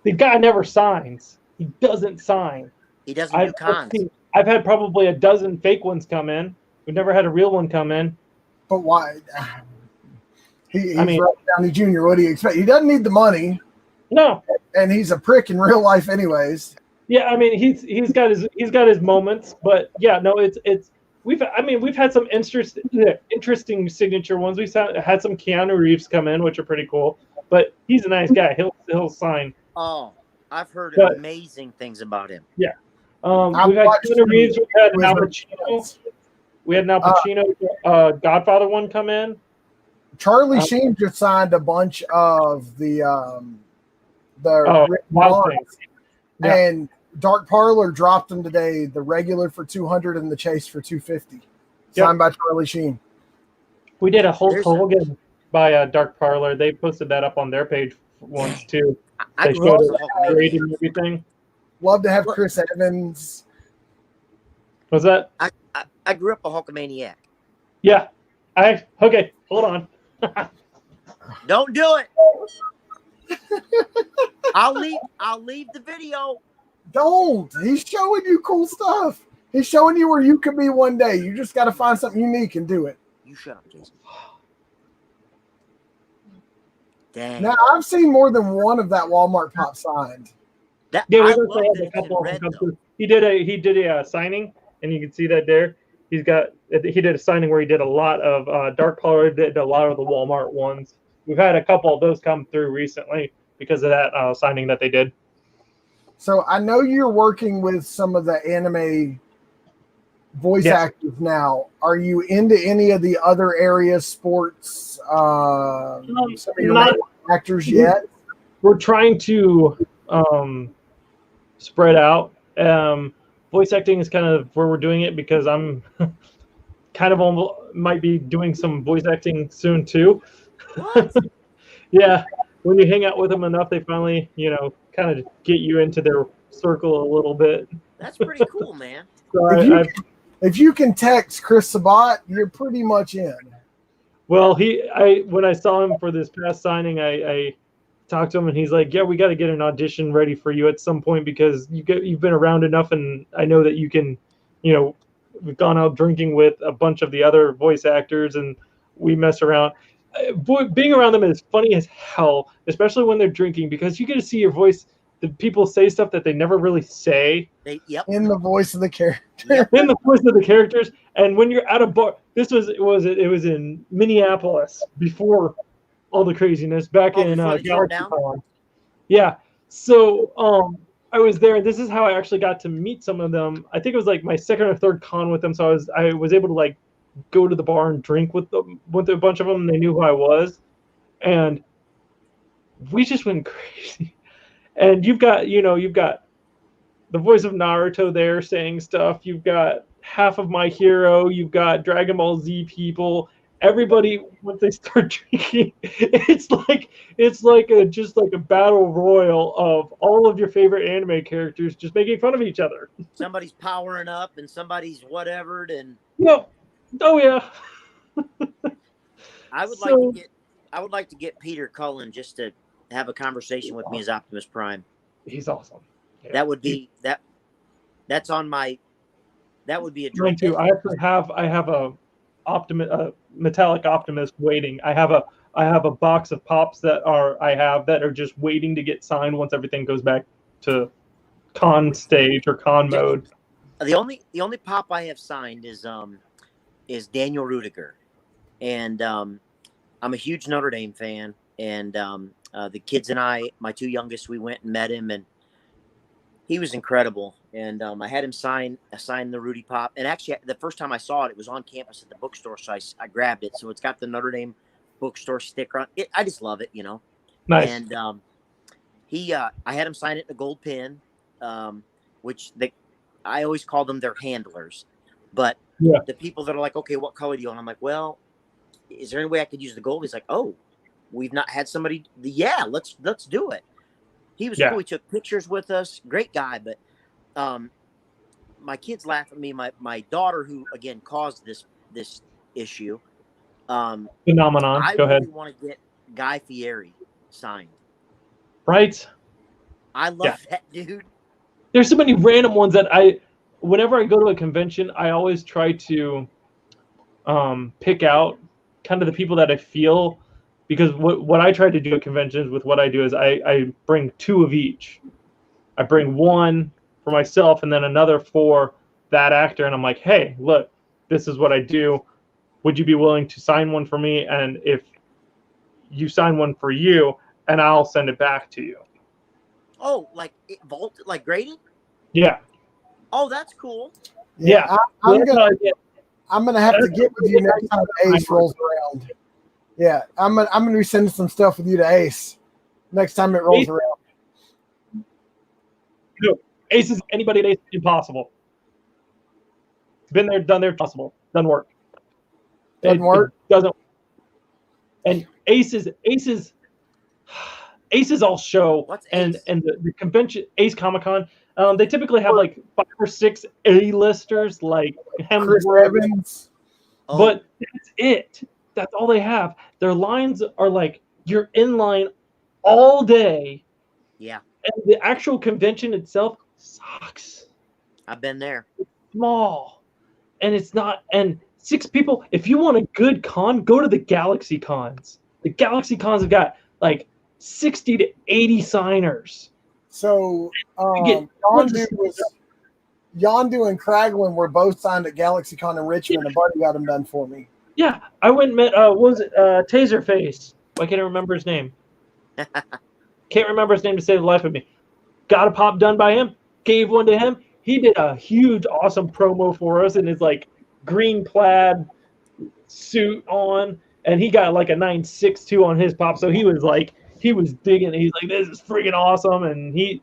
the guy never signs. He doesn't sign. He doesn't do cons. I've had probably a dozen fake ones come in. We've never had a real one come in. But why? He's Robert Downey Jr. What do you expect? He doesn't need the money. No. And he's a prick in real life, anyways. Yeah, I mean he's got his moments, but yeah, no, we've had some interesting signature ones. We've had some Keanu Reeves come in, which are pretty cool. But he's a nice guy. He'll sign. Oh, I've heard amazing things about him. Yeah. We've had Keanu Reeves. We've had Al Pacino. We had an Al Pacino Godfather one come in. Charlie Sheen just signed a bunch of the Wild Things. Yeah. And Dark Parlor dropped them today, the regular for $200 and the chase for $250. Signed by Charlie Sheen. We did a Hulk Hogan by Dark Parlor. They posted that up on their page once too. They showed it and everything. Love to have Chris Evans. What's that? I grew up a Hulkamaniac. Yeah. Okay, hold on. Don't do it. I'll leave the video. Don't. He's showing you cool stuff. He's showing you where you could be one day. You just got to find something unique and do it. You shut up, Jason. Dang. Now, I've seen more than one of that Walmart pop signed. Yeah, we also had a couple of them come through. He did a signing, and you can see that there. He did a signing where he did a lot of Dark Parlor, did a lot of the Walmart ones. We've had a couple of those come through recently because of that signing that they did. So I know you're working with some of the anime voice actors now. Are you into any of the other areas, sports, actors yet? We're trying to spread out. Voice acting is kind of where we're doing it because I'm kind of might be doing some voice acting soon too. What? Yeah, when you hang out with them enough, they finally, kind of get you into their circle a little bit. That's pretty cool, man. So if you can text Chris Sabat, you're pretty much in. Well, when I saw him for this past signing, I talked to him and he's like, "Yeah, we got to get an audition ready for you at some point because you've been around enough, and I know that you can, we've gone out drinking with a bunch of the other voice actors and we mess around. Being around them is funny as hell, especially when they're drinking because you get to see your voice. The people say stuff that they never really say. In the voice of the character. In the voice of the characters, and when you're at a bar, it was in Minneapolis before all the craziness back in GalaxyCon. Yeah, so I was there, and this is how I actually got to meet some of them. I think it was like my second or third con with them, so I was able to like go to the bar and drink with a bunch of them. And they knew who I was, and we just went crazy. And you've got the voice of Naruto there saying stuff. You've got half of My Hero. You've got Dragon Ball Z people. Everybody, once they start drinking, it's like a battle royal of all of your favorite anime characters just making fun of each other. Somebody's powering up and somebody's whatevered and. No. Oh yeah. I would like to get Peter Cullen just to have a conversation with me as Optimus Prime. He's awesome. Yeah. That would be that's on my. That would be a dream. Too. I have a metallic Optimus waiting. I have a box of pops that are just waiting to get signed once everything goes back to con stage or con mode. The only pop I have signed is Daniel Rudiger, and I'm a huge Notre Dame fan, and the kids and I, my two youngest, we went and met him, and he was incredible. And I had him sign the Rudy Pop. And actually, the first time I saw it, it was on campus at the bookstore, so I grabbed it. So it's got the Notre Dame bookstore sticker on it. I just love it, Nice. And I had him sign it in a gold pen, which I always call them their handlers. But the people that are like, okay, what color do you want? I'm like, well, is there any way I could use the gold? He's like, oh, we've not had somebody. Yeah, let's do it. He was cool. He took pictures with us. Great guy. But my kids laugh at me. My daughter, who again caused this issue. Phenomenon. I Go really ahead. want to get Guy Fieri signed. Right. I love that dude. There's so many random ones that whenever I go to a convention, I always try to pick out kind of the people that I feel. Because what I try to do at conventions with what I do is I bring two of each. I bring one for myself and then another for that actor. And I'm like, hey, look, this is what I do. Would you be willing to sign one for me? And if you sign one for you, and I'll send it back to you. Oh, like vaulted, like graded? Yeah. Oh, that's cool. Yeah. I'm gonna have to get with you next time Ace rolls around. Yeah, I'm gonna be sending some stuff with you to Ace next time it rolls around. No, Ace is anybody at Ace impossible. Been there, done there, possible. Doesn't work. Doesn't work. It doesn't. And Ace is all show. What's Ace? and the convention Ace Comic Con. They typically have like 5 or 6 A-listers like Chris Evans. But that's it. That's all they have. Their lines are like you're in line all day. Yeah. And the actual convention itself sucks. I've been there. It's small. And it's not. And 6 people. If you want a good con, go to the Galaxy Cons. The Galaxy Cons have got like 60 to 80 signers. So Yondu and Kraglin were both signed at GalaxyCon in Richmond. A buddy got them done for me. Yeah, I went and met, what was it, Taserface. Why can't I remember his name? Can't remember his name to save the life of me. Got a pop done by him, gave one to him. He did a huge, awesome promo for us in his, like, green plaid suit on, and he got, like, a 9.62 on his pop, so he was digging it. He's like, this is freaking awesome, and we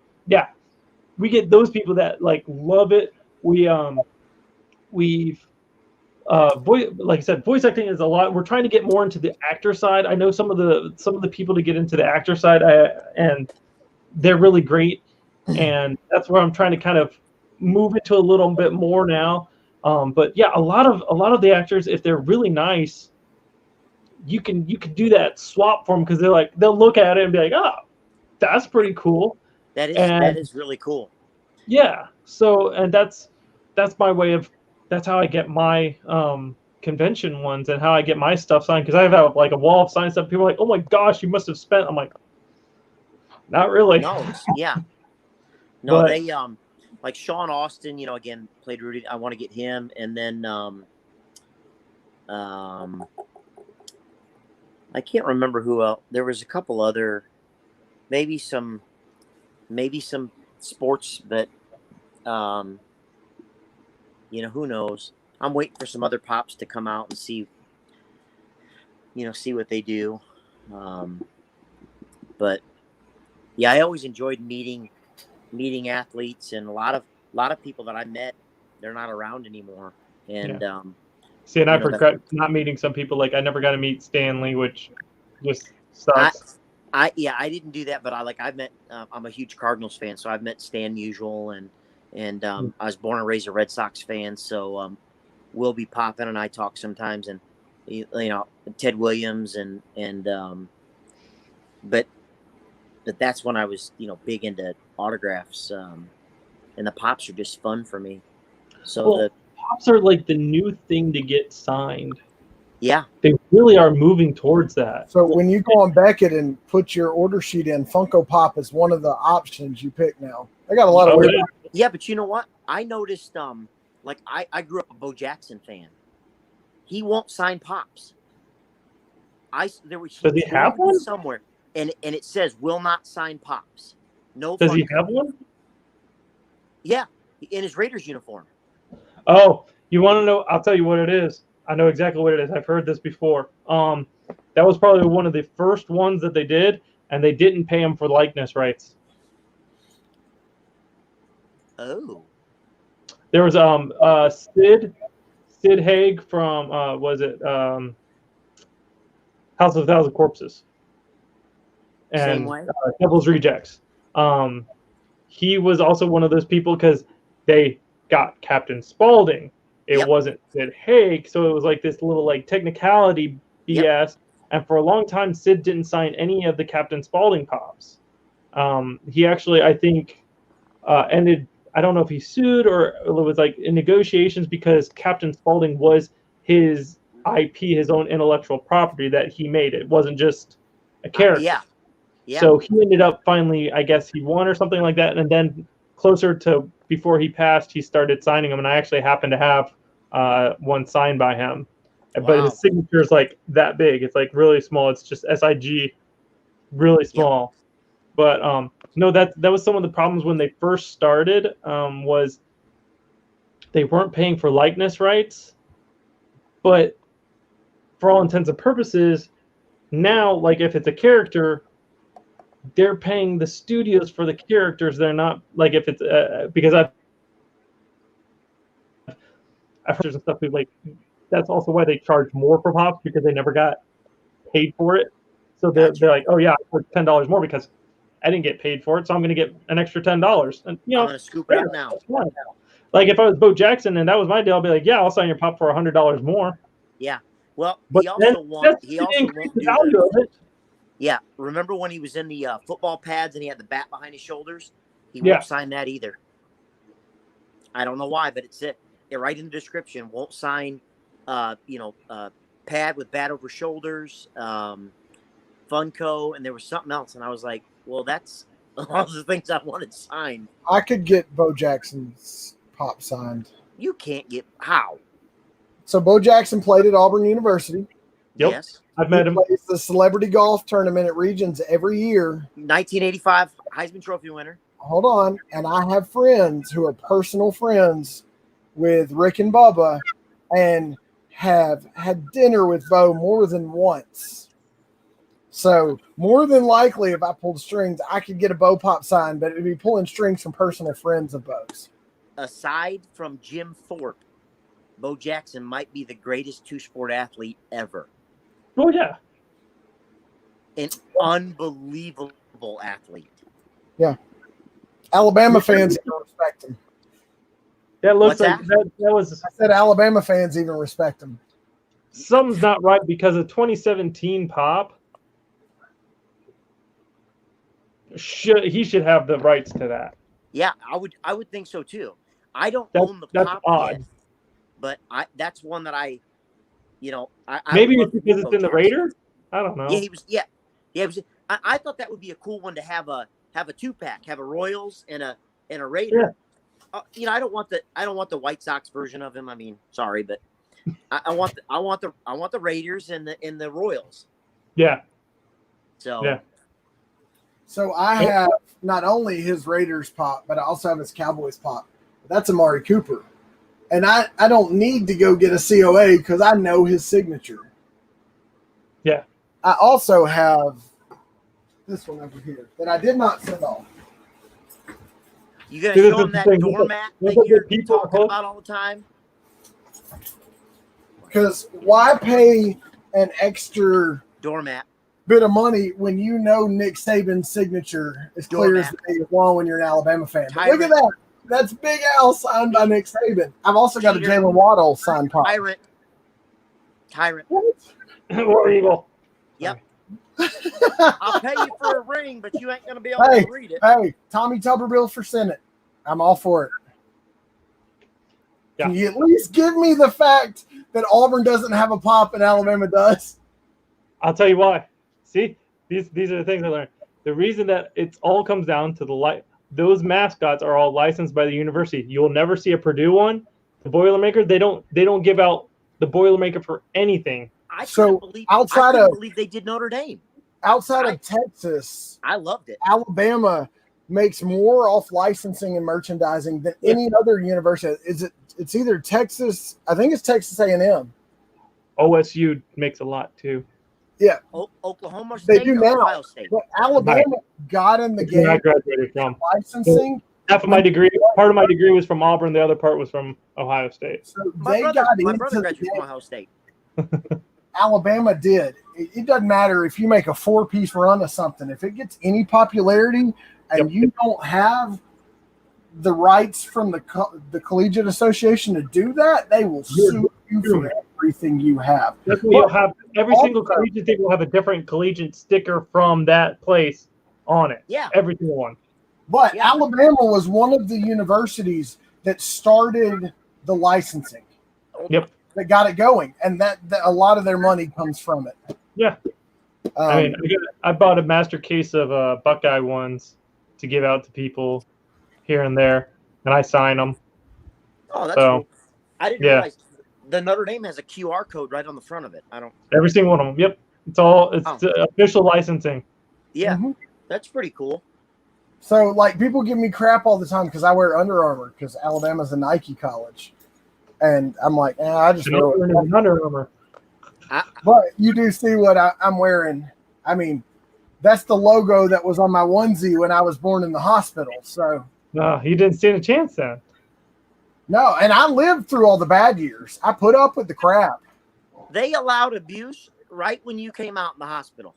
get those people that, like, love it. Like I said, voice acting is a lot. We're trying to get more into the actor side. I know some of the people to get into the actor side, and they're really great. And that's where I'm trying to kind of move into a little bit more now. But yeah, a lot of the actors, if they're really nice, you can do that swap for them because they'll look at it and be like, oh, that's pretty cool. That is really cool. Yeah. So, and that's my way of, that's how I get my convention ones and how I get my stuff signed, because I have like a wall of signed stuff. People are like, oh my gosh, you must have spent. I'm like, not really. No, yeah. No, But, they like Sean Austin, again, played Rudy. I want to get him, and then I can't remember who else. There was a couple other, maybe some sports, but who knows? I'm waiting for some other pops to come out and see what they do. But yeah, I always enjoyed meeting athletes, and a lot of people that I met, they're not around anymore. And see, and I regret not meeting some people. Like, I never got to meet Stanley, which just sucks. I didn't do that, but I met. I'm a huge Cardinals fan, so I've met Stan Musial, and I was born and raised a Red Sox fan, so we'll be popping, and I talk sometimes, and Ted Williams, but that's when I was big into autographs, and the pops are just fun for me. So the pops are like the new thing to get signed. Yeah, they really are moving towards that. So when you go on Beckett and put your order sheet in, Funko Pop is one of the options you pick now. They got a lot of weird. Yeah, but you know what? I noticed. Like I grew up a Bo Jackson fan. He won't sign pops. Does he have one somewhere? And it says will not sign pops. No. Does he have one? Yeah, in his Raiders uniform. Oh, you want to know? I'll tell you what it is. I know exactly what it is. I've heard this before. That was probably one of the first ones that they did, and they didn't pay him for likeness rights. Oh. There was Sid Haig from was it House of a Thousand Corpses, and Devil's Rejects. He was also one of those people because they got Captain Spaulding. It wasn't Sid Haig, so it was like this little like technicality BS. Yep. And for a long time, Sid didn't sign any of the Captain Spaulding pops. He actually, I think, ended. I don't know if he sued or it was like in negotiations because Captain Spaulding was his IP, his own intellectual property that he made. It wasn't just a character. Yeah. So he ended up finally, I guess he won or something like that. And then closer to before he passed, he started signing them. And I actually happened to have one signed by him. Wow. But his signature is like that big. It's like really small. It's just SIG, really small. Yep. But no, that was some of the problems when they first started. Was they weren't paying for likeness rights, but for all intents and purposes, now like if it's a character, they're paying the studios for the characters. They're not like if it's because I've heard some stuff like that's also why they charge more for pops because they never got paid for it. So they're like, oh yeah, for $10 more because I didn't get paid for it, so I'm going to get an extra $10. And I'm going to scoop it up now. Like if I was Bo Jackson and that was my deal, I'd be like, yeah, I'll sign your pop for $100 more. Yeah. Well, but he also won't do that. Yeah. Remember when he was in the football pads and he had the bat behind his shoulders? He won't sign that either. I don't know why, but it's right in the description. Won't sign, pad with bat over shoulders, Funko, and there was something else, and I was like, well, that's all the things I wanted signed. I could get Bo Jackson's pop signed. You can't get how? So Bo Jackson played at Auburn University. Yep. Yes. I've met him. He plays the celebrity golf tournament at Regions every year. 1985 Heisman Trophy winner. Hold on. And I have friends who are personal friends with Rick and Bubba and have had dinner with Bo more than once. So more than likely, if I pulled strings, I could get a Bo pop signed, but it'd be pulling strings from personal friends of Bo's. Aside from Jim Thorpe, Bo Jackson might be the greatest two-sport athlete ever. Oh, yeah. An unbelievable athlete. Yeah. Alabama fans don't respect him. That looks What's like that was I said Alabama fans even respect him. something's not right because a 2017 pop he should have the rights to that. Yeah, I would think so too. I don't That's, own the that's pop odd. yet, but that's one that I Maybe would it's because it's in the Raiders. I don't know. Yeah, he was. Yeah, he was. I thought that would be a cool one to have a 2-pack, have a Royals and a Raider. Yeah. I don't want the White Sox version of him. I mean, sorry, but I want the Raiders and the Royals. Yeah. So yeah. So I have not only his Raiders pop, but I also have his Cowboys pop. That's Amari Cooper. And I don't need to go get a COA because I know his signature. Yeah. I also have this one over here that I did not send off. You gonna show him that doormat that you're talking about all the time? Because why pay an extra doormat bit of money when you know Nick Saban's signature is clear as the day of one when you're an Alabama fan? But look at that. That's Big Al signed by Nick Saban. I've also got a Jalen Waddle signed pop. Tyrant. War Eagle. Yep. I'll pay you for a ring, but you ain't going to be able to read it. Hey, Tommy Tuberville for Senate. I'm all for it. Yeah. Can you at least give me the fact that Auburn doesn't have a pop and Alabama does? I'll tell you why. See, these are the things I learned. The reason that it all comes down to those mascots are all licensed by the university. You will never see a Purdue one. The Boilermaker, they don't give out the Boilermaker for anything. I couldn't believe they did Notre Dame. Outside of Texas, I loved it. Alabama makes more off licensing and merchandising than any other university. It's either Texas, I think it's Texas A&M. OSU makes a lot too. Yeah. Oklahoma State, they do now. Ohio State. But Alabama got in the game. I graduated from licensing. Half of my degree, part of my degree was from Auburn. The other part was from Ohio State. So my brother graduated from Ohio State. Alabama did. It doesn't matter if you make a 4-piece run of something. If it gets any popularity and you don't have the rights from the Collegiate Association to do that, they will sue you for everything you have. You'll have every single collegiate thing will have a different collegiate sticker from that place on it. Yeah. Every single one. But Alabama was one of the universities that started the licensing. Yep. That got it going, and that a lot of their money comes from it. Yeah. I bought a master case of Buckeye ones to give out to people here and there, and I sign them. Oh, that's cool. I didn't realize the Notre Dame has a QR code right on the front of it. Every single one of them. Yep. It's official licensing. Yeah. That's pretty cool. So, people give me crap all the time because I wear Under Armour because Alabama's a Nike college. And I'm like, I just wear Under Armour. But you do see what I'm wearing. I mean, that's the logo that was on my onesie when I was born in the hospital. So no, you didn't stand a chance then. No, and I lived through all the bad years. I put up with the crap. They allowed abuse right when you came out in the hospital.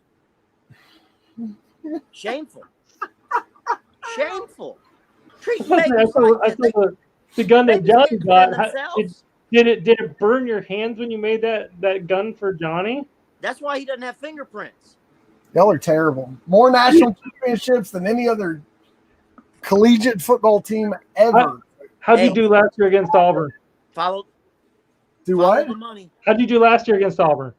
Shameful. Shameful. Treat the gun that Johnny got. Did it burn your hands when you made that gun for Johnny? That's why he doesn't have fingerprints. Y'all are terrible. More national championships than any other collegiate football team ever. How'd you do last year against Auburn? Follow what? The money. How'd you do last year against Auburn?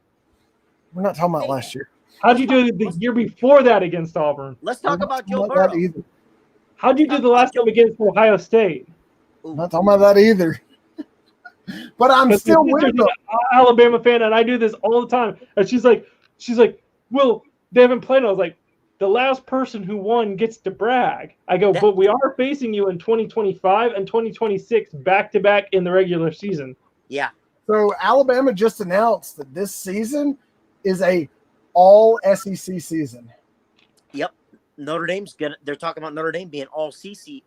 We're not talking about last year. How'd you do the year before that against Auburn? Let's talk about Joe Burrow. How'd you do the last time against Ohio State? I'm not talking about that either. But I'm still with them. Alabama fan, and I do this all the time. And she's like, well, they haven't played. I was like, the last person who won gets to brag. I go, but we are facing you in 2025 and 2026 back-to-back in the regular season. Yeah. So Alabama just announced that this season is a all SEC season. Yep. They're talking about Notre Dame being all ACC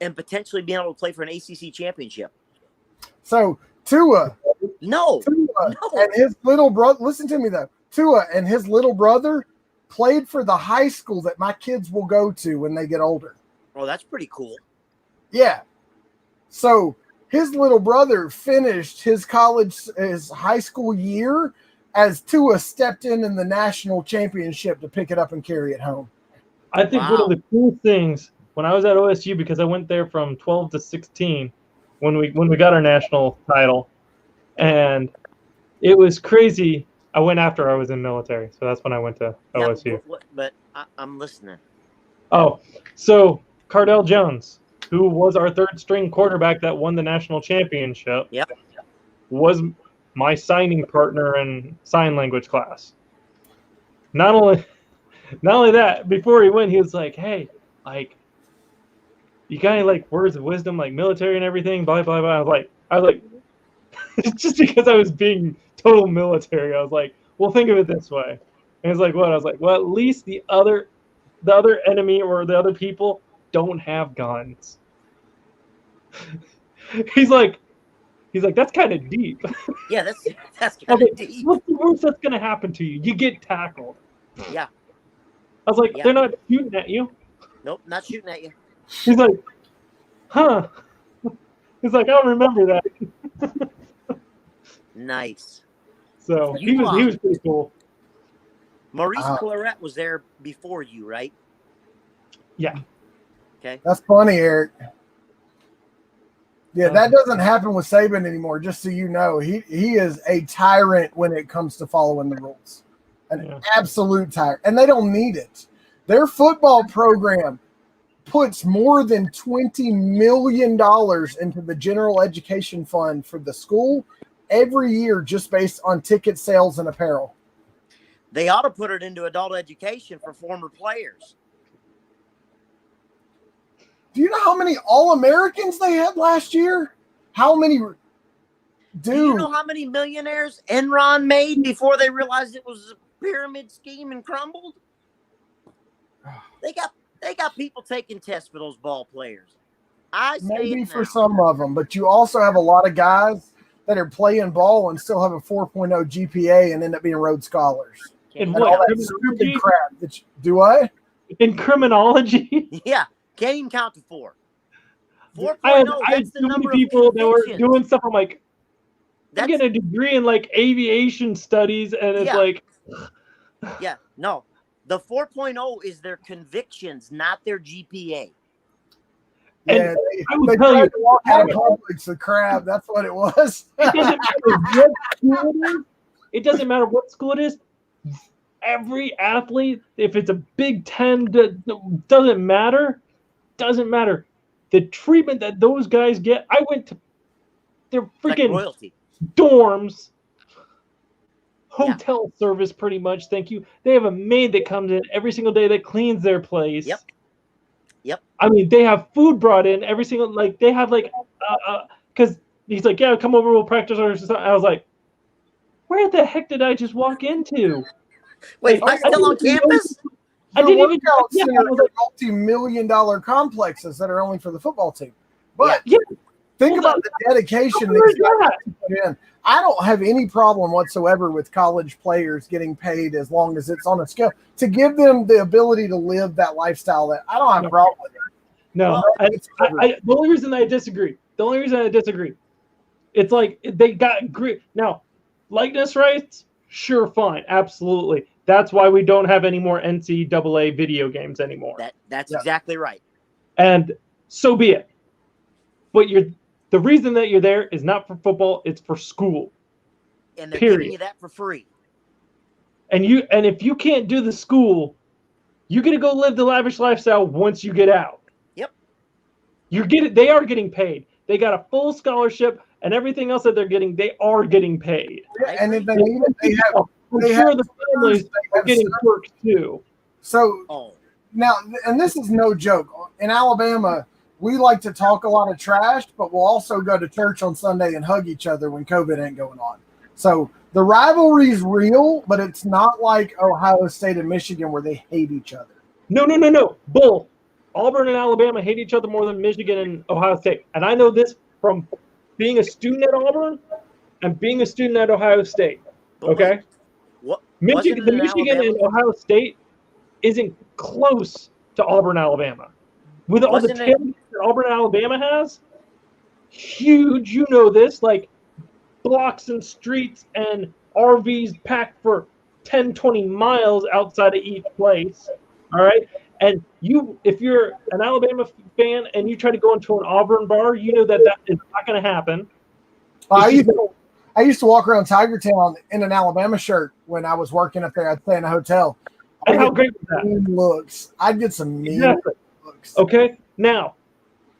and potentially being able to play for an ACC championship. So Tua and his little brother, listen to me though. Tua and his little brother played for the high school that my kids will go to when they get older. Oh, that's pretty cool. Yeah. So his little brother finished his high school year as Tua stepped in the national championship to pick it up and carry it home. I think one of the cool things when I was at OSU, because I went there from 12 to 16 when we got our national title, and it was crazy. I went after I was in military, so that's when I went to OSU. But I'm listening. Oh, so Cardell Jones, who was our third string quarterback that won the national championship, was my signing partner in sign language class. Not only that, before he went, he was like, "Hey, like, you got any like words of wisdom, like military and everything?" Blah blah blah. I was like, just because I was being total military, I was like, "Well, think of it this way." And he's like, "What?" I was like, "Well, at least the other enemy or the other people don't have guns." He's like, "That's kind of deep." Yeah, that's kind of deep. What's the worst that's gonna happen to you? You get tackled. Yeah. I was like, "They're not shooting at you." Nope, not shooting at you. He's like, "Huh?" He's like, "I'll remember that." Nice. So he was pretty cool. Maurice Claret was there before you, right? Yeah. Okay. That's funny, Eric. Yeah, that doesn't happen with Saban anymore, just so you know. He is a tyrant when it comes to following the rules. An absolute tyrant. And they don't need it. Their football program puts more than $20 million into the general education fund for the school every year just based on ticket sales and apparel. They ought to put it into adult education for former players. Do you know how many All-Americans they had last year? How many? Do you know how many millionaires Enron made before they realized it was a pyramid scheme and crumbled? They got people taking tests for those ball players. Maybe for some of them, but you also have a lot of guys that are playing ball and still have a 4.0 GPA and end up being Rhodes Scholars. In what? All that stupid crap. Do I? In criminology? Yeah. Can't even count to 4. 4.0, I had that's the so number many people of that were doing stuff. I'm like, I'm getting a degree in like aviation studies, and it's like, yeah, no, the 4.0 is their convictions, not their GPA. Yeah, they tried to walk out of Publix, the crab. That's what it was. It doesn't matter what school it is. Every athlete, if it's a Big Ten, doesn't matter. Doesn't matter. The treatment that those guys get. I went to their freaking royalty dorms, hotel service, pretty much. Thank you. They have a maid that comes in every single day that cleans their place. Yep. I mean, they have food brought in every single. Like they have like, because he's like, "Yeah, come over, we'll practice." Or something. I was like, "Where the heck did I just walk into?" Wait, am I still on campus? I didn't even multi-million-dollar complexes that are only for the football team. But think about the dedication these guys put in. I don't have any problem whatsoever with college players getting paid as long as it's on a scale to give them the ability to live that lifestyle. That I don't have a problem with it. No, the only reason I disagree. It's like they got great now, likeness rights. Sure, fine, absolutely. That's why we don't have any more NCAA video games anymore. That's exactly right. And so be it. But the reason that you're there is not for football, it's for school. And they're giving you that for free. And if you can't do the school, you're gonna go live the lavish lifestyle once you get out. Yep. They are getting paid. They got a full scholarship and everything else that they're getting, they are getting paid. And if they need it, they have the families are getting perks too. So now, and this is no joke. In Alabama, we like to talk a lot of trash, but we'll also go to church on Sunday and hug each other when COVID ain't going on. So the rivalry is real, but it's not like Ohio State and Michigan where they hate each other. No. Bull. Auburn and Alabama hate each other more than Michigan and Ohio State. And I know this from being a student at Auburn and being a student at Ohio State. Okay? Michigan and Ohio State isn't close to Auburn, Alabama. With all the talent that Auburn, Alabama has, huge, you know this, like blocks and streets and RVs packed for 10, 20 miles outside of each place. All right. And if you're an Alabama fan and you try to go into an Auburn bar, you know that is not going to happen. I used to walk around Tiger Town in an Alabama shirt when I was working up there. I'd stay in a hotel. And how great was that? Mean looks. I'd get some mean looks. Okay. Now,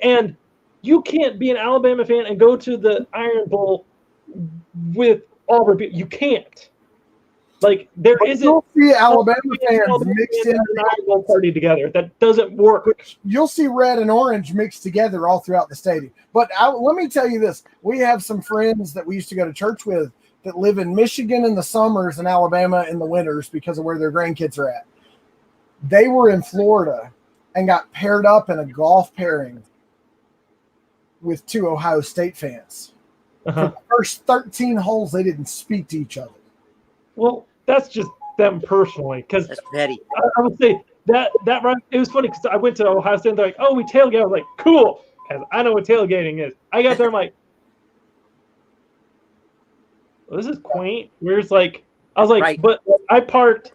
and you can't be an Alabama fan and go to the Iron Bowl with Auburn. You can't. Like there isn't. You'll see Alabama fans mixed in an Iron Bowl party together. That doesn't work. You'll see red and orange mixed together all throughout the stadium. But let me tell you this: we have some friends that we used to go to church with that live in Michigan in the summers and Alabama in the winters because of where their grandkids are at. They were in Florida and got paired up in a golf pairing with 2 Ohio State fans. For the first 13 holes, they didn't speak to each other. Well, that's just them personally. Because that's petty. I would say that right. It was funny because I went to Ohio State and they're like, "Oh, we tailgate." I was like, "Cool," because I know what tailgating is. I got there, I'm like, well, "This is quaint." Where's like, I was like, right. But I parked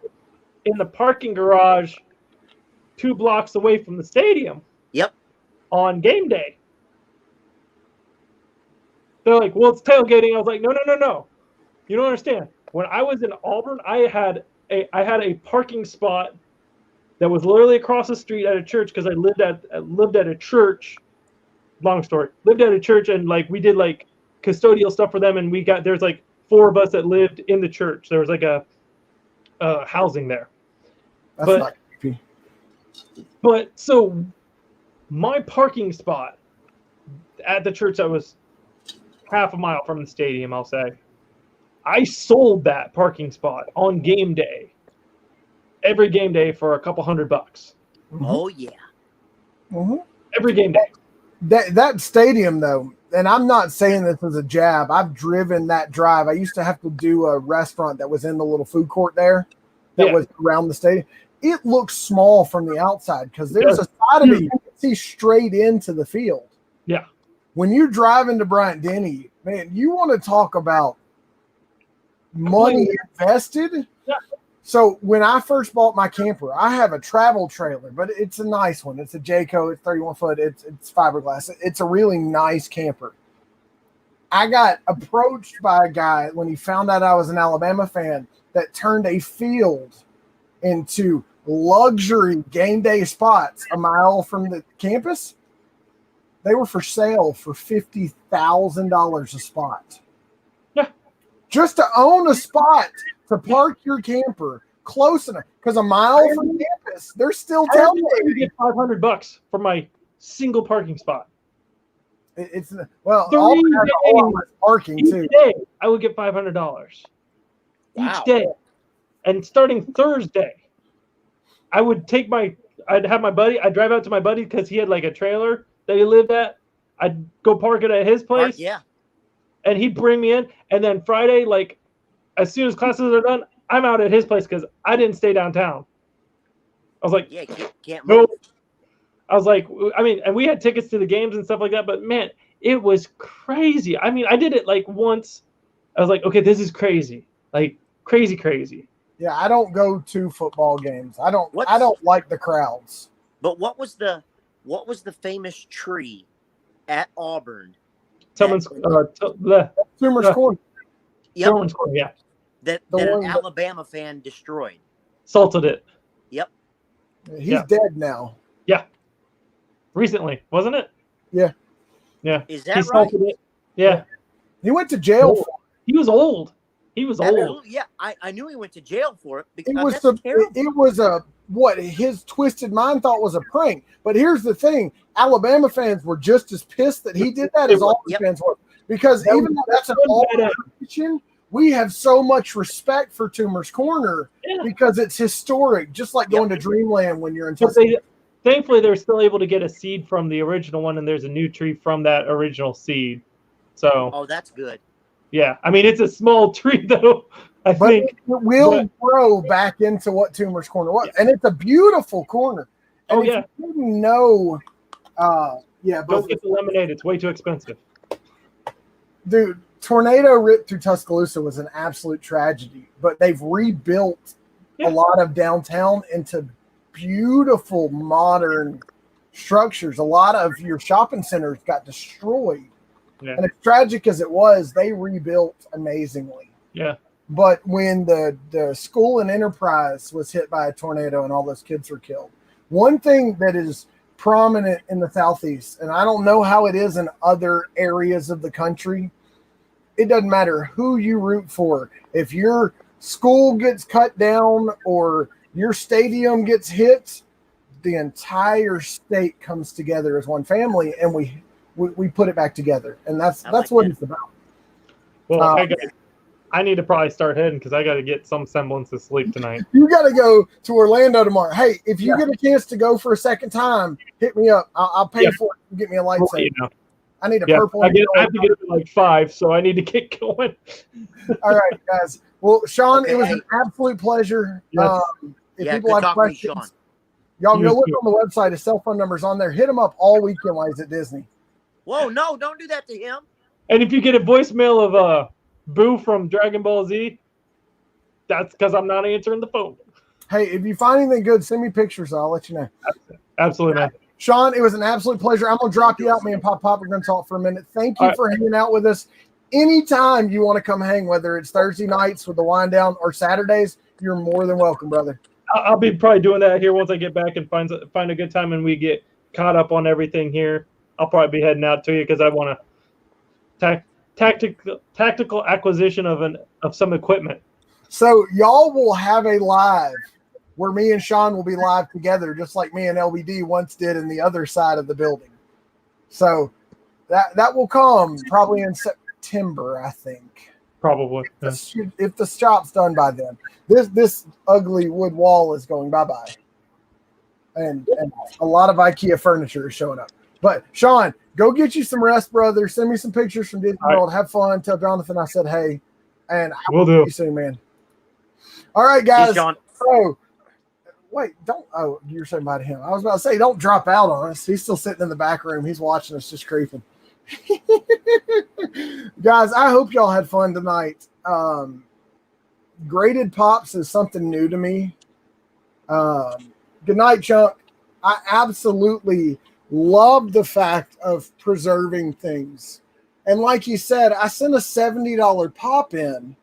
in the parking garage 2 blocks away from the stadium. Yep. On game day. They're like, "Well, it's tailgating." I was like, "No. You don't understand. When I was in Auburn, I had a parking spot that was literally across the street at a church because I lived at a church. Long story. Lived at a church and like we did like custodial stuff for them, and there's like 4 of us that lived in the church. There was like a housing there. That's not creepy. But so my parking spot at the church that was half a mile from the stadium, I'll say, I sold that parking spot on game day, every game day for a couple $100. Mm-hmm. Oh yeah. Mm-hmm. Every game day. That stadium though, and I'm not saying this as a jab. I've driven that drive. I used to have to do a restaurant that was in the little food court there that was around the stadium. It looks small from the outside because there's a side of it you can see straight into the field. Yeah. When you drive into Bryant-Denny, man, you want to talk about money invested. Yeah. So when I first bought my camper, I have a travel trailer, but it's a nice one. It's a Jayco. It's 31 foot. It's fiberglass. It's a really nice camper. I got approached by a guy when he found out I was an Alabama fan that turned a field into luxury game day spots a mile from the campus. They were for sale for $50,000 a spot. Yeah. Just to own a spot to park your camper close enough. Because a mile from campus, they're still telling you. I get $500 for my single parking spot. It's all parking each too. Day, I would get $500 each day. And starting Thursday, I'd have my buddy, I'd drive out to my buddy because he had like a trailer that he lived at. I'd go park it at his place. And he'd bring me in. And then Friday, like as soon as classes are done, I'm out at his place because I didn't stay downtown. I was like, can't move. I was like, I mean, and we had tickets to the games and stuff like that, but man, it was crazy. I mean, I did it like once. I was like, okay, this is crazy. Like crazy. Yeah, I don't go to football games. I don't like the crowds. But what was the famous tree at Auburn? Tumors Corner. Yep. Tumors Corner, yeah. That an Alabama fan destroyed. Salted it. Yep. He's dead now. Yeah. Recently, wasn't it? Yeah. Yeah. Is that right? It. Yeah. He went to jail for it. He was old. Old. Yeah, I knew he went to jail for it because it was what his twisted mind thought was a prank. But here's the thing: Alabama fans were just as pissed that he did that as Auburn fans were, because even though that's an Auburn tradition, we have so much respect for Tumors Corner because it's historic, just like going to Dreamland when you're in Tuscaloosa. Thankfully, they're still able to get a seed from the original one, and there's a new tree from that original seed. So, that's good. Yeah, I mean, it's a small tree, though, I think. It will grow back into what Tumors Corner was. And it's a beautiful corner. And you didn't know, don't get the lemonade. It's way too expensive. Dude, tornado ripped through Tuscaloosa was an absolute tragedy, but they've rebuilt a lot of downtown into beautiful modern structures. A lot of your shopping centers got destroyed. Yeah. And as tragic as it was, they rebuilt amazingly. Yeah. But when the school and Enterprise was hit by a tornado and all those kids were killed, one thing that is prominent in the Southeast, and I don't know how it is in other areas of the country, it doesn't matter who you root for. If your school gets cut down or your stadium gets hit, the entire state comes together as one family, and we put it back together, and that's what it's about. Well, I need to probably start heading because I got to get some semblance of sleep tonight. You got to go to Orlando tomorrow. Hey, if you get a chance to go for a second time, hit me up. I'll pay for it. Get me a lightsaber. I need a purple. I have to get up at like 5, so I need to get going. All right, guys. Well, Sean, it was an absolute pleasure. Yes. If people have questions, y'all go look on the website. His cell phone number's on there. Hit him up all weekend while he's at Disney. Whoa, no, don't do that to him. And if you get a voicemail of Boo from Dragon Ball Z, that's because I'm not answering the phone. Hey, if you find anything good, send me pictures. I'll let you know. Absolutely, man. Sean, it was an absolute pleasure. I'm going to drop you out. Me and Pop are going to talk for a minute. Thank you for hanging out with us. Anytime you want to come hang, whether it's Thursday nights with the wind down or Saturdays, you're more than welcome, brother. I'll be probably doing that here once I get back and find a good time and we get caught up on everything here. I'll probably be heading out to you because I want to tactical acquisition of some equipment. So y'all will have a live where me and Sean will be live together, just like me and LBD once did in the other side of the building. So that will come probably in September, I think. Probably. If the shop's done by then. This ugly wood wall is going bye-bye. And a lot of IKEA furniture is showing up. But Sean, go get you some rest, brother. Send me some pictures from Disney World. Have fun. Tell Jonathan I said hey. And I will see you soon, man. All right, guys. Peace, John. So wait, don't. Oh, you're saying bye to him. I was about to say, don't drop out on us. He's still sitting in the back room. He's watching us, just creeping. Guys, I hope y'all had fun tonight. Graded pops is something new to me. Good night, Chunk. I absolutely love the fact of preserving things. And like you said, I sent a $70 pop in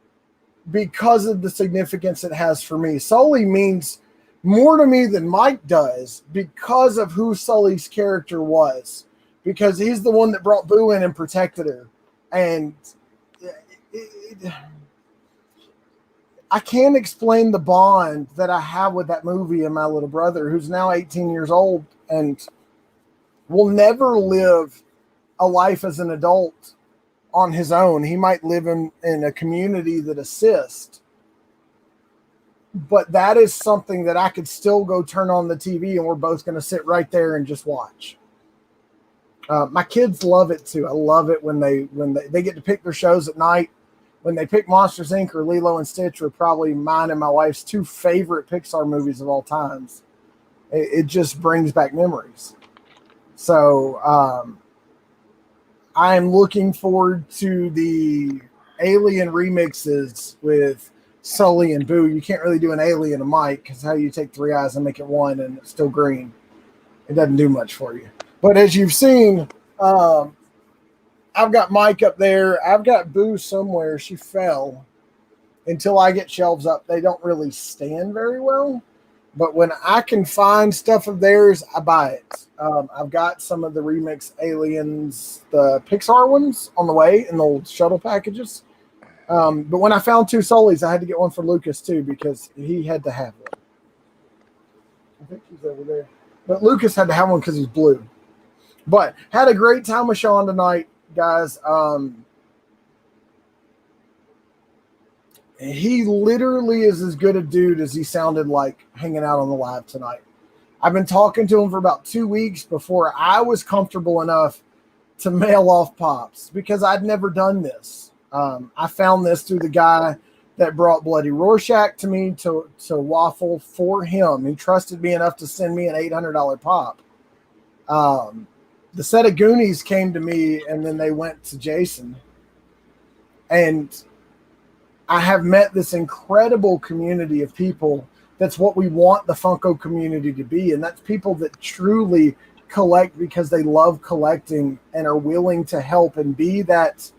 because of the significance it has for me. Sully means more to me than Mike does because of who Sully's character was, because he's the one that brought Boo in and protected her. And I can't explain the bond that I have with that movie and my little brother, who's now 18 years old and will never live a life as an adult on his own. He might live in a community that assists, but that is something that I could still go turn on the TV and we're both going to sit right there and just watch. My kids love it too. I love it when they get to pick their shows at night. When they pick Monsters, Inc. or Lilo and Stitch, are probably mine and my wife's 2 favorite Pixar movies of all times. It just brings back memories. So I'm looking forward to the Alien remixes with Sully and Boo. You can't really do an Alien and Mike because how you take 3 eyes and make it one and it's still green. It doesn't do much for you. But as you've seen, I've got Mike up there. I've got Boo somewhere. She fell. Until I get shelves up, they don't really stand very well. But when I can find stuff of theirs, I buy it. I've got some of the remix Aliens, the Pixar ones, on the way in the old shuttle packages. But when I found 2 Sullys, I had to get one for Lucas too because he had to have one. I think he's over there. But Lucas had to have one because he's blue. But had a great time with Sean tonight, guys. He literally is as good a dude as he sounded like hanging out on the live tonight. I've been talking to him for about 2 weeks before I was comfortable enough to mail off pops because I'd never done this. I found this through the guy that brought Bloody Rorschach to me to waffle for him. He trusted me enough to send me an $800 pop. The set of Goonies came to me, and then they went to Jason. And I have met this incredible community of people. That's what we want the Funko community to be. And that's people that truly collect because they love collecting and are willing to help and be that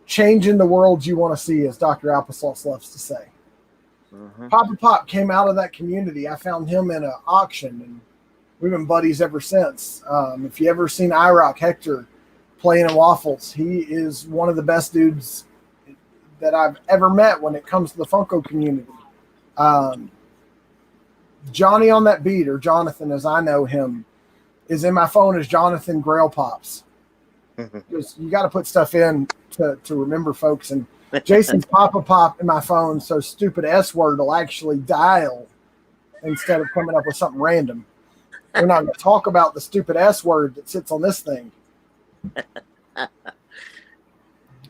change in the world you want to see, as Dr. Applesauce loves to say. Papa Pop came out of that community. I found him in an auction, and we've been buddies ever since. If you ever seen IROC Hector playing in Waffles, he is one of the best dudes that I've ever met when it comes to the Funko community. Johnny on that beat, or Jonathan as I know him, is in my phone as Jonathan Grail Pops. You got to put stuff in to remember folks. And Jason's Papa Pop in my phone, so stupid S word will actually dial instead of coming up with something random. We're not going to talk about the stupid S word that sits on this thing.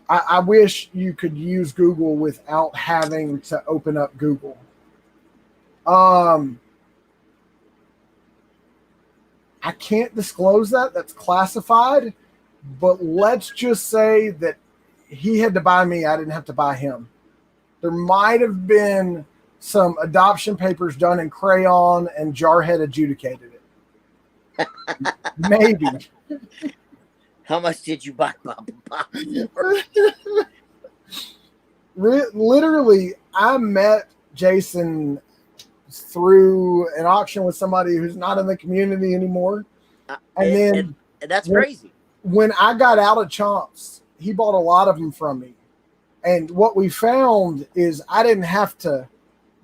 I wish you could use Google without having to open up Google. I can't disclose that. That's classified. But let's just say that he had to buy me. I didn't have to buy him. There might have been some adoption papers done in crayon and Jarhead adjudicated it. Maybe. How much did you buy Papa Pop? Literally, I met Jason through an auction with somebody who's not in the community anymore. And that's crazy. When I got out of Chomps, he bought a lot of them from me. And what we found is I didn't have to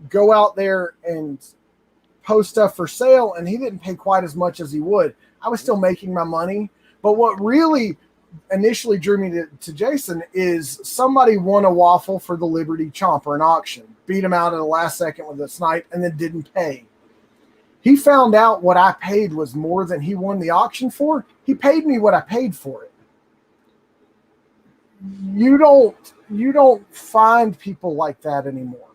go out there and post stuff for sale, and he didn't pay quite as much as he would. I was still making my money. But what really initially drew me to Jason is somebody won a waffle for the Liberty Chomper, an auction, beat him out at the last second with a snipe, and then didn't pay. He found out what I paid was more than he won the auction for. He paid me what I paid for it. You don't find people like that anymore.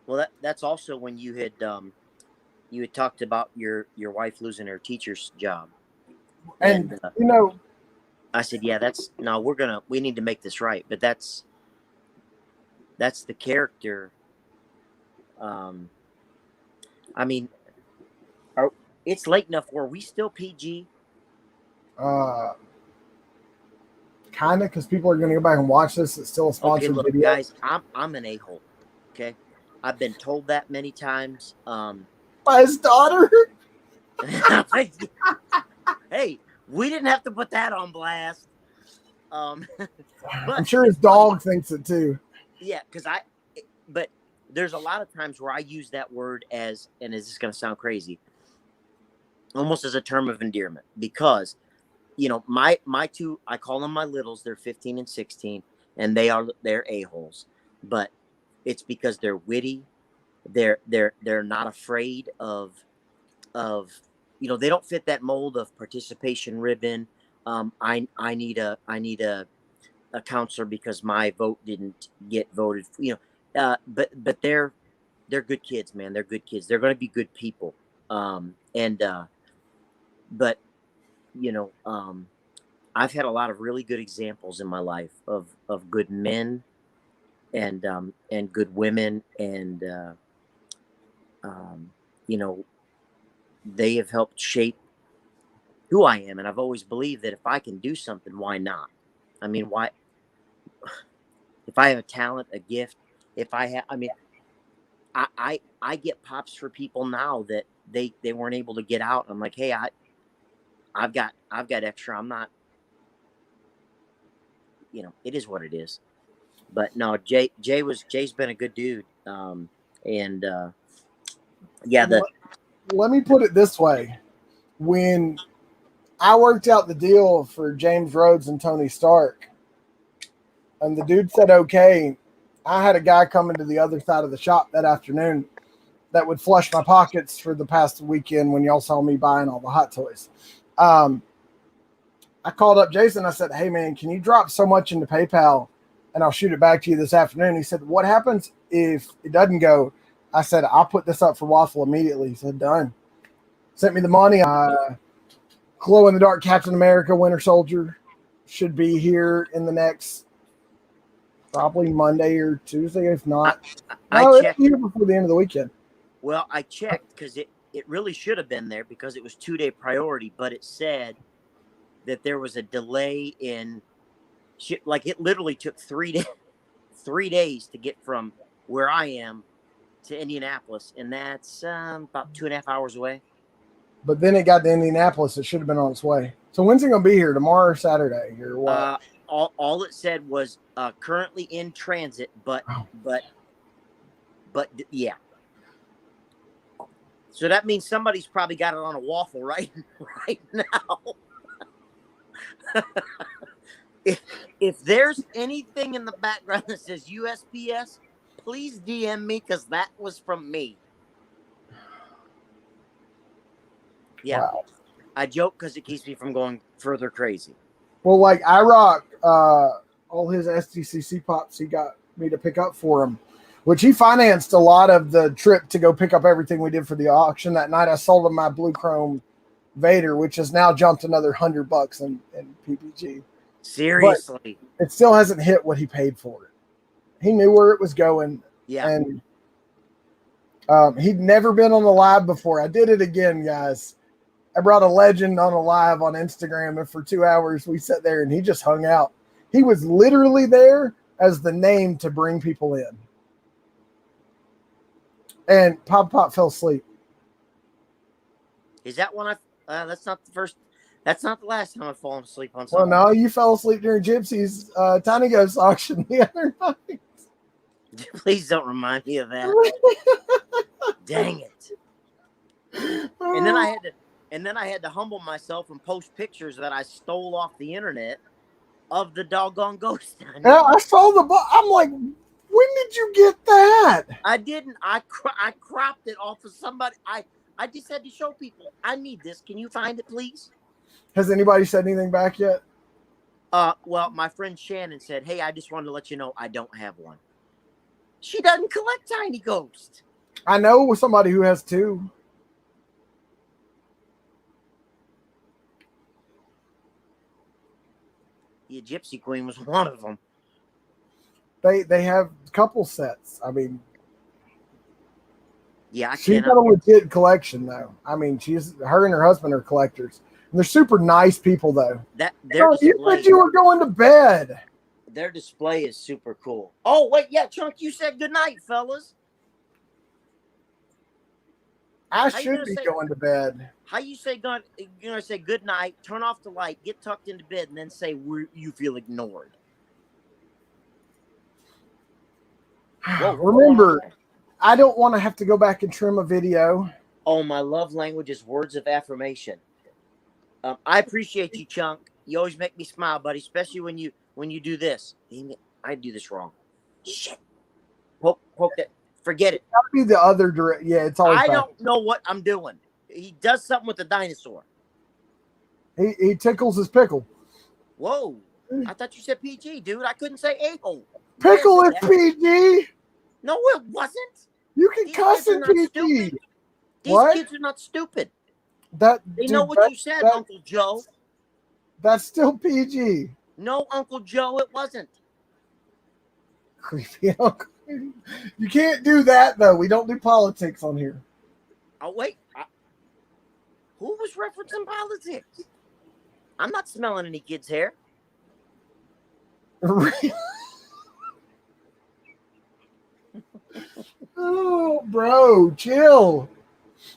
Well, that's also when you had talked about your wife losing her teacher's job. And I said, yeah, we need to make this right. But that's the character. I mean, it's late enough. Were we still PG? Kind of, because people are going to go back and watch this. It's still a sponsored video. Guys, I'm an a-hole. Okay, I've been told that many times. By his daughter. Hey, we didn't have to put that on blast. But I'm sure his dog thinks it too. Yeah, but there's a lot of times where I use that word as, and is this going to sound crazy, almost as a term of endearment, because, my two, I call them my littles. They're 15 and 16, and they're a-holes, but it's because they're witty. They're not afraid of, they don't fit that mold of participation ribbon. I need a counselor because my vote didn't get voted. But they're good kids, man. They're good kids. They're going to be good people. But I've had a lot of really good examples in my life of good men and good women, and they have helped shape who I am. And I've always believed that if I can do something, why not? I mean, why? If I have a talent, a gift, I get pops for people now that they weren't able to get out. I'm like, hey, I've got extra. I'm not, it is what it is. But no, Jay's been a good dude. Let me put it this way. When I worked out the deal for James Rhodes and Tony Stark, and the dude said, okay, I had a guy coming to the other side of the shop that afternoon that would flush my pockets for the past weekend when y'all saw me buying all the hot toys. I called up Jason. I said, hey, man, can you drop so much into PayPal and I'll shoot it back to you this afternoon? He said, what happens if it doesn't go? I said, I'll put this up for Waffle immediately. He said, done. Sent me the money. Glow-in-the-dark Captain America Winter Soldier should be here in the next Probably Monday or Tuesday, if not. I No, it's checked. here before the end of the weekend. Well, I checked because it really should have been there because it was 2-day priority, but it said that there was a delay in ship. Like it literally took 3 days to get from where I am to Indianapolis, and that's about 2.5 hours away. But then it got to Indianapolis. It should have been on its way. So when's it going to be here? Tomorrow or Saturday or what? All it said was currently in transit, but yeah. So that means somebody's probably got it on a waffle right now. if there's anything in the background that says USPS, please DM me because that was from me. Yeah, wow. I joke because it keeps me from going further crazy. Well, like I rock all his SDCC pops he got me to pick up for him, which he financed a lot of the trip to go pick up everything we did for the auction that night. I sold him my blue chrome Vader, which has now jumped another $100 in PPG. Seriously, but it still hasn't hit what he paid for it. He knew where it was going. Yeah, and he'd never been on the live before. I did it again, guys. I brought a legend on a live on Instagram, and for 2 hours we sat there and he just hung out. He was literally there as the name to bring people in. And Pop fell asleep. Is that one? That's not the first. That's not the last time I've fallen asleep on something. Well, no, you fell asleep during Gypsy's Tiny Ghost auction the other night. Please don't remind me of that. Dang it! And then I had to humble myself and post pictures that I stole off the internet of the doggone ghost. Yeah, I saw I'm like, when did you get that? I didn't. I cropped it off of somebody. I just had to show people. I need this. Can you find it, please? Has anybody said anything back yet? Well, my friend Shannon said, "Hey, I just wanted to let you know I don't have one." She doesn't collect tiny ghosts. I know somebody who has two. The Gypsy Queen was one of them. They have a couple sets. I mean, yeah, she's got a legit collection though. I mean, her and her husband are collectors. And they're super nice people though. You said you were going to bed. Their display is super cool. Oh wait, yeah, Chunk, you said good night, fellas. I should be going to bed. How you say you're gonna say good night, turn off the light, get tucked into bed, and then say you feel ignored. Whoa, remember, I don't want to have to go back and trim a video. Oh, my love language is words of affirmation. I appreciate you, Chunk. You always make me smile, buddy, especially when you do this. I do this wrong. Shit. Poke that. Forget it. Gotta be the other direct. Yeah, it's always. I don't know what I'm doing. He does something with the dinosaur. He tickles his pickle. Whoa! I thought you said PG, dude. I couldn't say a-hole. Pickle is PG. No, it wasn't. You can cuss in PG. These kids are not stupid. They know what you said, Uncle Joe. That's still PG. No, Uncle Joe, it wasn't. Creepy uncle. You can't do that though. We don't do politics on here. Oh wait, who was referencing politics? I'm not smelling any kids' hair. Oh, bro, chill.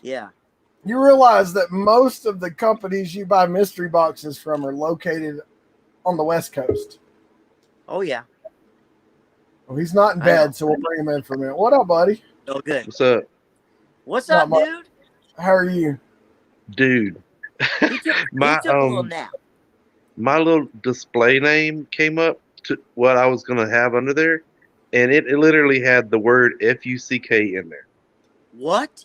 Yeah. You realize that most of the companies you buy mystery boxes from are located on the West Coast. Oh yeah. Well, he's not in bed, so we'll bring him in for a minute. What up, buddy? Oh, good. What's up? What's up, dude? How are you? Dude. He took a little nap. My little display name came up to what I was going to have under there, and it literally had the word FUCK in there. What?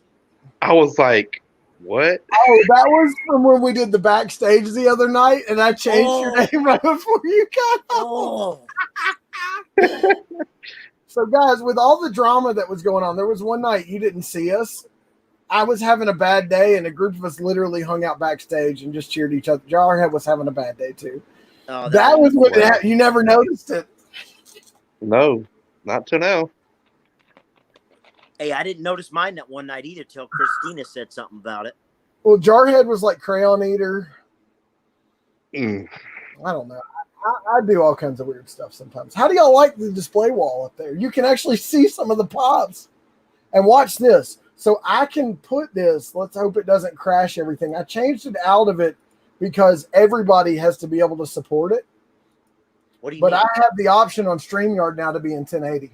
I was like, what? Oh, that was from when we did the backstage the other night, and I changed your name right before you got home. So, guys, with all the drama that was going on, there was one night you didn't see us. I was having a bad day, and a group of us literally hung out backstage and just cheered each other. Jarhead was having a bad day, too. Oh, that was what you never noticed it. No, not till now. Hey, I didn't notice mine that one night either till Christina said something about it. Well, Jarhead was like Crayon Eater. Mm. I don't know. I do all kinds of weird stuff sometimes. How do y'all like the display wall up there? You can actually see some of the pops. And watch this. So I can put this. Let's hope it doesn't crash everything. I changed it out of it because everybody has to be able to support it. What do you But mean? I have the option on StreamYard now to be in 1080.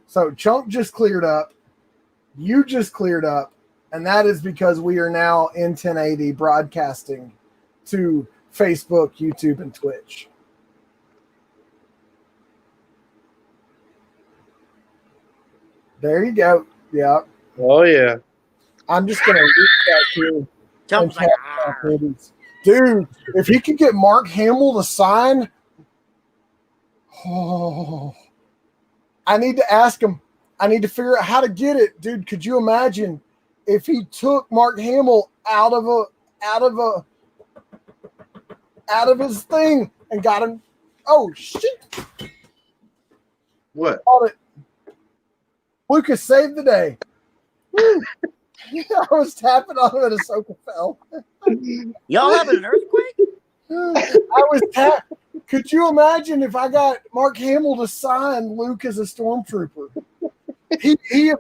So Chunk just cleared up. You just cleared up. And that is because we are now in 1080 broadcasting to Facebook, YouTube, and Twitch. There you go. Yeah. Oh yeah. I'm just going to reach that here. Chunk's like, Dude, if he could get Mark Hamill to sign, oh, I need to ask him. I need to figure out how to get it. Dude, could you imagine if he took Mark Hamill out of his thing and got him? Oh shit. What? Caught it. Lucas saved the day. Woo. I was tapping on it and Ahsoka fell. y'all having an earthquake? I was tapped. Could you imagine if I got Mark Hamill to sign Luke as a stormtrooper? He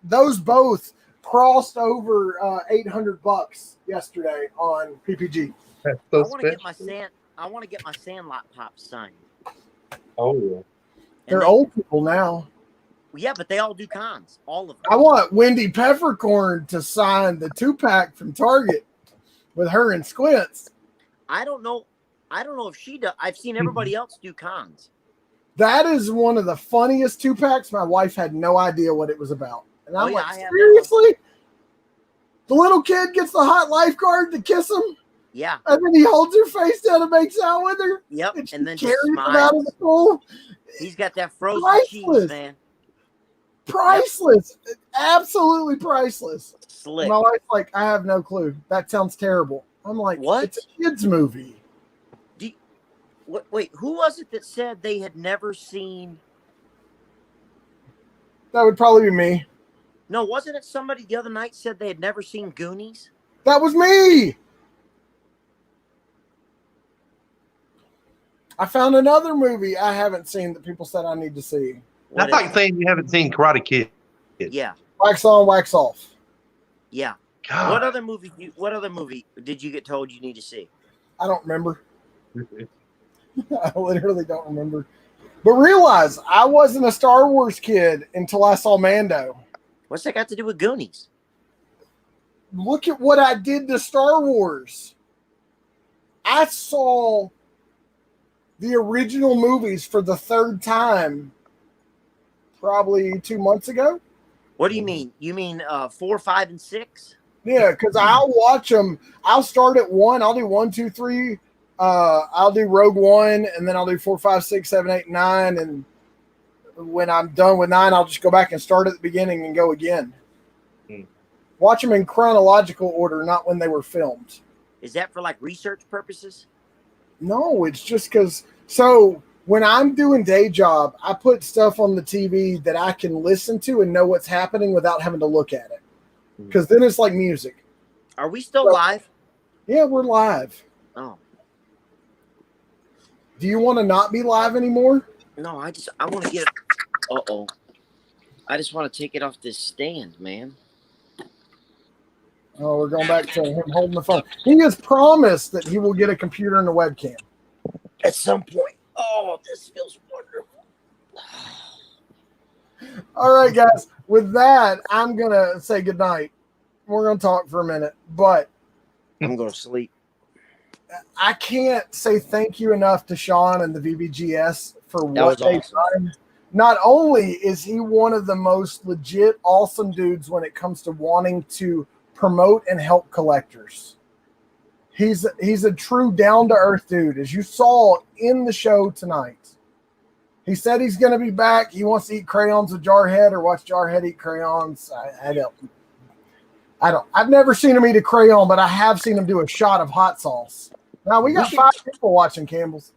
those both crossed over $800 yesterday on PPG. That's I so want to special. get my Sandlot pops signed. Oh yeah. They're old people now. Yeah, but they all do cons. All of them. I want Wendy Peppercorn to sign the 2-pack from Target with her and Squints. I don't know if she does. I've seen everybody else do cons. That is one of the funniest 2-packs. My wife had no idea what it was about. And I'm I like, have seriously? The little kid gets the hot lifeguard to kiss him? Yeah. And then he holds her face down and makes out with her? Yep. And then carries just him out of smiles. the pool? He's got that frozen cheese, Priceless. man. Priceless. Yep. Absolutely priceless. Slick. My wife's like, I have no clue. That sounds terrible. I'm like, what? It's a kid's movie. Wait, who was it that said they had never seen? That would probably be me. No, wasn't it somebody the other night said they had never seen Goonies? That was me. I found another movie I haven't seen that people said I need to see. That's like saying you haven't seen Karate Kid. Yeah. Wax on, wax off. Yeah. God. What other movie did you get told you need to see? I don't remember. I literally don't remember. But realize I wasn't a Star Wars kid until I saw Mando. What's that got to do with Goonies? Look at what I did to Star Wars. I saw the original movies for the third time probably 2 months ago. What do you mean? You mean 4, 5, and 6? Yeah, because I'll watch them. I'll start at 1. I'll do 1, 2, 3. I'll do Rogue One, and then I'll do 4, 5, 6, 7, 8, 9. And when I'm done with 9, I'll just go back and start at the beginning and go again. Watch them in chronological order, not when they were filmed. Is that for like research purposes? No, it's just because. So when I'm doing day job, I put stuff on the TV that I can listen to and know what's happening without having to look at it. Because then it's like music. Are we still live? Yeah, we're live. Oh. Do you want to not be live anymore? No, I want to get. Uh-oh. I just want to take it off this stand, man. Oh, we're going back to him holding the phone. He has promised that he will get a computer and a webcam. At some point. Oh, this feels wonderful. All right, guys. With that, I'm going to say goodnight. We're going to talk for a minute, but I'm going to sleep. I can't say thank you enough to Sean and the VVGS for what they've done. Not only is he one of the most legit, awesome dudes when it comes to wanting to promote and help collectors. He's a true down-to-earth dude, as you saw in the show tonight. He said he's going to be back. He wants to eat crayons with Jarhead or watch Jarhead eat crayons. I don't. I've never seen him eat a crayon, but I have seen him do a shot of hot sauce. Now, we got 5 people watching, Campbell's.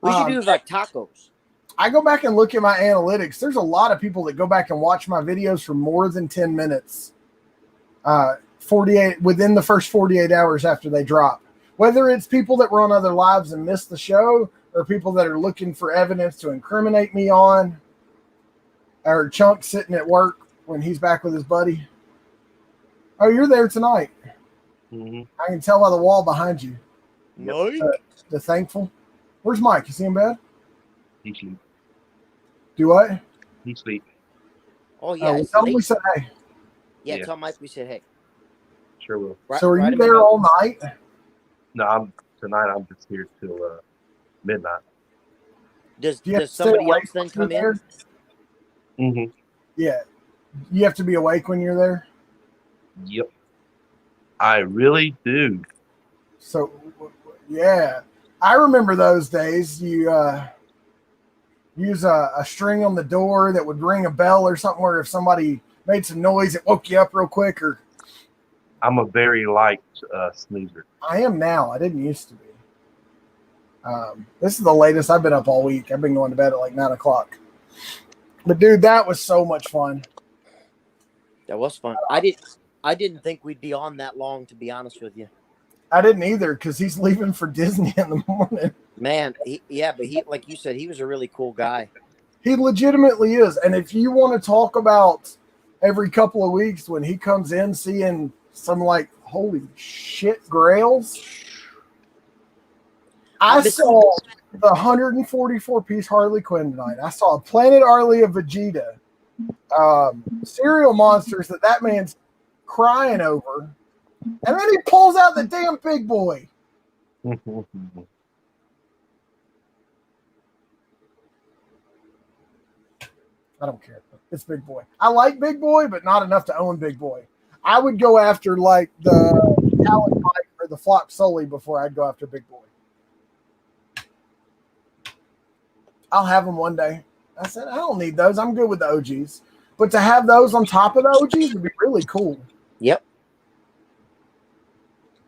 We should do like tacos. I go back and look at my analytics. There's a lot of people that go back and watch my videos for more than 10 minutes. 48 within the first 48 hours after they drop. Whether it's people that were on other lives and missed the show, or people that are looking for evidence to incriminate me on, or Chunk sitting at work when he's back with his buddy. Oh, you're there tonight. Mm-hmm. I can tell by the wall behind you. Mike? The thankful. Where's Mike? Is he in bed? He sleep. Do what? He sleep. Oh, yeah. Tell him we said hey. Yeah, tell Mike we said hey. Sure will. So are you there all night? No, tonight I'm just here till midnight. Does somebody else then come in? Mm-hmm. Yeah. You have to be awake when you're there? Yep. I really do. So, yeah. I remember those days. You use a string on the door that would ring a bell or something, where if somebody made some noise, it woke you up real quick. Or I'm a very light snoozer. I am now. I didn't used to be. This is the latest I've been up all week. I've been going to bed at like 9 o'clock. But dude, that was so much fun. That was fun. I didn't think we'd be on that long, to be honest with you. I didn't either, because he's leaving for Disney in the morning. Man, but he, like you said, he was a really cool guy. He legitimately is. And if you want to talk about every couple of weeks when he comes in seeing some like, holy shit, Grails, I saw the 144-piece Harley Quinn tonight. I saw a Planet Arley of Vegeta. Cereal monsters that man's crying over. And then he pulls out the damn big boy. I don't care. It's big boy. I like big boy, but not enough to own big boy. I would go after like the Talent Mike or the Flock Sully before I'd go after big boy. I'll have them one day. I said, I don't need those. I'm good with the OGs. But to have those on top of the OGs would be really cool. Yep.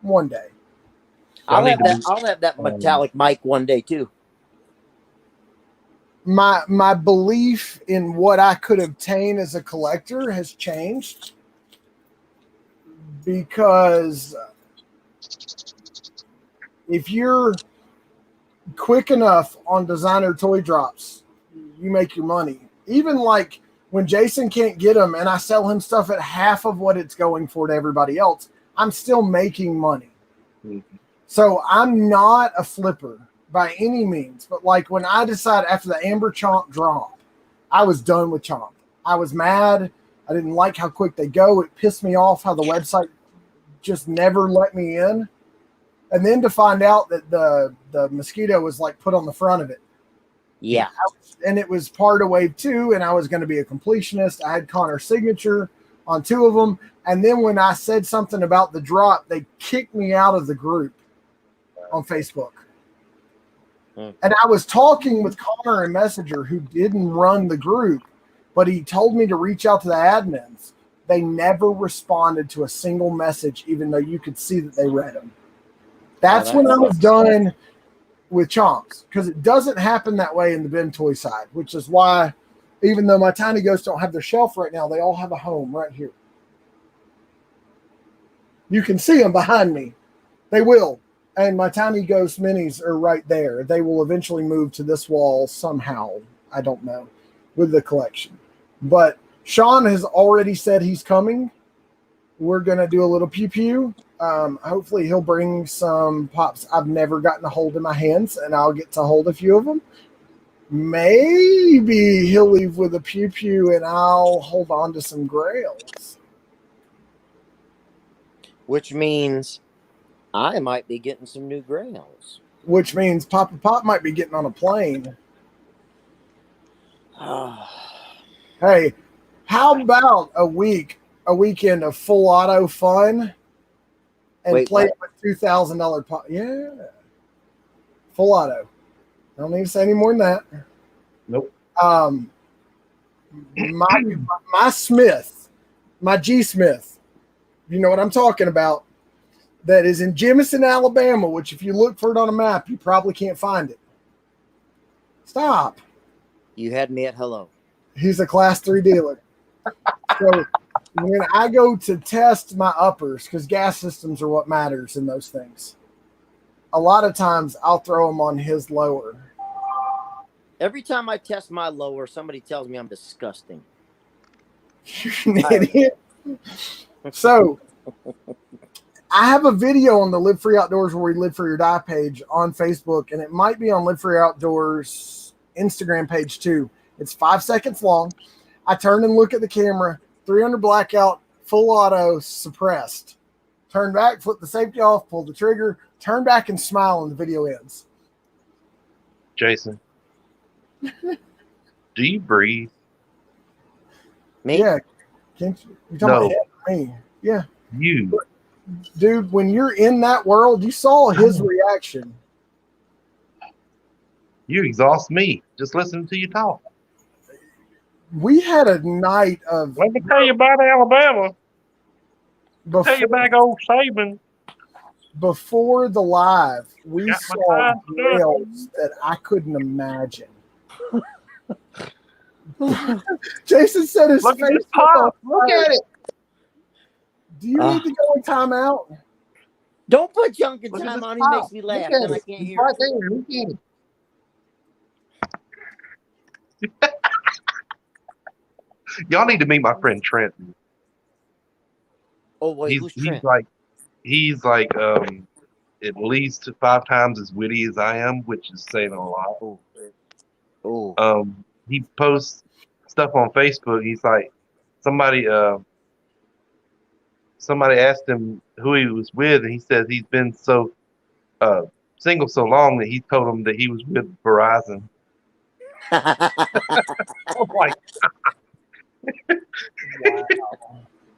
One day. I'll have that metallic Mike one day too. My belief in what I could obtain as a collector has changed, because if you're quick enough on designer toy drops, you make your money. Even like when Jason can't get them and I sell him stuff at half of what it's going for to everybody else, I'm still making money. Mm-hmm. So I'm not a flipper by any means. But like when I decided after the Amber Chomp drop, I was done with Chomp. I was mad. I didn't like how quick they go. It pissed me off how the website just never let me in. And then to find out that the mosquito was like put on the front of it. Yeah. And it was part of wave 2, and I was going to be a completionist. I had Connor's signature on 2 of them. And then when I said something about the drop, they kicked me out of the group on Facebook. And I was talking with Connor and Messenger, who didn't run the group, but he told me to reach out to the admins. They never responded to a single message, even though you could see that they read them. That's when I was done with Chomps, because it doesn't happen that way in the Ben Toy side, which is why, even though my Tiny Ghosts don't have their shelf right now, they all have a home right here. You can see them behind me. They will. And my Tiny Ghost minis are right there. They will eventually move to this wall somehow. I don't know, with the collection. But Sean has already said he's coming. We're going to do a little pew-pew. Hopefully he'll bring some pops I've never gotten a hold in my hands, and I'll get to hold a few of them. Maybe he'll leave with a pew-pew, and I'll hold on to some Grails. Which means I might be getting some new Grails. Which means Papa Pop might be getting on a plane. Hey, how about a weekend of full auto fun and play with $2,000 pop? Yeah. Full auto. Don't need to say any more than that. Nope. My Smith, my G Smith, you know what I'm talking about, that is in Jemison, Alabama, which if you look for it on a map, you probably can't find it. Stop. You had me at hello. He's a class 3 dealer. So when I go to test my uppers, because gas systems are what matters in those things, a lot of times I'll throw them on his lower. Every time I test my lower, somebody tells me I'm disgusting. You're an idiot. So I have a video on the Live Free Outdoors Where We Live For Your Die page on Facebook, and it might be on Live Free Outdoors Instagram page too. It's 5 seconds long. I turn and look at the camera, 300 blackout, full auto, suppressed. Turn back, flip the safety off, pull the trigger, turn back and smile, and the video ends. Jason, do you breathe? Me? Yeah. Can't you? You're talking about me. Yeah. You. Dude, when you're in that world, you saw his reaction. You exhaust me. Just listening to you talk. We had a night of. Let me tell you about Alabama. Tell you about old Saban. Before the live, we Got my saw time grails that I couldn't imagine. Jason said his Look at face this pop. was on Look fire. at it. Do you need to go in timeout? Don't put junk in Look at time this on. He pop. makes me laugh. Look at Then I it. can't It's hear. right there. Look at it. Y'all need to meet my friend Trent. Oh wait, who's Trent? He's like at least 5 times as witty as I am, which is saying a lot. Oh. He posts stuff on Facebook. He's like somebody asked him who he was with, and he says he's been so single so long that he told him that he was with Verizon. I'm like, Wow.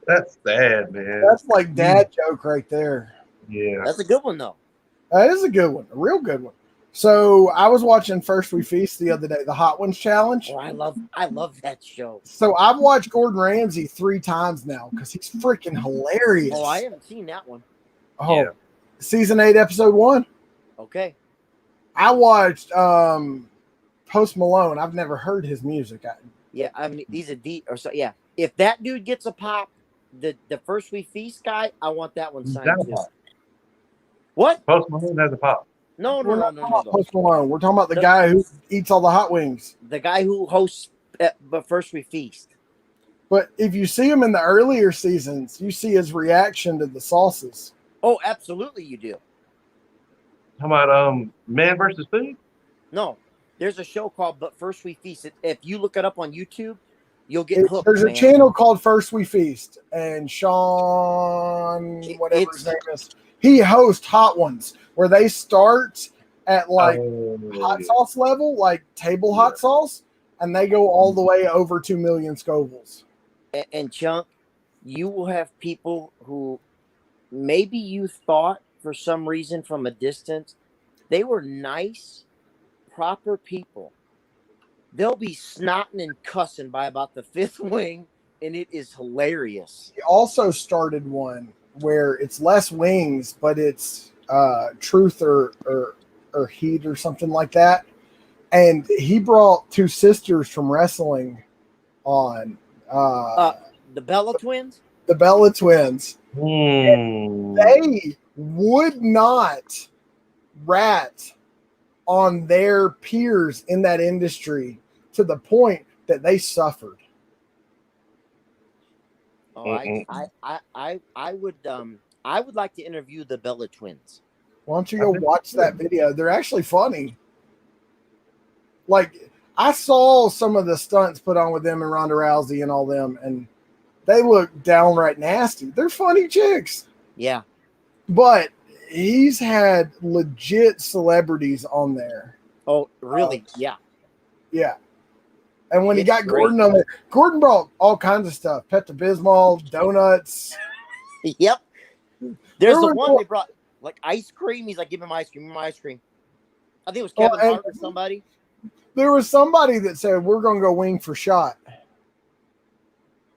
that's sad, man. That's like dad joke right there. Yeah. That's a good one though. That is a good one, a real good one. So I was watching First We Feast the other day, the Hot Ones Challenge. Oh, I love that show. So I've watched Gordon Ramsay 3 times now because he's freaking hilarious. Oh, I haven't seen that one. Oh, Yeah. Season 8, Episode 1. Okay. I watched Post Malone. I've never heard his music. Yeah, I mean he's a deep or so. Yeah, if that dude gets a pop, the First We Feast guy, I want that one signed too. What? Post Malone has a pop. No. We're not talking about Post Malone. We're talking about the guy who eats all the hot wings. The guy who hosts but First We Feast. But if you see him in the earlier seasons, you see his reaction to the sauces. Oh, absolutely, you do. How about Man versus Food? No, there's a show called But First We Feast. If you look it up on YouTube, you'll get hooked. There's man. a channel called First We Feast, and Sean, whatever his name is, he hosts Hot Ones, where they start at like hot sauce level, like table hot sauce, and they go all the way over 2 million Scovilles. And Chunk, you will have people who maybe you thought for some reason from a distance they were nice, proper people. They'll be snotting and cussing by about the 5th wing, and it is hilarious. He also started one where it's less wings, but it's truth or heat or something like that. And he brought 2 sisters from wrestling on. The Bella twins? The Bella twins. Hmm. They would not rat on their peers in that industry to the point that they suffered. Oh, I would like to interview the Bella twins. Why don't you go watch that video? They're actually funny. Like, I saw some of the stunts put on with them and Ronda Rousey and all them, and they look downright nasty. They're funny chicks. Yeah. But he's had legit celebrities on there. Oh, really? Yeah. Yeah. And when he It's got great. Gordon on there, Gordon brought all kinds of stuff. Pepto-Bismol, donuts. Yep. There's the one they brought, like ice cream. He's like, give him ice cream, give him ice cream. I think it was Kevin Hart or somebody. There was somebody that said, we're going to go wing for shot.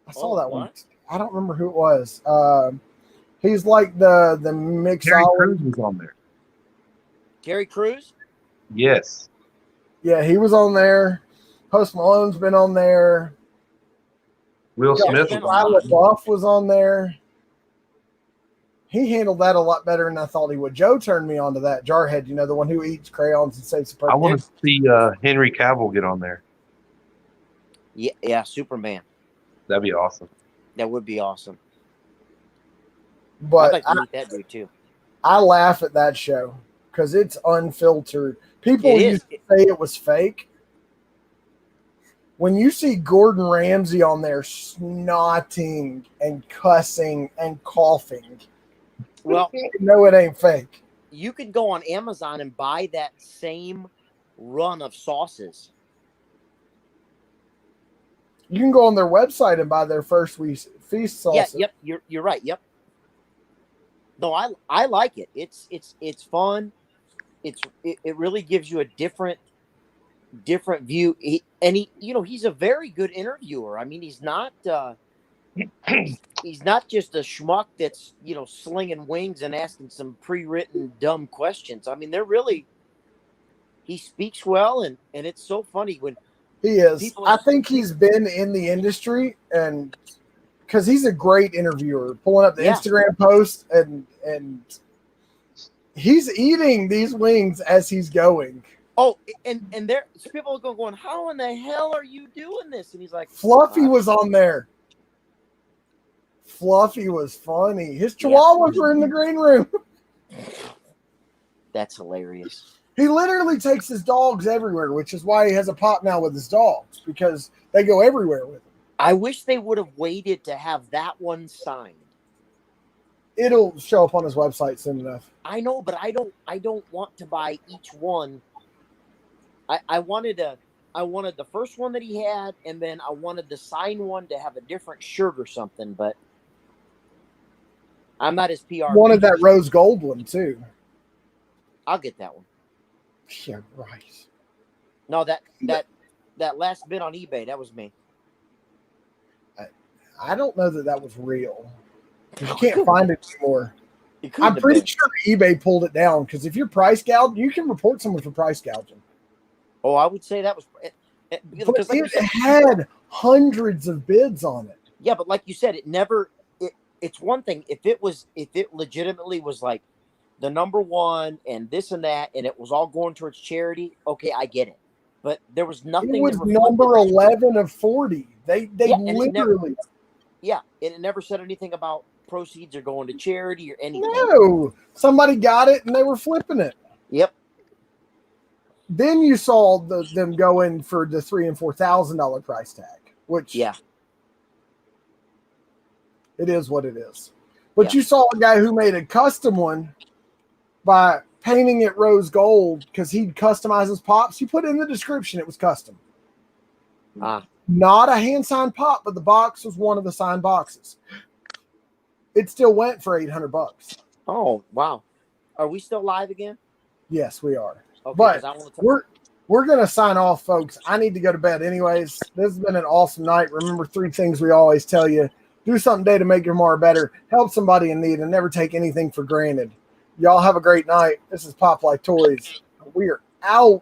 I saw that one. I don't remember who it was. He's like the mixologist. Terry Crews was on there. Terry Crews? Yes. Yeah, he was on there. Post Malone's been on there. Will Smith been was a on lot. there. Buff was on there. He handled that a lot better than I thought he would. Joe turned me on to that. Jarhead, the one who eats crayons and saves the purple. I want to see Henry Cavill get on there. Yeah, Superman. That'd be awesome. That would be awesome. I'd But like to meet that dude too. I laugh at that show because it's unfiltered. People It used is. to say it was fake. When you see Gordon Ramsay on there snotting and cussing and coughing, Well, no, it ain't fake. you could go on Amazon and buy that same run of sauces. You can go on their website and buy their first feast sauce. Yeah, yep, you're right. Yep. No, I like it. It's fun. It really gives you a different view. He's a very good interviewer. I mean, he's not just a schmuck that's slinging wings and asking some pre-written dumb questions. I mean, he speaks well, and it's so funny when he is. I think he's been in the industry, and because he's a great interviewer, pulling up the Instagram posts and he's eating these wings as he's going. Oh, and there people are going, how in the hell are you doing this? And he's like, Fluffy was on there. Fluffy was funny. His chihuahuas were in the green room. That's hilarious. He literally takes his dogs everywhere, which is why he has a pop now with his dogs, because they go everywhere with him. I wish they would have waited to have that one signed. It'll show up on his website soon enough. I know, but I don't want to buy each one. I wanted the first one that he had, and then I wanted the signed one to have a different shirt or something, but I'm not his PR. Wanted that rose gold one too. I'll get that one. Yeah, right. No, that last bid on eBay, that was me. I don't know that was real. You can't find it anymore. I'm pretty sure eBay pulled it down, because if you're price gouged, you can report someone for price gouging. Oh, I would say that was. But it had hundreds of bids on it. Yeah, but like you said, it's one thing if it legitimately was like the number one and this and that, and it was all going towards charity. Okay, I get it. But there was nothing. It was number 11 of 40. They literally. And it never said anything about proceeds are going to charity or anything. No, somebody got it and they were flipping it. Yep. Then you saw them go in for the $3,000 and $4,000 price tag, which it is what it is. But you saw a guy who made a custom one by painting it rose gold because he'd customize his pops. He put in the description it was custom. Not a hand-signed pop, but the box was one of the signed boxes. It still went for $800. Oh, wow. Are we still live again? Yes, we are. Okay, but we're going to sign off, folks. I need to go to bed anyways. This has been an awesome night. Remember 3 things we always tell you. Do something today to make your tomorrow better. Help somebody in need and never take anything for granted. Y'all have a great night. This is Pop Like Toys. We are out.